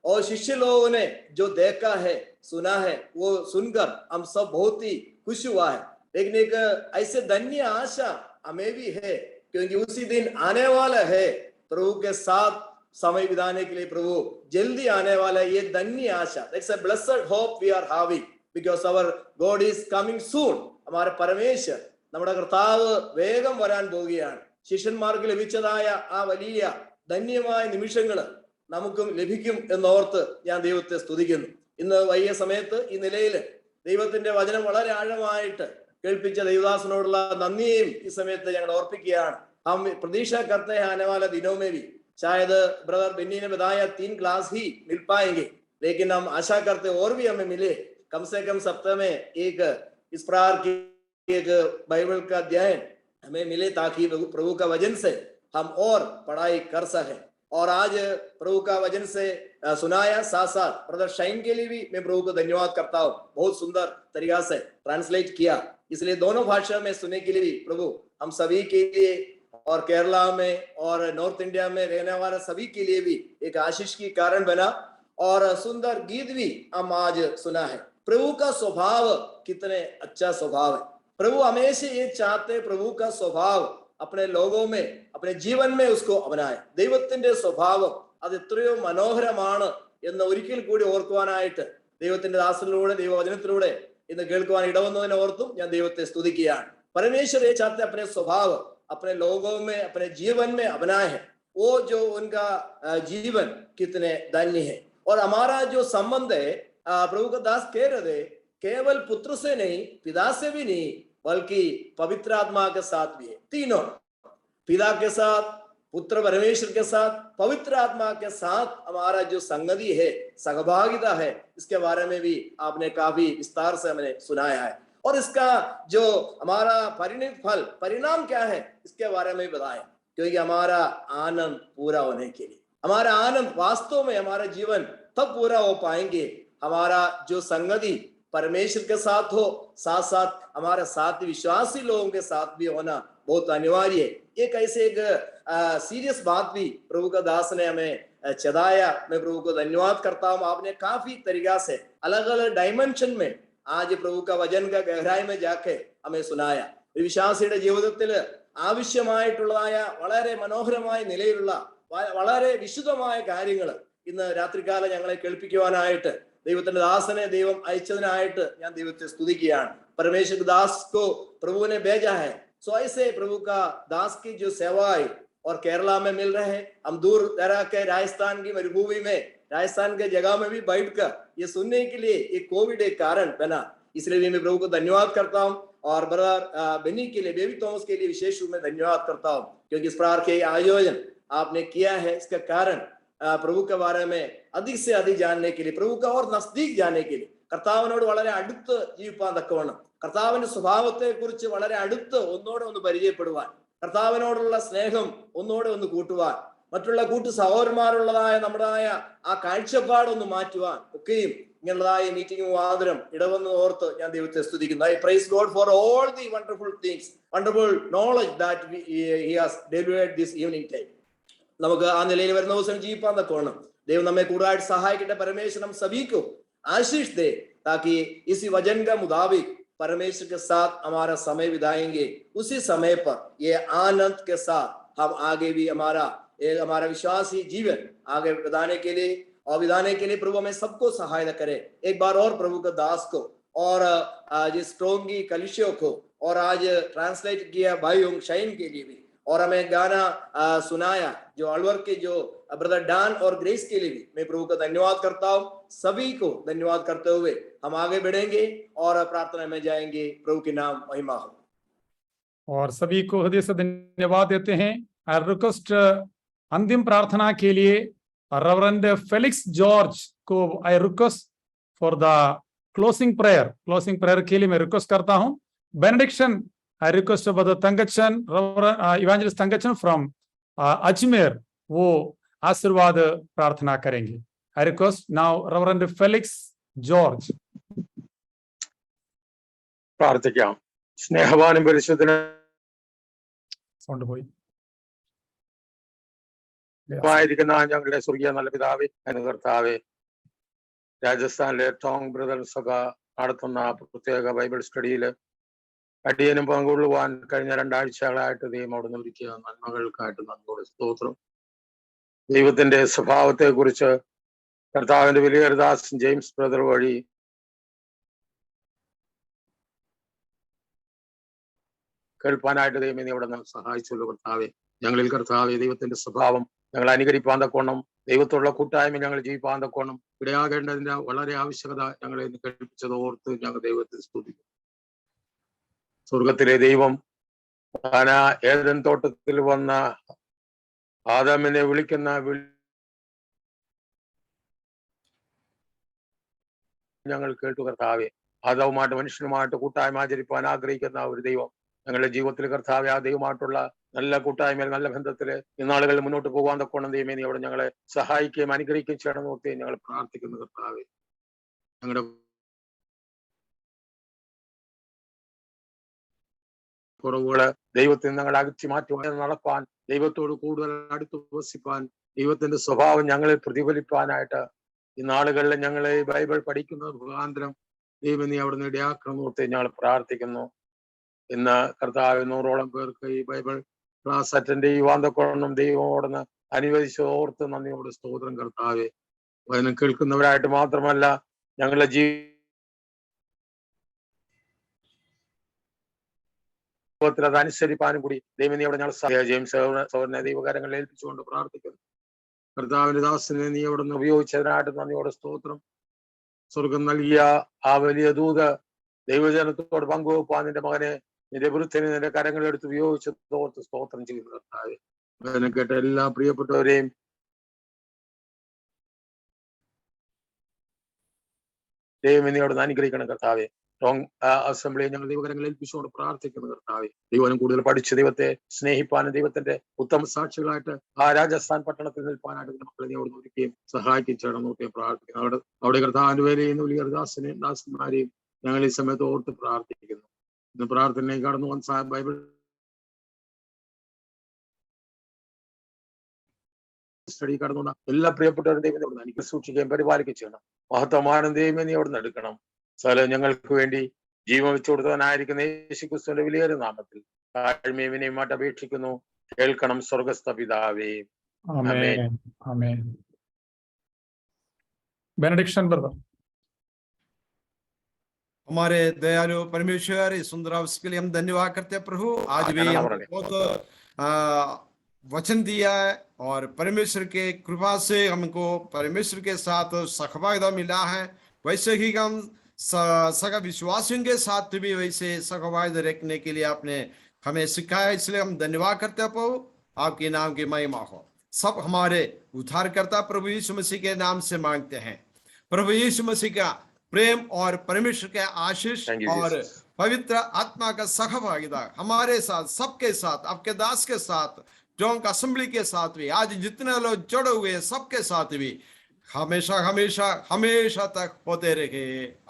और शिष्य लोगों ने जो देखा है सुना है वो सुनकर हम सब बहुत ही खुश हुआ है। लेकिन एक ऐसे धन्य आशा हमें भी है, क्योंकि उसी दिन आने वाला है प्रभु के साथ समय बिताने के लिए। प्रभु जल्दी आने वाला है, ये धन्य आशा। It's a blessed hope we are having because our God is coming soon. हमारे परमेश्वर നമ്മുടെ കർത്താവ് വേഗം വരാൻ പോവുകയാണ്. ശിഷ്യന്മാർക്ക് ലഭിച്ചതായ ആ വലിയ ധന്യമായ നിമിഷങ്ങൾ നമുക്കും ലഭിക്കും എന്നോർത്ത് ഞാൻ ദൈവത്തെ സ്തുതിക്കുന്നു. ഇന്ന് വൈകിയ സമയത്ത് ഈ നിലയിൽ ദൈവത്തിന്റെ വചനം വളരെ ആഴമായിട്ട് കേൾപ്പിച്ച ദൈവദാസനോടുള്ള നന്ദിയും ഈ സമയത്ത് ഞങ്ങൾ ഓർപ്പിക്കുകയാണ്. हम प्रतीक्षा करते हैं आने वाले दिनों में भी शायद ब्रदर बिन्नी ने बताया 3 क्लास ही मिल पाएंगे, लेकिन हम आशा करते और भी हमें मिले, कम से कम सप्ताह में एक इस प्रकार की एक बाइबल का अध्ययन हमें मिले, ताकि प्रभु का वचन से हम और पढ़ाई कर सकें। और आज प्रभु का वचन से सुनाया, साथ साथ ब्रदर शाइन के लिए भी मैं प्रभु को धन्यवाद करता हूँ। बहुत सुंदर तरीका से ट्रांसलेट किया, इसलिए दोनों भाषा में सुनने के लिए भी प्रभु हम सभी के लिए और केरला में और नॉर्थ इंडिया में रहने वाले सभी के लिए भी एक आशीष की कारण बना। और सुंदर गीत भी हम आज सुना है। प्रभु का स्वभाव कितने अच्छा स्वभाव है। प्रभु हमेशा ये चाहते प्रभु का स्वभाव अपने लोगों में अपने जीवन में उसको अपनाए। ദൈവത്തിന്റെ സ്വഭാവം അത് എത്രയോ മനോഹരമാണ് എന്ന് ഒരിക്കൽ കൂടി ഓർക്കുവാനായിട്ട് ദൈവത്തിന്റെ ദാസനിലൂടെ ദൈവവചനത്തിലൂടെ ഇന്ന് കേൾക്കുവാൻ ഇടവന്നതിനെ ഓർത്തും ഞാൻ ദൈവത്തെ സ്തുതിക്കുകയാണ്। परमेश्वर ये चाहते अपने स्वभाव अपने लोगों में अपने जीवन में अपनाए है। वो जो उनका जीवन कितने धन्य है। और हमारा जो संबंध है प्रभु का दास कह रहे थे, केवल पुत्र से नहीं, पिता से भी नहीं, बल्कि पवित्र आत्मा के साथ भी है। तीनों, पिता के साथ, पुत्र परमेश्वर के साथ, पवित्र आत्मा के साथ हमारा जो संगति है, सहभागिता है, इसके बारे में भी आपने काफी विस्तार से हमें सुनाया है। और इसका जो हमारा परिणित फल परिणाम क्या है इसके बारे में बताया, क्योंकि हमारा आनंद पूरा होने के लिए, हमारा आनंद वास्तव में हमारा जीवन तब पूरा हो पाएंगे हमारा जो संगति परमेश्वर के साथ हो, साथ साथ हमारे साथ विश्वासी लोगों के साथ भी होना बहुत अनिवार्य है। एक ऐसे एक सीरियस बात भी प्रभु का दास ने हमें चदाया। मैं प्रभु को धन्यवाद करता हूँ। आपने काफी तरीका से अलग अलग डायमेंशन में आज प्रभु का वचन का गहराई में जाके हमें सुनाया। വിശ്വാസിയുടെ ജീവിതത്തിൽ ആവശ്യമായിട്ടുള്ളതായ വളരെ മനോഹരമായ നിലയിലുള്ള വളരെ വിശുദ്ധമായ കാര്യങ്ങൾ ഇന്ന് രാത്രികാലം ഞങ്ങളെ കേൾപ്പിക്കുവാനായിട്ട് ദൈവത്തിന്റെ ദാസനെ ദൈവം അയച്ചതിനായിട്ട് ഞാൻ ദൈവത്തെ സ്തുതിക്കുകയാണ്। परमेश्वर दास को प्रभु ने भेजा है, सो ऐसे प्रभु का दास की जो सेवाएं और केरला में मिल रहे हैं। हम दूर दराज के राजस्थान की मरुभूमि में, राजस्थान के जगह में भी बैठकर ये सुनने के लिए एक कोविड एक कारण बना, इसलिए भी मैं प्रभु को धन्यवाद करता हूँ। और ब्रदर बेनी के लिए, बेबी थॉमस के लिए विशेष रूप में धन्यवाद करता हूँ, क्योंकि इस प्रकार के आयोजन आपने किया है। इसका कारण प्रभु के बारे में अधिक से अधिक जानने के लिए, प्रभु का और नजदीक जाने के लिए, കർത്താവിനോട് വളരെ അടുത്ത് ജീവിപ്പാൻ തക്കവണ്ണം, കർത്താവിന്റെ സ്വഭാവത്തെ കുറിച്ച് വളരെ അടുത്ത് ഒന്നോടെ ഒന്ന് പരിചയപ്പെടുവാൻ, കർത്താവിനോടുള്ള സ്നേഹം ഒന്നോടെ ഒന്ന് കൂട്ടുവാൻ, മറ്റുള്ള കൂട്ടു സഹോദരന്മാരുള്ളതായ നമ്മുടേതായ ആ കാഴ്ചപ്പാടൊന്ന് മാറ്റുവാൻ ഒക്കെയും ഇങ്ങനെയുള്ളതായ മീറ്റിംഗ് മുഖാന്തരം ഇടവന്ന് ഓർത്ത് ഞാൻ ദൈവത്തെ സ്തുതിക്കുന്നു. I praise God for all the wonderful things, wonderful knowledge that he has delivered this evening time. നമുക്ക് ആ നിലയിൽ വരുന്ന ദിവസം ജീവിപ്പാൻ തക്കവണ്ണം ദൈവം നമ്മെ കൂടുതലായിട്ട് സഹായിക്കട്ടെ। परमेश्वर सभी को आशीष दे, ताकि इसी वचन का मुताबिक परमेश्वर के साथ हमारा समय बिताएंगे, उसी समय पर ये आनंद के साथ हम आगे भी हमारा विश्वासी जीवन आगे बढ़ाने के लिए और बिताने के लिए प्रभु हमें सबको सहायता करे। एक बार और प्रभु का दास को और जिस स्ट्रोंगी कलिशियों को और आज ट्रांसलेट किया भाई शाइन के लिए भी और हमें गाना सुनाया जो अलवर के जो ब्रदर डान और ग्रेस के लिए भी मैं प्रभु का धन्यवाद करता हूँ। सभी को धन्यवाद करते हुए हम आगे बढ़ेंगे और प्रार्थना में जाएंगे। प्रभु के नाम महिमा हो। और सभी को हृदय से धन्यवाद देते हैं। आई रिक्वेस्ट अंतिम प्रार्थना के लिए रेवरेंड फेलिक्स जॉर्ज को I request for the closing prayer के लिए मैं रिक्वेस्ट करता हूं। Benediction I request brother Tangchan, evangelist Tangchan from Ajmer, वो आशीर्वाद प्रार्थना करेंगे। I request now reverend Felix George. പ്രാർത്ഥിക്കാം. സ്നേഹവാനും സൗണ്ട് പോയി. പരിശുദ്ധമായിരിക്കുന്ന ഞങ്ങളുടെ സ്വർഗീയ നല്ല പിതാവേ, കർത്താവേ, രാജസ്ഥാനിലെ ടോങ് ബ്രദർ സഭ നടത്തുന്ന പ്രത്യേക ബൈബിൾ സ്റ്റഡിയിൽ അടിയനും പങ്കുകൊള്ളുവാൻ കഴിഞ്ഞ 2 ആഴ്ചകളായിട്ട് ദൈവം അവിടെ നിന്ന് ഒരുക്കിയ നന്മകൾക്കായിട്ട് നന്ദിയോടെ സ്തോത്രം. ദൈവത്തിന്റെ സ്വഭാവത്തെ കുറിച്ച് കർത്താവിന്റെ വലിയദാസൻ ജെയിംസ് ബ്രദർ വഴി കേൾപ്പാനായിട്ട് ദൈവം നീ അവിടെ നിന്ന് സഹായിച്ചുള്ളൂ. കർത്താവെ, ഞങ്ങളിൽ കർത്താവെ ദൈവത്തിന്റെ സ്വഭാവം ഞങ്ങൾ അനുകരിപ്പാൻ തക്കോണം, ദൈവത്തോടുള്ള കൂട്ടായ്മ ഞങ്ങൾ ജീവിപ്പാൻ തക്കോണം ഇടയാകേണ്ടതിന്റെ വളരെ ആവശ്യകത ഞങ്ങളെ കേൾപ്പിച്ചത് ഓർത്ത് ഞങ്ങൾ ദൈവത്തെ സ്തുതിക്കും. സ്വർഗത്തിലെ ദൈവം ഏദൻ തോട്ടത്തിൽ വന്ന ആദാമിനെ വിളിക്കുന്ന ഞങ്ങൾ കേട്ടു. കർത്താവെ, ആദവുമായിട്ട് മനുഷ്യനുമായിട്ട് കൂട്ടായ്മ ആചരിപ്പാൻ ആഗ്രഹിക്കുന്ന ഒരു ദൈവം ഞങ്ങളുടെ ജീവിതത്തിൽ കർത്താവെ, ആ ദൈവമായിട്ടുള്ള നല്ല കൂട്ടായ്മയിൽ നല്ല ബന്ധത്തില് ഇന്നാളുകളിൽ മുന്നോട്ട് പോകാൻ തക്കോണം ദൈവമേ നീ അവിടെ ഞങ്ങളെ സഹായിക്കുകയും അനുഗ്രഹിക്കുകയും ചെയ്യണം നോക്കി ഞങ്ങൾ പ്രാർത്ഥിക്കുന്നു. കർത്താവെ, ഞങ്ങളുടെ കുറവുകള് ദൈവത്തിൽ ഞങ്ങൾ അകറ്റി മാറ്റുവാൻ നടപ്പാൻ, ദൈവത്തോട് കൂടുതൽ അടുത്ത് വസിപ്പാൻ, ദൈവത്തിന്റെ സ്വഭാവം ഞങ്ങളെ പ്രതിഫലിപ്പാനായിട്ട് ഈ നാളുകളിൽ ഞങ്ങളെ ബൈബിൾ പഠിക്കുന്ന മുഖാന്തരം ദൈവം നീ അവിടെ നിന്ന് ഇടയാക്കണം നോക്കി ഞങ്ങൾ പ്രാർത്ഥിക്കുന്നു. ഇന്ന് കർത്താവ് 100ഓളം പേർക്ക് ഈ ബൈബിൾ ക്ലാസ് അറ്റൻഡ് ചെയ്യുവാൻ തക്കോണം ദൈവമോടൊന്ന് അനുവദിച്ച് ഓർത്ത് നന്ദിയോട് സ്തോത്രം. കർത്താവെ, വചനം കേൾക്കുന്നവരായിട്ട് മാത്രമല്ല ഞങ്ങളുടെ ജീവിതത്തിൽ അത് അനുസരിപ്പാനും കൂടി ദൈവം നീ അവിടെ ഞങ്ങൾ ജെയിംസ് സഹോദരനെ ദൈവകാര്യങ്ങളിൽ ഏൽപ്പിച്ചുകൊണ്ട് പ്രാർത്ഥിക്കുന്നു. കർത്താവിന്റെ ദാസനെ നീ അവിടെ നിന്ന് ഉപയോഗിച്ചതിനായിട്ട് നന്ദിയോടെ സ്തോത്രം. സ്വർഗം നൽകിയ ആ വലിയ ദൂത് ദൈവജനത്തോട് പങ്കുവെപ്പാൻ നിന്റെ മകനെ, നിന്റെ വൃത്തിനെ നിന്റെ കരങ്ങളെടുത്ത് ഉപയോഗിച്ച് തോർത്ത് സ്തോത്രം ചെയ്യുന്നു. കർത്താവെ, അതിനെ കേട്ട എല്ലാ പ്രിയപ്പെട്ടവരെയും ദൈവം നീ അവിടെ നിന്ന് അനുഗ്രഹിക്കണം. കർത്താവെ, ടോങ് അസംബ്ലിയെ ഞങ്ങൾ ദൈവകരങ്ങളിൽ ഏൽപ്പിച്ചുകൊണ്ട് പ്രാർത്ഥിക്കുന്നു. കർത്താവെ, ദൈവം കൂടുതൽ പഠിച്ച് ദൈവത്തെ സ്നേഹിപ്പാനും ദൈവത്തിന്റെ ഉത്തമ സാക്ഷികളായിട്ട് ആ രാജസ്ഥാൻ പട്ടണത്തിൽ നിൽപ്പാനായിട്ട് മക്കളെ നീ അവിടെ ഒരുക്കുകയും സഹായിക്കുകയും ചെയ്യണം നോക്കി പ്രാർത്ഥിക്കുന്നു. അവിടെ കർത്താവിന്റെ വേലയെന്ന് വലിയ ദാസനെയും ദാസന്മാരെയും ഞങ്ങൾ ഈ സമയത്ത് ഓർത്ത് പ്രാർത്ഥിക്കുന്നു. ഇന്ന് പ്രാർത്ഥനയിലേക്ക് കടന്നു വന്ന ബൈബിൾ സ്റ്റഡി കടന്നുകൊണ്ട് എല്ലാ പ്രിയപ്പെട്ടവരും ദൈവം അവിടെ എനിക്ക് സൂക്ഷിക്കുകയും പരിപാലിക്കുകയും ചെയ്യണം. മഹത്വமான ദൈവം നീ അവിടെ നിന്ന് എടുക്കണം. സ്ഥലം ഞങ്ങൾക്ക് വേണ്ടി ജീവൻ വെച്ചു കൊടുത്തവനായിരിക്കുന്ന യേശുക്രിസ്തുവിന്റെ വലിയൊരു നാമത്തിൽ താഴ്മയും വിനയമായിട്ട് അപേക്ഷിക്കുന്നു. കേൾക്കണം സ്വർഗസ്ഥ പിതാവേ. ആമേൻ. ആമേൻ. Benediction brother. हमारे दयालु परमेश्वर इस सुंदर अवसर के लिए हम धन्यवाद करते हैं प्रभु। आज भी बहुत वचन दिया है और परमेश्वर के कृपा से हमको परमेश्वर के साथ सखवायदा मिला है। वैसे ही हम सगा विश्वासियों के साथ भी वैसे सखवायदा रखने के लिए आपने हमें सिखाया, इसलिए हम धन्यवाद करते हैं प्रभु। आपके नाम की महिमा हो। सब हमारे उद्धारकर्ता प्रभु यीशु मसीह के नाम से मांगते हैं। प्रभु यीशु मसीह का प्रेम और परमेश्वर के आशीष और पवित्र आत्मा का सहभागिता हमारे साथ, सबके साथ, आपके दास के साथ, टोंग असेंबली के साथ भी, आज जितने लोग जुड़े हुए सबके साथ भी हमेशा हमेशा हमेशा तक होते रहे।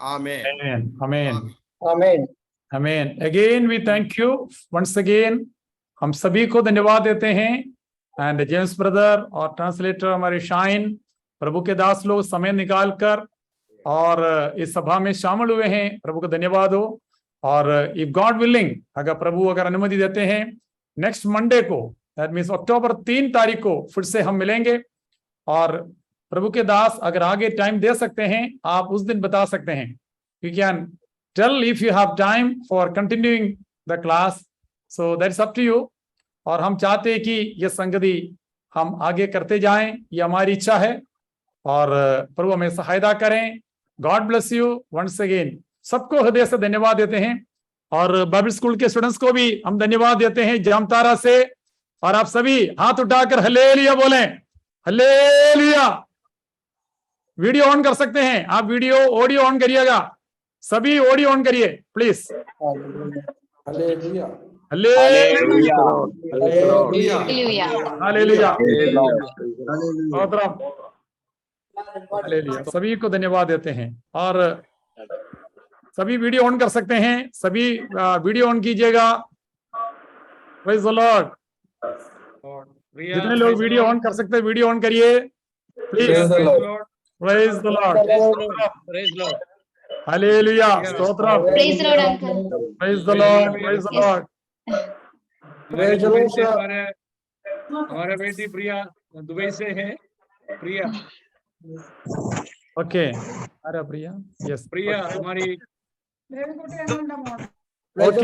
आमीन। आमीन। आमीन। आमीन। Again we thank you once again. हम सभी को धन्यवाद देते हैं। एंड जेम्स ब्रदर और ट्रांसलेटर हमारे शाइन, प्रभु के दास लोग समय निकाल कर और इस सभा में शामिल हुए हैं। प्रभु को धन्यवाद हो। और इफ गॉड विलिंग, अगर प्रभु अगर अनुमति देते हैं, नेक्स्ट मंडे को, दैट मीन्स अक्टूबर 3 तारीख को फिर से हम मिलेंगे। और प्रभु के दास अगर आगे टाइम दे सकते हैं, आप उस दिन बता सकते हैं। You can tell if you have time for continuing the class, so that's up to you. और हम चाहते हैं कि ये संगति हम आगे करते जाएं, ये हमारी इच्छा है और प्रभु हमें सहायता करें। God bless you once again. सबको हृदय से धन्यवाद देते हैं और बाइबल स्कूल के स्टूडेंट्स को भी हम धन्यवाद देते हैं जामतारा से। और आप सभी हाथ उठाकर हल्लेलुया बोलें, हल्लेलुया। वीडियो ऑन कर सकते हैं आप, वीडियो ऑडियो ऑन करिएगा, सभी ऑडियो ऑन करिए please. Hallelujah hallelujah hallelujah hallelujah. सभी को धन्यवाद देते हैं और सभी वीडियो ऑन कर सकते हैं, सभी वीडियो ऑन कीजिएगा। Praise the Lord. जितने लोग वीडियो ऑन कर सकते हैं वीडियो ऑन करिए please. Praise the Lord. Hallelujah, stotram. Praise Lord uncle. Praise the lord, praise the Lord. हमारा बेटी प्रिया दुबई से है। प्रिया, ओके, अरे प्रिया, यस प्रिया हमारी ओके।